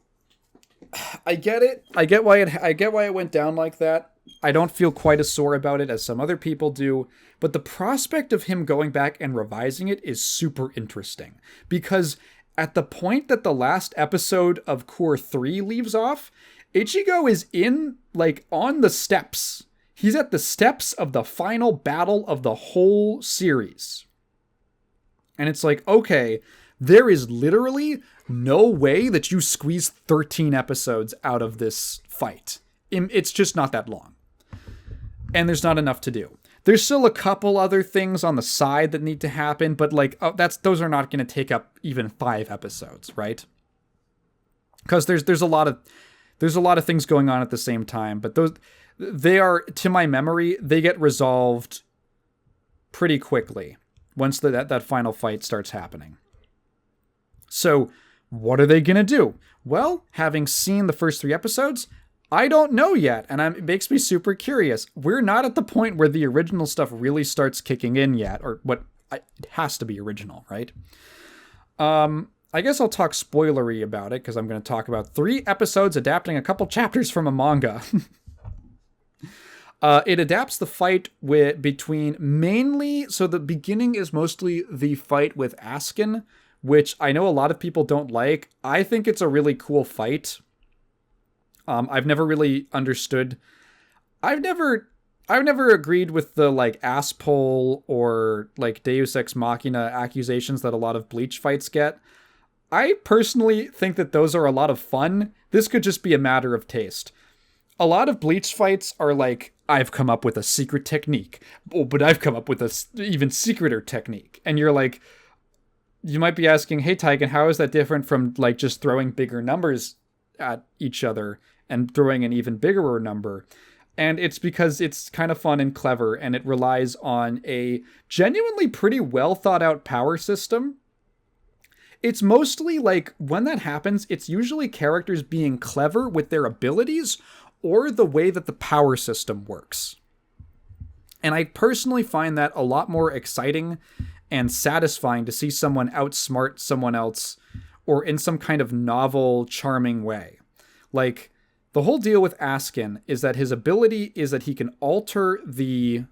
Speaker 1: I get it. I get why it went down like that. I don't feel quite as sore about it as some other people do, but the prospect of him going back and revising it is super interesting, because at the point that the last episode of Core 3 leaves off, Ichigo is on the steps. He's at the steps of the final battle of the whole series. And it's like, okay, there is literally no way that you squeeze 13 episodes out of this fight. It's just not that long. And there's not enough to do. There's still a couple other things on the side that need to happen, but those are not going to take up even 5 episodes, right? Because there's a lot of things going on at the same time, but they are, to my memory, they get resolved pretty quickly once that final fight starts happening. So, what are they going to do? Well, having seen the first 3 episodes, I don't know yet, and it makes me super curious. We're not at the point where the original stuff really starts kicking in yet, or it has to be original, right? I guess I'll talk spoilery about it, because I'm going to talk about 3 episodes adapting a couple chapters from a manga. It adapts the fight between mainly, so the beginning is mostly the fight with Askin, which I know a lot of people don't like. I think it's a really cool fight. I've never really understood. I've never agreed with the asspole or Deus Ex Machina accusations that a lot of Bleach fights get. I personally think that those are a lot of fun. This could just be a matter of taste. A lot of Bleach fights are I've come up with a secret technique. Oh, but I've come up with a even secreter technique. And you're like, you might be asking, hey, Taiken, how is that different from just throwing bigger numbers at each other and throwing an even bigger number? And it's because it's kind of fun and clever, and it relies on a genuinely pretty well thought out power system. It's mostly when that happens, it's usually characters being clever with their abilities or the way that the power system works. And I personally find that a lot more exciting and satisfying to see someone outsmart someone else, or in some kind of novel, charming way. The whole deal with Askin is that his ability is that he can alter the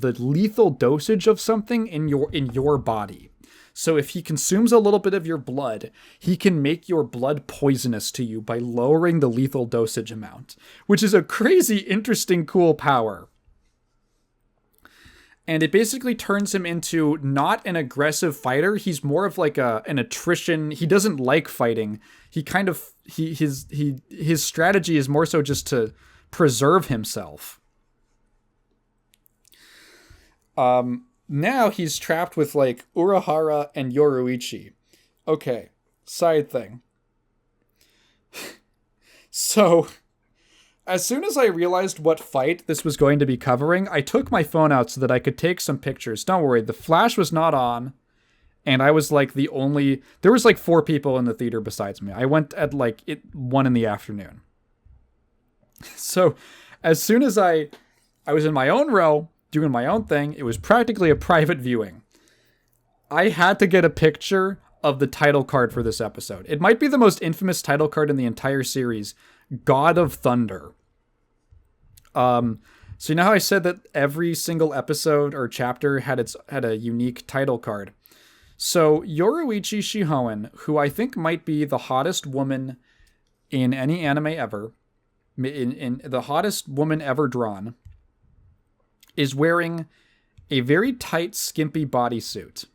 Speaker 1: lethal dosage of something in your body. So if he consumes a little bit of your blood, he can make your blood poisonous to you by lowering the lethal dosage amount, which is a crazy, interesting, cool power. And it basically turns him into not an aggressive fighter. He's more of an attrition. He doesn't like fighting. His strategy is more so just to preserve himself. Now he's trapped with Urahara and Yoruichi. Okay, side thing. So, as soon as I realized what fight this was going to be covering, I took my phone out so that I could take some pictures. Don't worry, the flash was not on, and I was the only... There was 4 people in the theater besides me. I went at 1 in the afternoon. So, as soon as I was in my own row, doing my own thing, it was practically a private viewing. I had to get a picture of the title card for this episode. It might be the most infamous title card in the entire series, God of Thunder. So you know how I said that every single episode or chapter had a unique title card? So Yoruichi Shihoen, who I think might be the hottest woman in any anime ever, in the hottest woman ever drawn, is wearing a very tight, skimpy bodysuit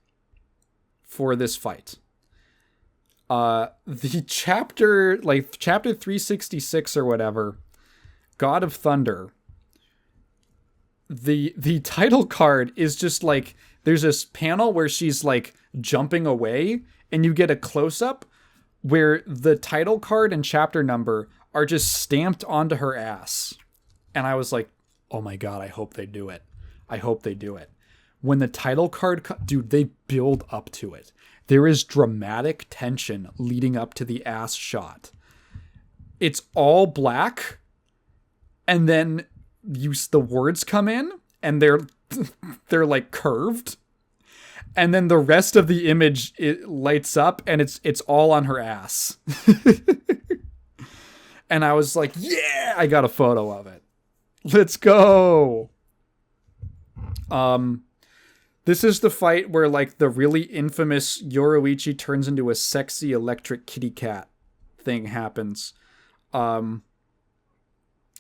Speaker 1: for this fight. The chapter 366 or whatever, God of Thunder, the title card is just like, there's this panel where she's like jumping away, and you get a close-up where the title card and chapter number are just stamped onto her ass. And I was like, oh my God, I hope they do it. I hope they do it. When the title card, dude, they build up to it. There is dramatic tension leading up to the ass shot. It's all black, and then the words come in, and they're like curved, and then the rest of the image, it lights up, and it's all on her ass. And I was like, yeah, I got a photo of it. Let's go. This is the fight where like the really infamous Yoruichi turns into a sexy electric kitty cat thing happens.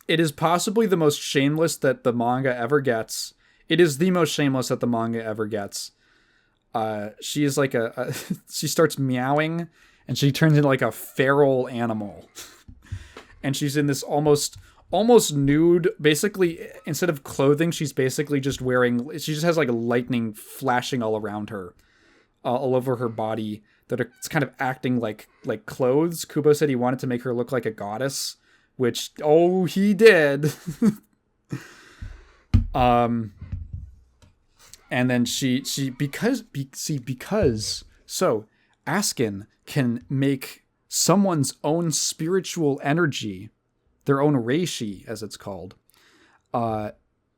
Speaker 1: It is possibly the most shameless that the manga ever gets. It is the most shameless that the manga ever gets. She is like she starts meowing, and she turns into like a feral animal. And she's in this almost nude, basically, instead of clothing, she's basically just she just has like lightning flashing all around her, all over her body, that it's kind of acting like clothes. Kubo said he wanted to make her look like a goddess, which, oh, he did. And then because Askin can make someone's own spiritual energy, their own reishi, as it's called,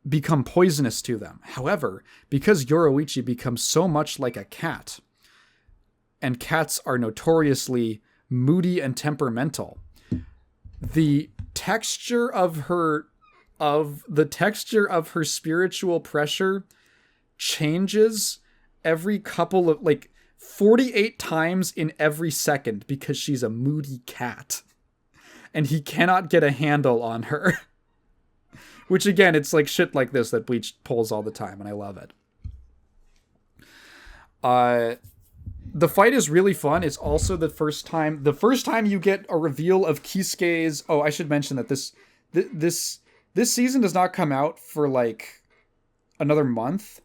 Speaker 1: become poisonous to them. However, because Yoruichi becomes so much like a cat, and cats are notoriously moody and temperamental, the texture of her spiritual pressure changes every couple of 48 times in every second, because she's a moody cat. And he cannot get a handle on her. Which, again, it's like shit like this that Bleach pulls all the time, and I love it. The fight is really fun. It's also the first time you get a reveal of Kisuke's... Oh, I should mention that this season does not come out for, another month.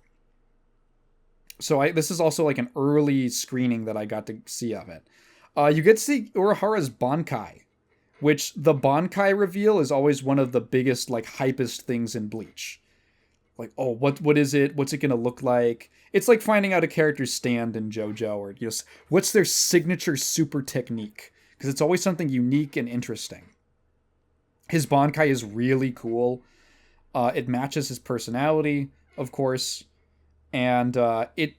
Speaker 1: So this is also, an early screening that I got to see of it. You get to see Urahara's Bankai, which the Bankai reveal is always one of the biggest, hypest things in Bleach. What is it? What's it going to look like? It's like finding out a character's stand in JoJo, or just what's their signature super technique? Because it's always something unique and interesting. His Bankai is really cool. It matches his personality, of course. And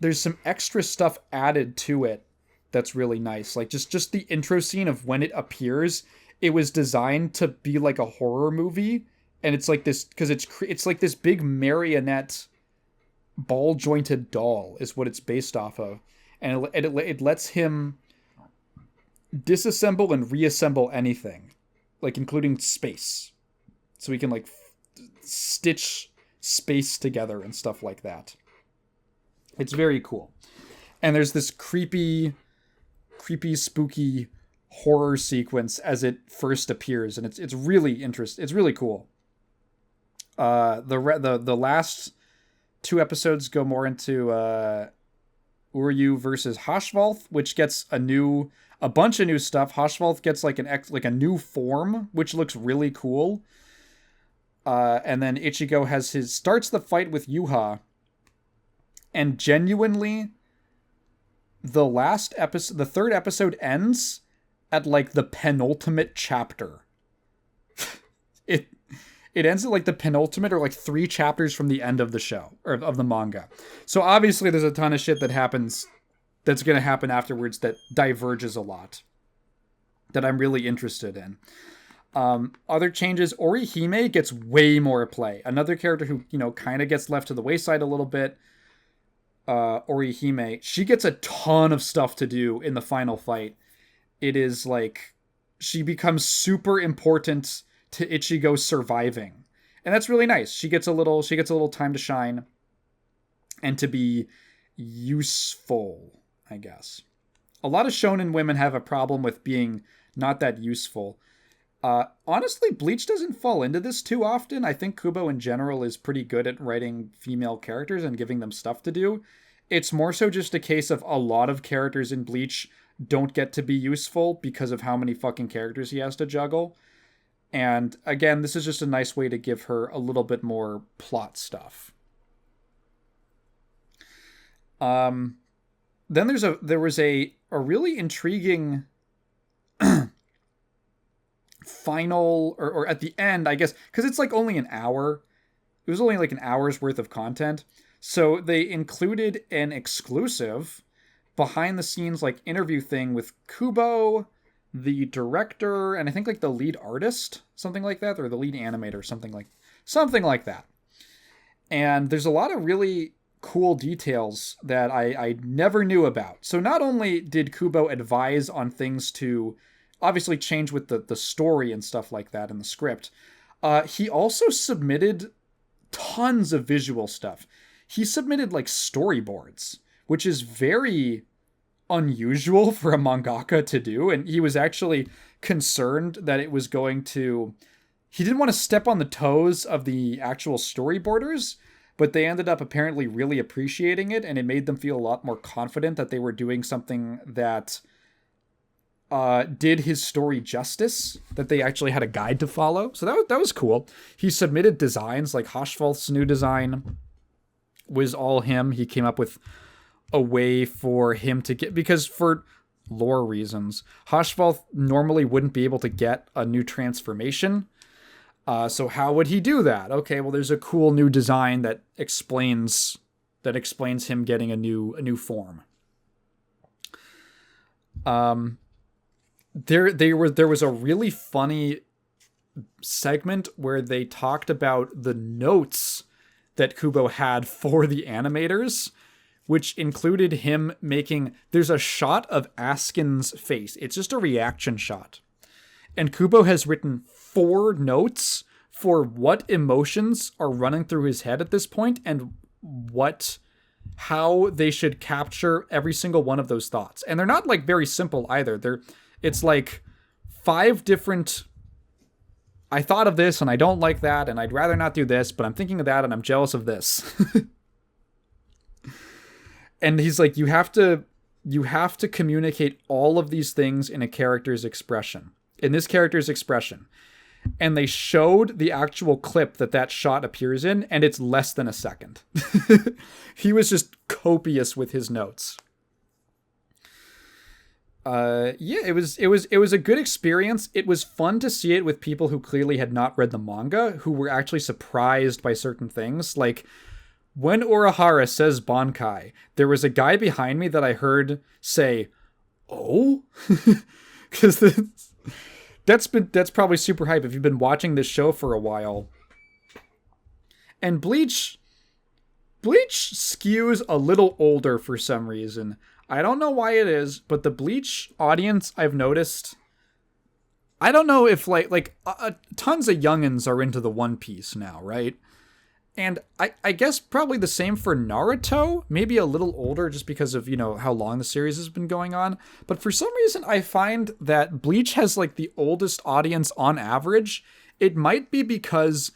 Speaker 1: there's some extra stuff added to it that's really nice. Just the intro scene of when it appears, it was designed to be like a horror movie, and it's like this because it's like this big marionette ball jointed doll is what it's based off of, and it lets him disassemble and reassemble anything, including space, so he can stitch space together and stuff like that. It's very cool. And there's this creepy, spooky horror sequence as it first appears, and it's really interesting. It's really cool. The last two episodes go more into Uryu versus Haschwalth, which gets a bunch of new stuff. Haschwalth gets a new form, which looks really cool. And then Ichigo starts the fight with Yuha. And genuinely, the third episode ends at the penultimate chapter. It ends at the penultimate, or 3 chapters from the end of the show, or of the manga. So obviously there's a ton of shit that's going to happen afterwards that diverges a lot, that I'm really interested in. Other changes, Orihime gets way more play. Another character who, kind of gets left to the wayside a little bit. Orihime, she gets a ton of stuff to do in the final fight. It is she becomes super important to Ichigo surviving, and that's really nice. She gets a little time to shine and to be useful, I guess. A lot of shonen women have a problem with being not that useful, Honestly, Bleach doesn't fall into this too often. I think Kubo in general is pretty good at writing female characters and giving them stuff to do. It's more so just a case of a lot of characters in Bleach don't get to be useful because of how many fucking characters he has to juggle. And again, this is just a nice way to give her a little bit more plot stuff. Then there was a really intriguing final or at the end, I guess, because it's like only an hour. It was only like an hour's worth of content. So they included an exclusive behind the scenes like interview thing with Kubo, the director, and I think like the lead artist, something like that, or the lead animator, something like that. And there's a lot of really cool details that I never knew about. So not only did Kubo advise on things to obviously change with the story and stuff like that in the script, he also submitted tons of visual stuff. He submitted like storyboards, which is very unusual for a mangaka to do. And he was actually concerned that it was going to... He didn't want to step on the toes of the actual storyboarders, but they ended up apparently really appreciating it, and it made them feel a lot more confident that they were doing something that did his story justice, that they actually had a guide to follow. So that was cool. He submitted designs, like Hoshvalth's new design was all him. He came up with a way for him to get, because for lore reasons, Hoshvalth normally wouldn't be able to get a new transformation. So how would he do that? Okay, well, there's a cool new design that explains him getting a new form. There was a really funny segment where they talked about the notes that Kubo had for the animators, which included him making... There's a shot of Askin's face. It's just a reaction shot. And Kubo has written 4 notes for what emotions are running through his head at this point and how they should capture every single one of those thoughts. And they're not like very simple either. It's like 5 different... I thought of this and I don't like that and I'd rather not do this, but I'm thinking of that and I'm jealous of this. And he's like, you have to communicate all of these things in a character's expression. In this character's expression. And they showed the actual clip that shot appears in, and it's less than a second. He was just copious with his notes. It was a good experience. It was fun to see it with people who clearly had not read the manga, who were actually surprised by certain things. Like, when Urahara says Bankai, there was a guy behind me that I heard say, "Oh?" Because that's probably super hype if you've been watching this show for a while. And Bleach skews a little older for some reason. I don't know why it is, but the Bleach audience, I've noticed, I don't know if like tons of youngins are into the One Piece now, right? And I guess probably the same for Naruto, maybe a little older just because of, how long the series has been going on. But for some reason, I find that Bleach has like the oldest audience on average. It might be because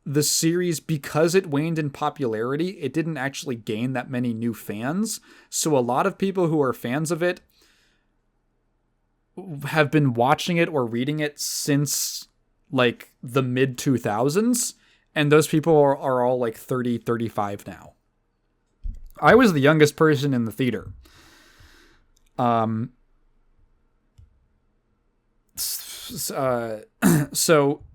Speaker 1: the series, because it waned in popularity, it didn't actually gain that many new fans. So a lot of people who are fans of it have been watching it or reading it since like the mid 2000s. And those people are all like 30, 35 now. I was the youngest person in the theater. So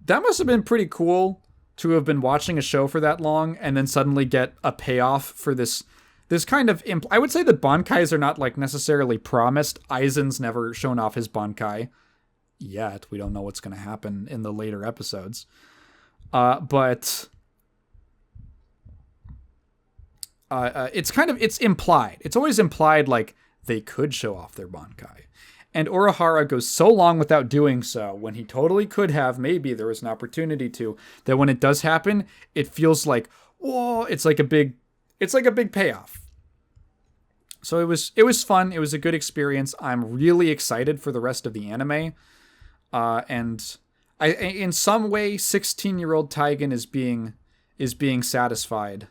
Speaker 1: that must have been pretty cool to have been watching a show for that long and then suddenly get a payoff for this kind of... I would say that Bankais are not like necessarily promised. Aizen's never shown off his Bankai yet. We don't know what's going to happen in the later episodes. But it's implied. It's always implied like they could show off their Bankai. And Urahara goes so long without doing so when he totally could have. Maybe there was an opportunity to, that when it does happen, it feels like, whoa, it's like a big payoff. So it was fun. It was a good experience. I'm really excited for the rest of the anime. And in some way, 16-year-old Taigen is being satisfied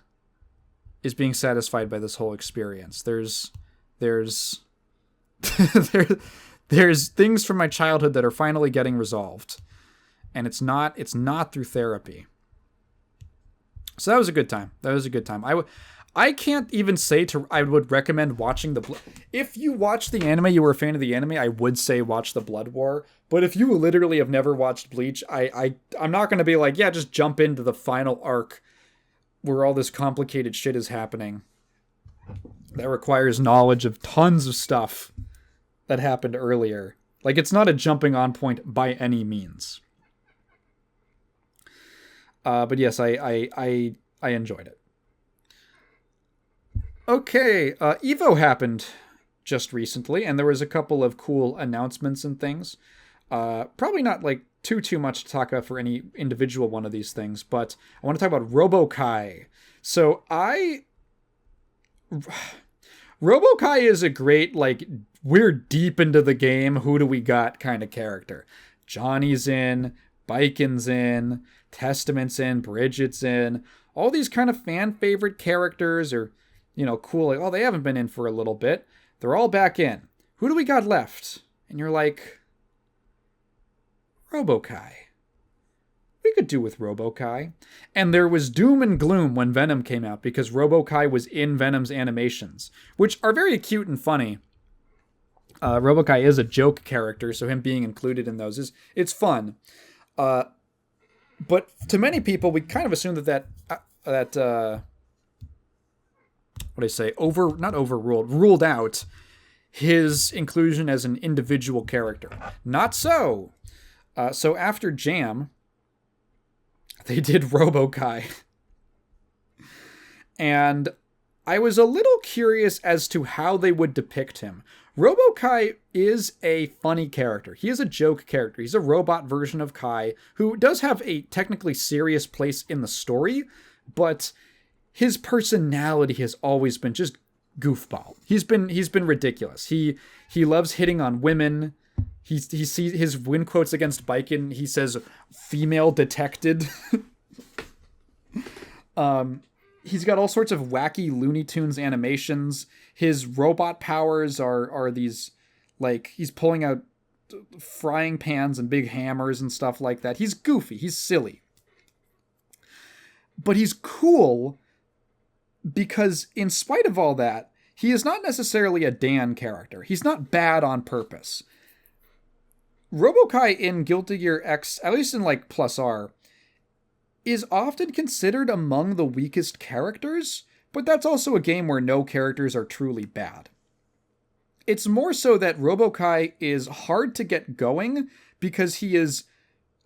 Speaker 1: by this whole experience. There's there, there's things from my childhood that are finally getting resolved, and it's not through therapy. So that was a good time. I can't even say I would recommend watching if you watch the anime, you were a fan of the anime, I would say watch the Blood War. But if you literally have never watched Bleach, I'm not going to be like, yeah, just jump into the final arc where all this complicated shit is happening. That requires knowledge of tons of stuff that happened earlier. Like, it's not a jumping on point by any means. But yes, I enjoyed it. Okay, Evo happened just recently, and there was a couple of cool announcements and things. Probably not like too much to talk about for any individual one of these things, but I want to talk about Robo-Kai. So Robo-Kai is a great, like, we're deep into the game, who do we got kind of character. Johnny's in, Biken's in, Testament's in, Bridget's in, all these kind of fan favorite characters are, cool. Like, oh, they haven't been in for a little bit. They're all back in. Who do we got left? And you're like, Robo-Kai. We could do with Robo-Kai. And there was doom and gloom when Venom came out because Robo-Kai was in Venom's animations, which are very cute and funny. Robo-Kai is a joke character, so him being included in those it's fun. But to many people, we kind of assume that ruled out his inclusion as an individual character. Not so. So after Jam, they did Robo-Kai. And I was a little curious as to how they would depict him. Robo-Kai is a funny character. He is a joke character. He's a robot version of Kai who does have a technically serious place in the story, but his personality has always been just goofball. He's been ridiculous. He loves hitting on women. He sees his win quotes against Biken. He says female detected. He's got all sorts of wacky Looney Tunes animations. His robot powers are these, like, he's pulling out frying pans and big hammers and stuff like that. He's goofy. He's silly. But he's cool because in spite of all that, he is not necessarily a Dan character. He's not bad on purpose. Robo-Kai in Guilty Gear X, at least in like Plus R, is often considered among the weakest characters, but that's also a game where no characters are truly bad. It's more so that Robo-Kai is hard to get going because he is,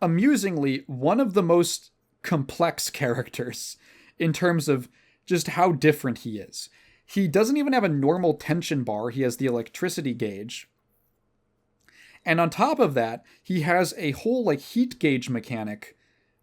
Speaker 1: amusingly, one of the most complex characters in terms of just how different he is. He doesn't even have a normal tension bar. He has the electricity gauge. And on top of that, he has a whole like heat gauge mechanic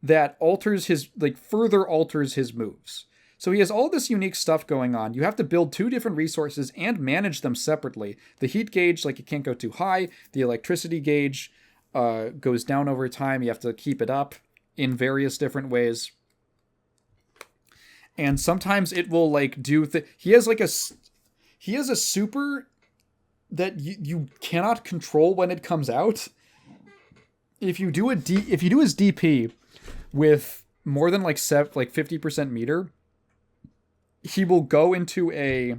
Speaker 1: that further alters his moves. So he has all this unique stuff going on. You have to build two different resources and manage them separately. The heat gauge, like, it can't go too high. The electricity gauge goes down over time. You have to keep it up in various different ways. And sometimes it will like do he has a super that you cannot control when it comes out. If you do his DP with more than like 50% meter, he will go into a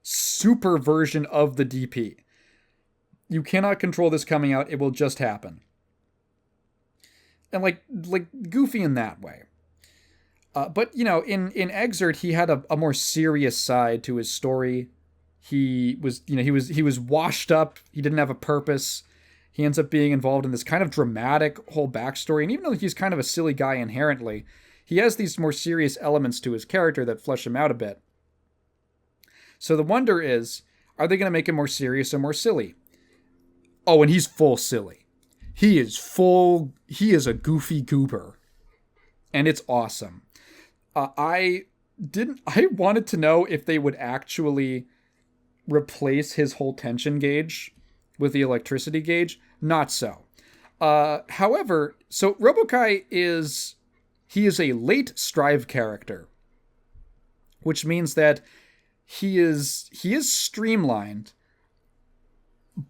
Speaker 1: super version of the DP. You cannot control this coming out. It will just happen. And like goofy in that way. But in Exert, he had a more serious side to his story. He was washed up. He didn't have a purpose. He ends up being involved in this kind of dramatic whole backstory. And even though he's kind of a silly guy inherently, he has these more serious elements to his character that flesh him out a bit. So the wonder is, are they going to make him more serious or more silly? Oh, and he's full silly. He is a goofy goober. And it's awesome. I wanted to know if they would actually replace his whole tension gauge with the electricity gauge. Not so. However, so Robokai is a late Strive character, which means that he is streamlined,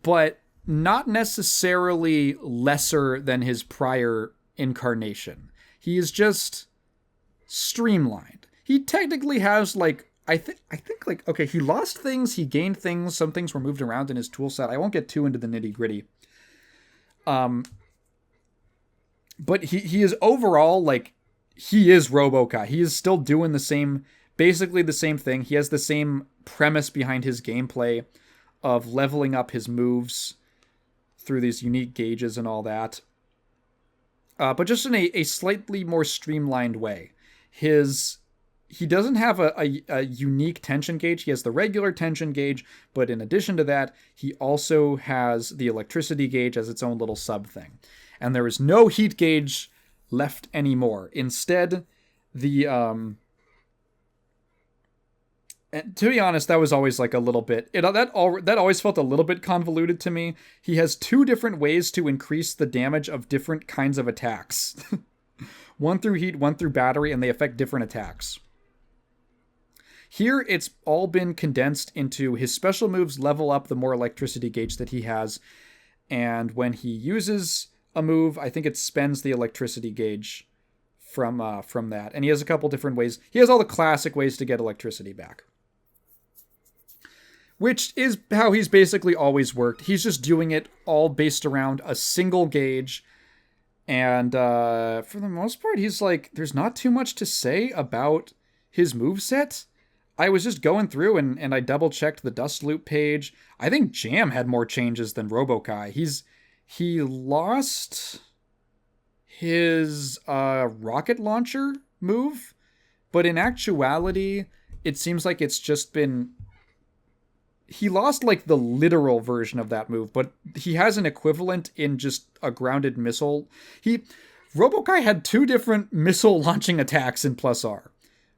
Speaker 1: but not necessarily lesser than his prior incarnation. He is just streamlined. He technically has like I think like okay, he lost things, he gained things, some things were moved around in his tool set. I won't get too into the nitty-gritty. But he is overall like he is Robokai. He is still doing basically the same thing. He has the same premise behind his gameplay of leveling up his moves through these unique gauges and all that. But just in a slightly more streamlined way. He doesn't have a unique tension gauge. He has the regular tension gauge, but in addition to that, he also has the electricity gauge as its own little sub thing. And there is no heat gauge left anymore. Instead, and to be honest, that was always like a little bit... that always felt a little bit convoluted to me. He has 2 different ways to increase the damage of different kinds of attacks. One through heat, one through battery, and they affect different attacks. Here, it's all been condensed into his special moves level up the more electricity gauge that he has. And when he uses a move, I think it spends the electricity gauge from that. And he has a couple different ways. He has all the classic ways to get electricity back, which is how he's basically always worked. He's just doing it all based around a single gauge. And for the most part, he's like, there's not too much to say about his moveset. I was just going through and I double-checked the Dust Loop page. I think Jam had more changes than Robokai. He lost his rocket launcher move, but in actuality, it seems like it's just been... He lost like the literal version of that move, but he has an equivalent in just a grounded missile. Robokai had 2 different missile launching attacks in Plus R.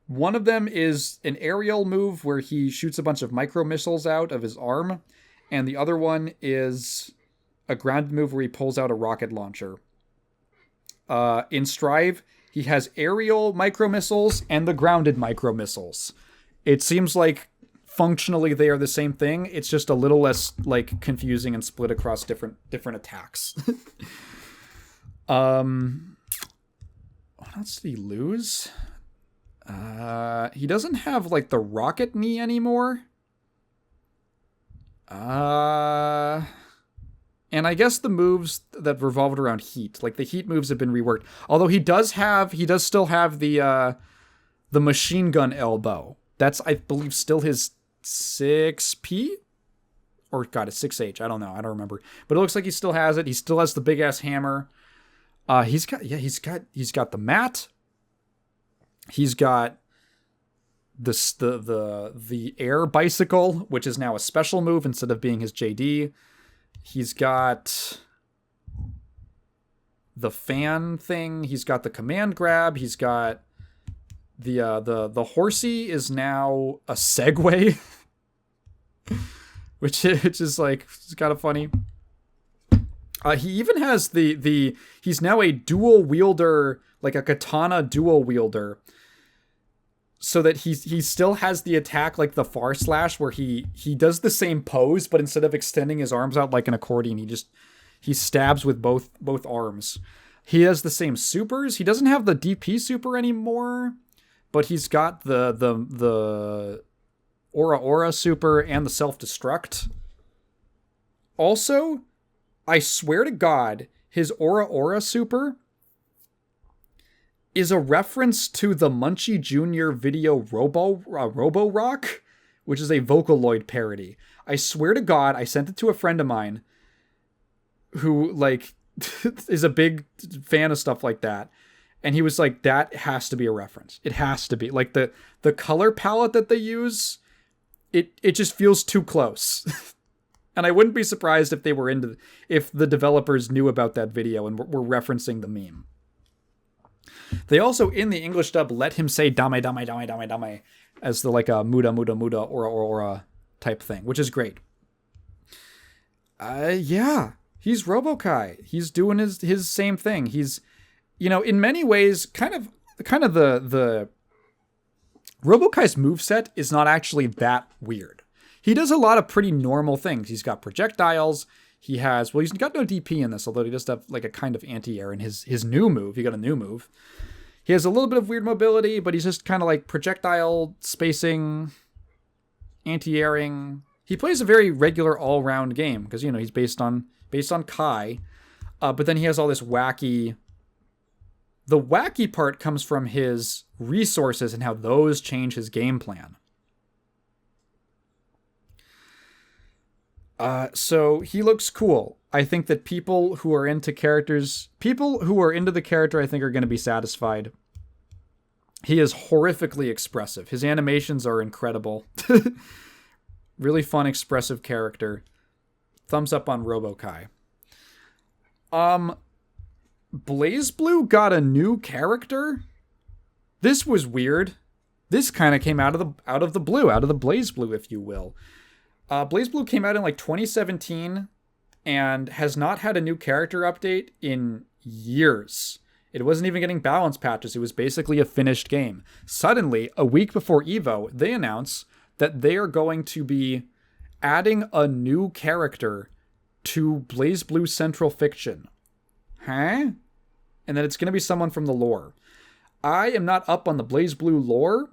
Speaker 1: One of them is an aerial move where he shoots a bunch of micro missiles out of his arm, and the other one is a grounded move where he pulls out a rocket launcher. In Strive, he has aerial micro missiles and the grounded micro missiles. It seems like functionally they are the same thing. It's just a little less like confusing and split across different attacks. What else did he lose? He doesn't have like the rocket knee anymore. And I guess the moves that revolved around heat, like the heat moves have been reworked. Although he does still have the machine gun elbow. That's, I believe, still his 6P? Or, God, it's 6H. I don't know. I don't remember. But it looks like he still has it. He still has the big-ass hammer. He's got the mat. He's got the air bicycle, which is now a special move instead of being his JD. He's got the fan thing. He's got the command grab. He's got the horsey is now a Segway, which is like, it's kind of funny. He even has he's now a dual wielder, like a katana dual wielder, so that he still has the attack like the far slash, where he does the same pose, but instead of extending his arms out like an accordion, he stabs with both arms. He has the same supers. He doesn't have the DP super anymore, but he's got the Aura super and the self-destruct. Also, I swear to God, his Aura super is a reference to the Munchie Jr. video Robo Rock, which is a Vocaloid parody. I swear to God, I sent it to a friend of mine who, like, is a big fan of stuff like that. And he was like, that has to be a reference. It has to be. Like, the color palette that they use, it just feels too close. And I wouldn't be surprised if they were if the developers knew about that video and were referencing the meme. They also, in the English dub, let him say dame, dame, dame, dame, dame as the, like, a muda, muda, muda, aura, aura type thing, which is great. Yeah. He's Robokai. He's doing his same thing. He's, in many ways, kind of the Robokai's moveset is not actually that weird. He does a lot of pretty normal things. He's got projectiles. He's got no DP in this, although he does have like a kind of anti-air in his new move. He got a new move. He has a little bit of weird mobility, but he's just kind of like projectile spacing, anti-airing. He plays a very regular all-round game because, he's based on Kai. But then he has all this wacky... The wacky part comes from his resources and how those change his game plan. So he looks cool. I think that people who are into the character, I think, are going to be satisfied. He is horrifically expressive. His animations are incredible. Really fun, expressive character. Thumbs up on Robokai. BlazBlue got a new character? This was weird. This kind of came out of the blue, out of the BlazBlue, if you will. BlazBlue came out in like 2017 and has not had a new character update in years. It wasn't even getting balance patches. It was basically a finished game. Suddenly, a week before EVO, they announce that they are going to be adding a new character to BlazBlue Central Fiction. Huh? And that it's going to be someone from the lore. I am not up on the BlazBlue lore.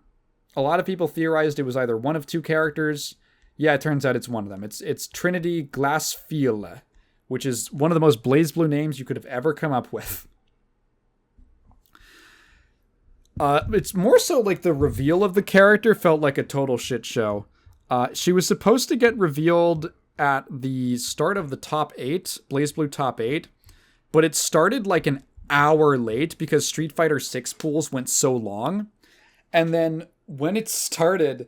Speaker 1: A lot of people theorized it was either one of two characters. Yeah, it turns out it's one of them. It's Trinity Glassfield, which is one of the most BlazBlue names you could have ever come up with. It's more so like the reveal of the character felt like a total shit show. She was supposed to get revealed at the start of the top 8, BlazBlue top 8, but it started like an hour late because Street Fighter 6 pools went so long. And then when it started,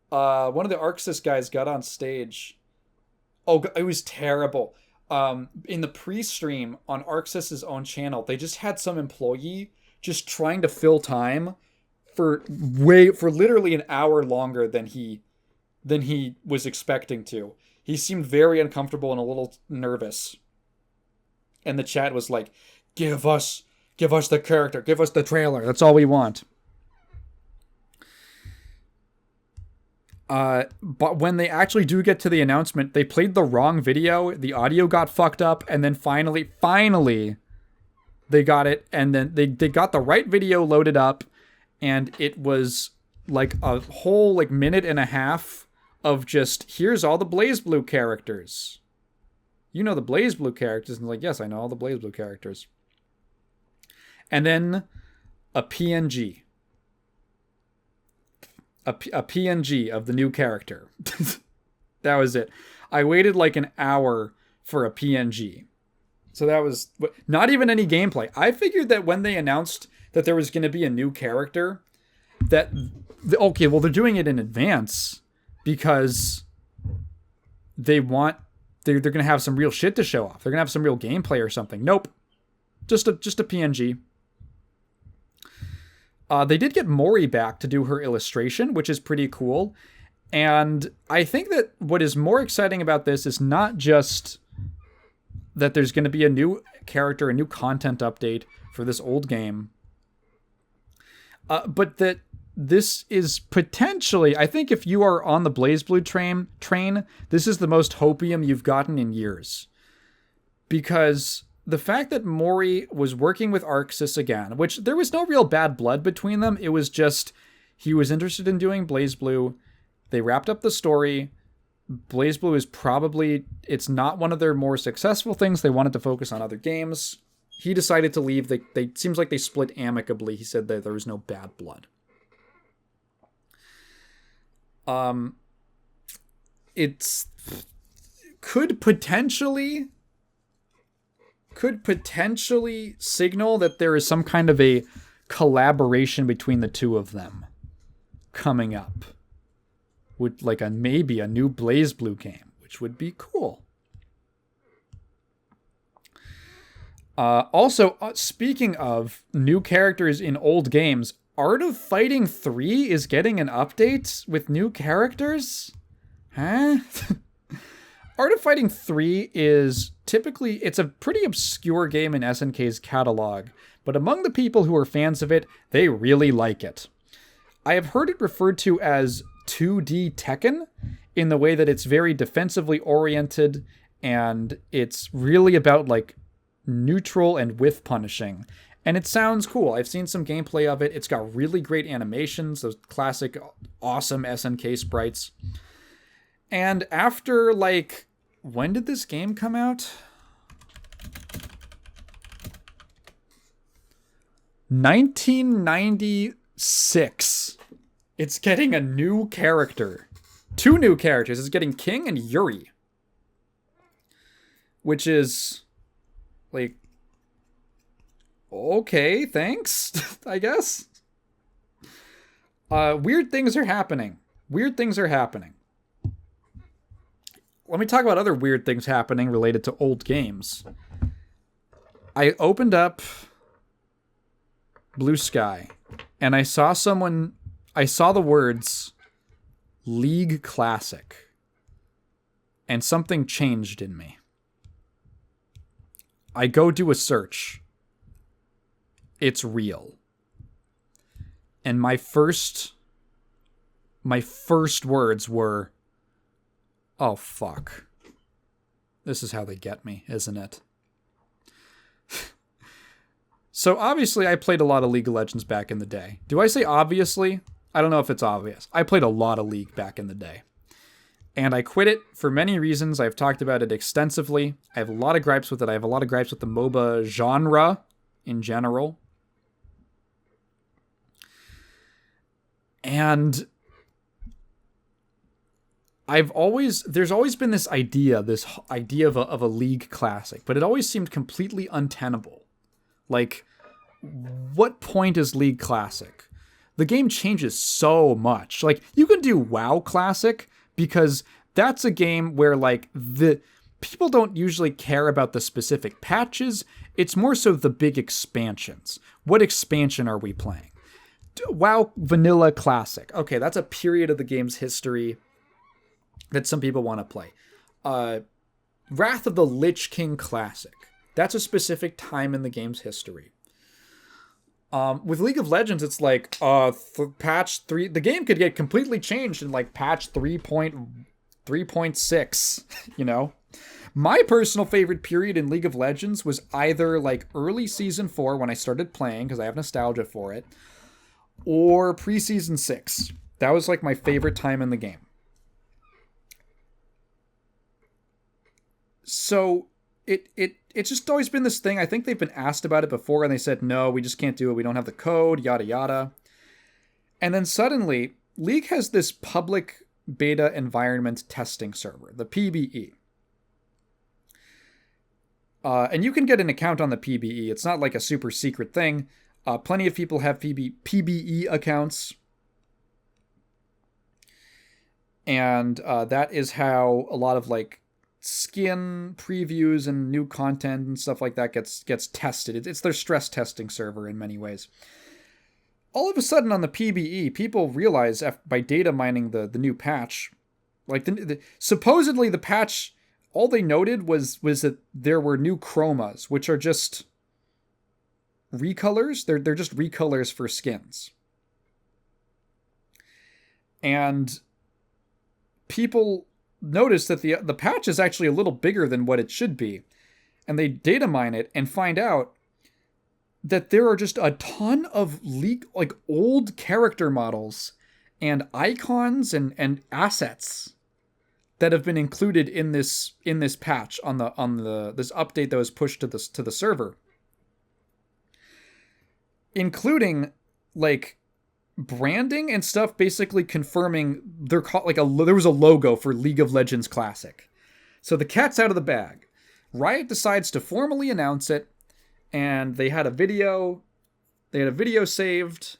Speaker 1: one of the ArcSys guys got on stage. Oh, it was terrible. In the pre-stream on ArcSys's own channel, they just had some employee just trying to fill time for literally an hour longer than he was expecting to. He seemed very uncomfortable and a little nervous. And the chat was like, give us the character, give us the trailer. That's all we want. But when they actually do get to the announcement, they played the wrong video. The audio got fucked up. And then finally, they got it. And then they got the right video loaded up. And it was like a whole minute and a half of just, here's all the BlazBlue characters. You know the BlazBlue characters. And like, yes, I know all the BlazBlue characters. And then a PNG. A PNG of the new character. That was it. I waited like an hour for a PNG. So that was not even any gameplay. I figured that when they announced that there was going to be a new character, they're doing it in advance because they're going to have some real shit to show off. They're going to have some real gameplay or something. Nope. Just a PNG. They did get Mori back to do her illustration, which is pretty cool. And I think that what is more exciting about this is not just that there's going to be a new character, a new content update for this old game, but that this is potentially, I think if you are on the BlazBlue train, this is the most hopium you've gotten in years. Because the fact that Mori was working with ArcSys again, which there was no real bad blood between them. It was just, he was interested in doing BlazBlue. They wrapped up the story. BlazBlue is probably, it's not one of their more successful things. They wanted to focus on other games. He decided to leave. They seems like they split amicably. He said that there was no bad blood. It's could potentially signal that there is some kind of a collaboration between the two of them coming up with maybe a new BlazBlue game, which would be cool. Also, speaking of new characters in old games, Art of Fighting 3 is getting an update with new characters? Huh? Art of Fighting 3 is it's a pretty obscure game in SNK's catalog, but among the people who are fans of it, they really like it. I have heard it referred to as 2D Tekken, in the way that it's very defensively oriented, and it's really about, like, neutral and whiff punishing. And it sounds cool. I've seen some gameplay of it. It's got really great animations, those classic, awesome SNK sprites. And after, like, when did this game come out? 1996. It's getting a new character. 2 new characters. It's getting King and Yuri. Which is, like, okay, thanks, I guess. Weird things are happening. Weird things are happening. Let me talk about other weird things happening related to old games. I opened up Blue Sky, and I saw the words League Classic, and something changed in me. I go do a search. It's real. And my first words were, oh, fuck. This is how they get me, isn't it? So obviously I played a lot of League of Legends back in the day. Do I say obviously? I don't know if it's obvious. I played a lot of League back in the day. And I quit it for many reasons. I've talked about it extensively. I have a lot of gripes with it. I have a lot of gripes with the MOBA genre in general. And there's always been this idea of a League Classic, but it always seemed completely untenable. Like, what point is League Classic? The game changes so much. Like, you can do WoW Classic, because that's a game where, like, the people don't usually care about the specific patches. It's more so the big expansions. What expansion are we playing? WoW Vanilla Classic. Okay, that's a period of the game's history that some people want to play. Wrath of the Lich King Classic. That's a specific time in the game's history. With League of Legends, it's like patch 3. The game could get completely changed in like patch 3.6, you know? My personal favorite period in League of Legends was either like early Season 4 when I started playing, because I have nostalgia for it, or pre-Season 6. That was like my favorite time in the game. So it's just always been this thing. I think they've been asked about it before and they said, no, we just can't do it. We don't have the code, yada, yada. And then suddenly, League has this public beta environment testing server, the PBE. And you can get an account on the PBE. It's not like a super secret thing. Plenty of people have PBE accounts. And that is how a lot of like skin previews and new content and stuff like that gets tested. It's their stress testing server in many ways. All of a sudden on the PBE, people realize by data mining the new patch, like supposedly the patch, all they noted was that there were new chromas, which are just recolors. They're just recolors for skins. And people notice that the patch is actually a little bigger than what it should be. And they data mine it and find out that there are just a ton of like old character models and icons and assets that have been included in this patch on this update that was pushed to the server, including like branding and stuff, basically confirming they're called like there was a logo for League of Legends Classic. So the cat's out of the bag. Riot decides to formally announce it, and they had a video. They had a video saved.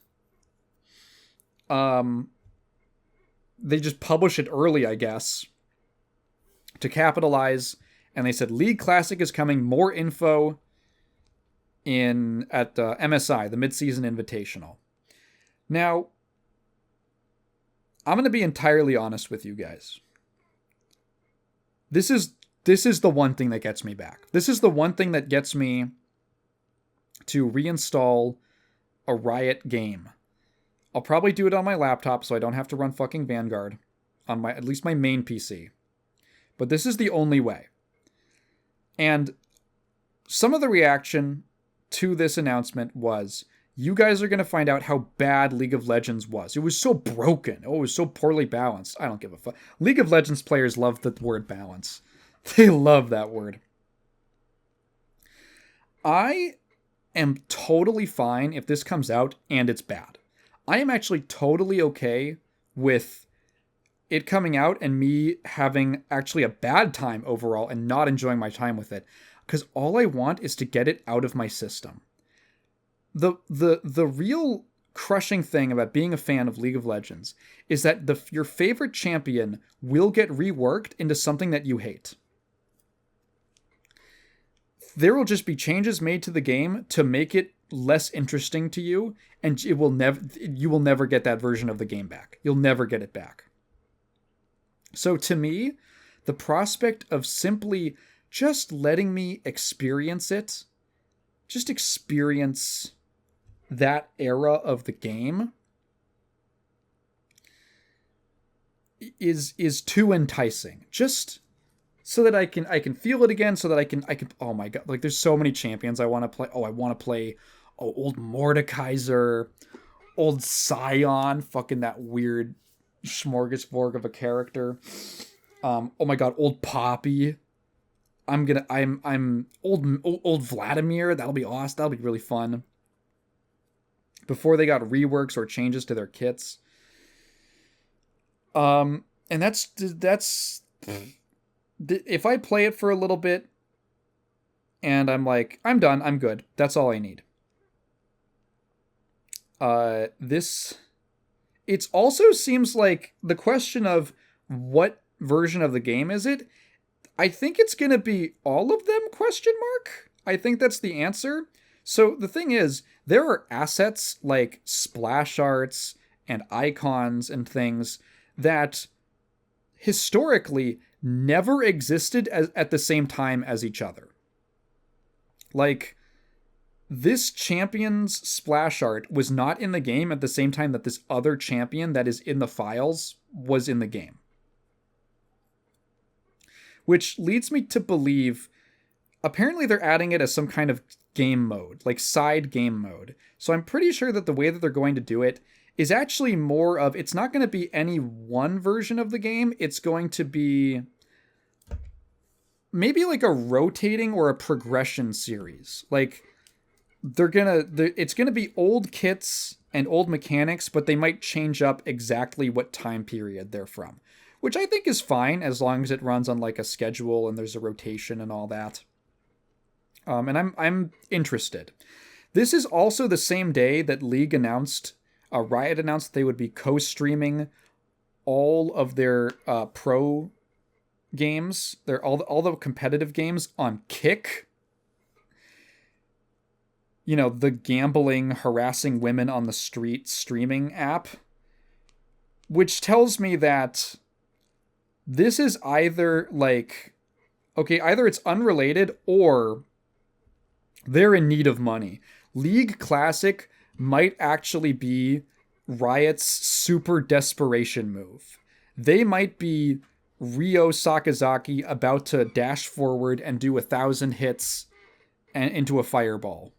Speaker 1: They just publish it early, I guess, to capitalize. And they said League Classic is coming. More info at MSI, the Mid-Season Invitational. Now, I'm going to be entirely honest with you guys. This is this is the one thing that gets me back. This is the one thing that gets me to reinstall a Riot game. I'll probably do it on my laptop so I don't have to run fucking Vanguard on at least my main PC. But this is the only way. And some of the reaction to this announcement was, you guys are going to find out how bad League of Legends was. It was so broken. Oh, it was so poorly balanced. I don't give a fuck. League of Legends players love the word balance. They love that word. I am totally fine if this comes out and it's bad. I am actually totally okay with it coming out and me having actually a bad time overall and not enjoying my time with it. Because all I want is to get it out of my system. The real crushing thing about being a fan of League of Legends is that your favorite champion will get reworked into something that you hate. There will just be changes made to the game to make it less interesting to you, and you will never get that version of the game back. You'll never get it back. So to me, the prospect of simply just letting me experience it, just experience that era of the game, is too enticing. Just so that I can feel it again, so that I can oh my god, like there's so many champions I want to play. I want to play old Mordekaiser, old Scion, fucking that weird smorgasbord of a character. Oh my god, old Poppy. I'm old Vladimir. That'll be awesome. That'll be really fun. Before they got reworks or changes to their kits. And that's if I play it for a little bit and I'm like, I'm done, I'm good. That's all I need. It also seems like the question of what version of the game is it? I think it's going to be all of them, ? I think that's the answer. So the thing is, there are assets like splash arts and icons and things that historically never existed at the same time as each other. Like, this champion's splash art was not in the game at the same time that this other champion that is in the files was in the game. Which leads me to believe, apparently they're adding it as some kind of game mode, like side game mode. So I'm pretty sure that the way that they're going to do it is actually more of, it's not going to be any one version of the game. It's going to be maybe like a rotating or a progression series. Like, it's going to be old kits and old mechanics, but they might change up exactly what time period they're from, which I think is fine as long as it runs on like a schedule and there's a rotation and all that. And I'm interested. This is also the same day that Riot announced they would be co-streaming all of their pro games, all the competitive games on Kick. You know, the gambling, harassing women on the street streaming app, which tells me that this is either like, okay, either it's unrelated or they're in need of money. League Classic might actually be Riot's super desperation move. They might be Ryo Sakazaki about to dash forward and do 1,000 hits into a fireball.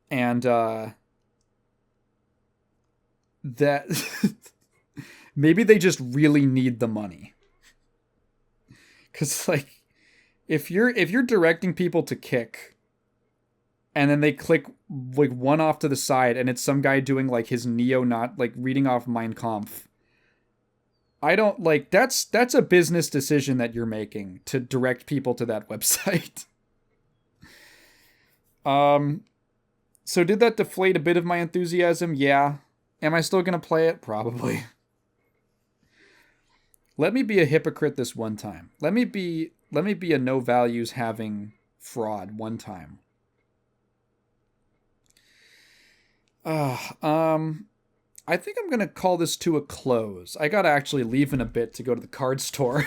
Speaker 1: And that maybe they just really need the money. 'Cause like, if you're directing people to Kick and then they click like one off to the side and it's some guy doing like his not like reading off Mein Kampf, I don't like, that's a business decision that you're making to direct people to that website. So did that deflate a bit of my enthusiasm? Yeah. Am I still going to play it? Probably. Let me be a hypocrite this one time. Let me be a no values having fraud one time. I think I'm going to call this to a close. I got to actually leave in a bit to go to the card store.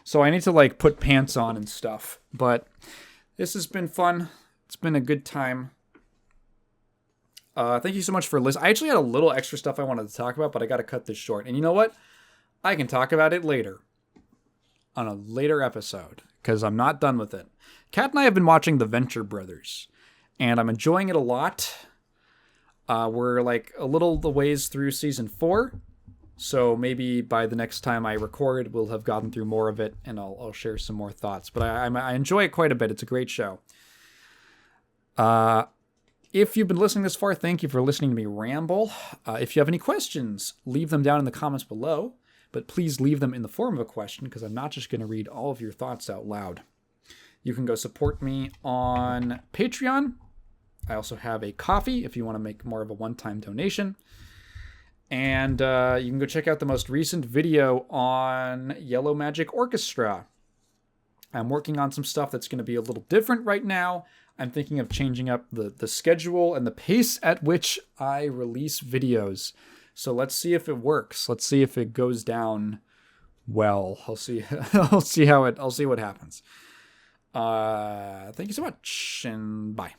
Speaker 1: So I need to like put pants on and stuff. But this has been fun. It's been a good time. Thank you so much for listening. I actually had a little extra stuff I wanted to talk about, but I got to cut this short. And you know what? I can talk about it later. On a later episode. Because I'm not done with it. Kat and I have been watching The Venture Brothers. And I'm enjoying it a lot. We're like a little the ways through season 4. So maybe by the next time I record, we'll have gotten through more of it. And I'll share some more thoughts. But I enjoy it quite a bit. It's a great show. If you've been listening this far, thank you for listening to me ramble. If you have any questions, leave them down in the comments below. But please leave them in the form of a question, because I'm not just going to read all of your thoughts out loud. You can go support me on Patreon. I also have a coffee if you want to make more of a one-time donation. And you can go check out the most recent video on Yellow Magic Orchestra. I'm working on some stuff that's going to be a little different right now. I'm thinking of changing up the schedule and the pace at which I release videos. So let's see if it works. Let's see if it goes down well. I'll see. I'll see what happens. Thank you so much, and bye.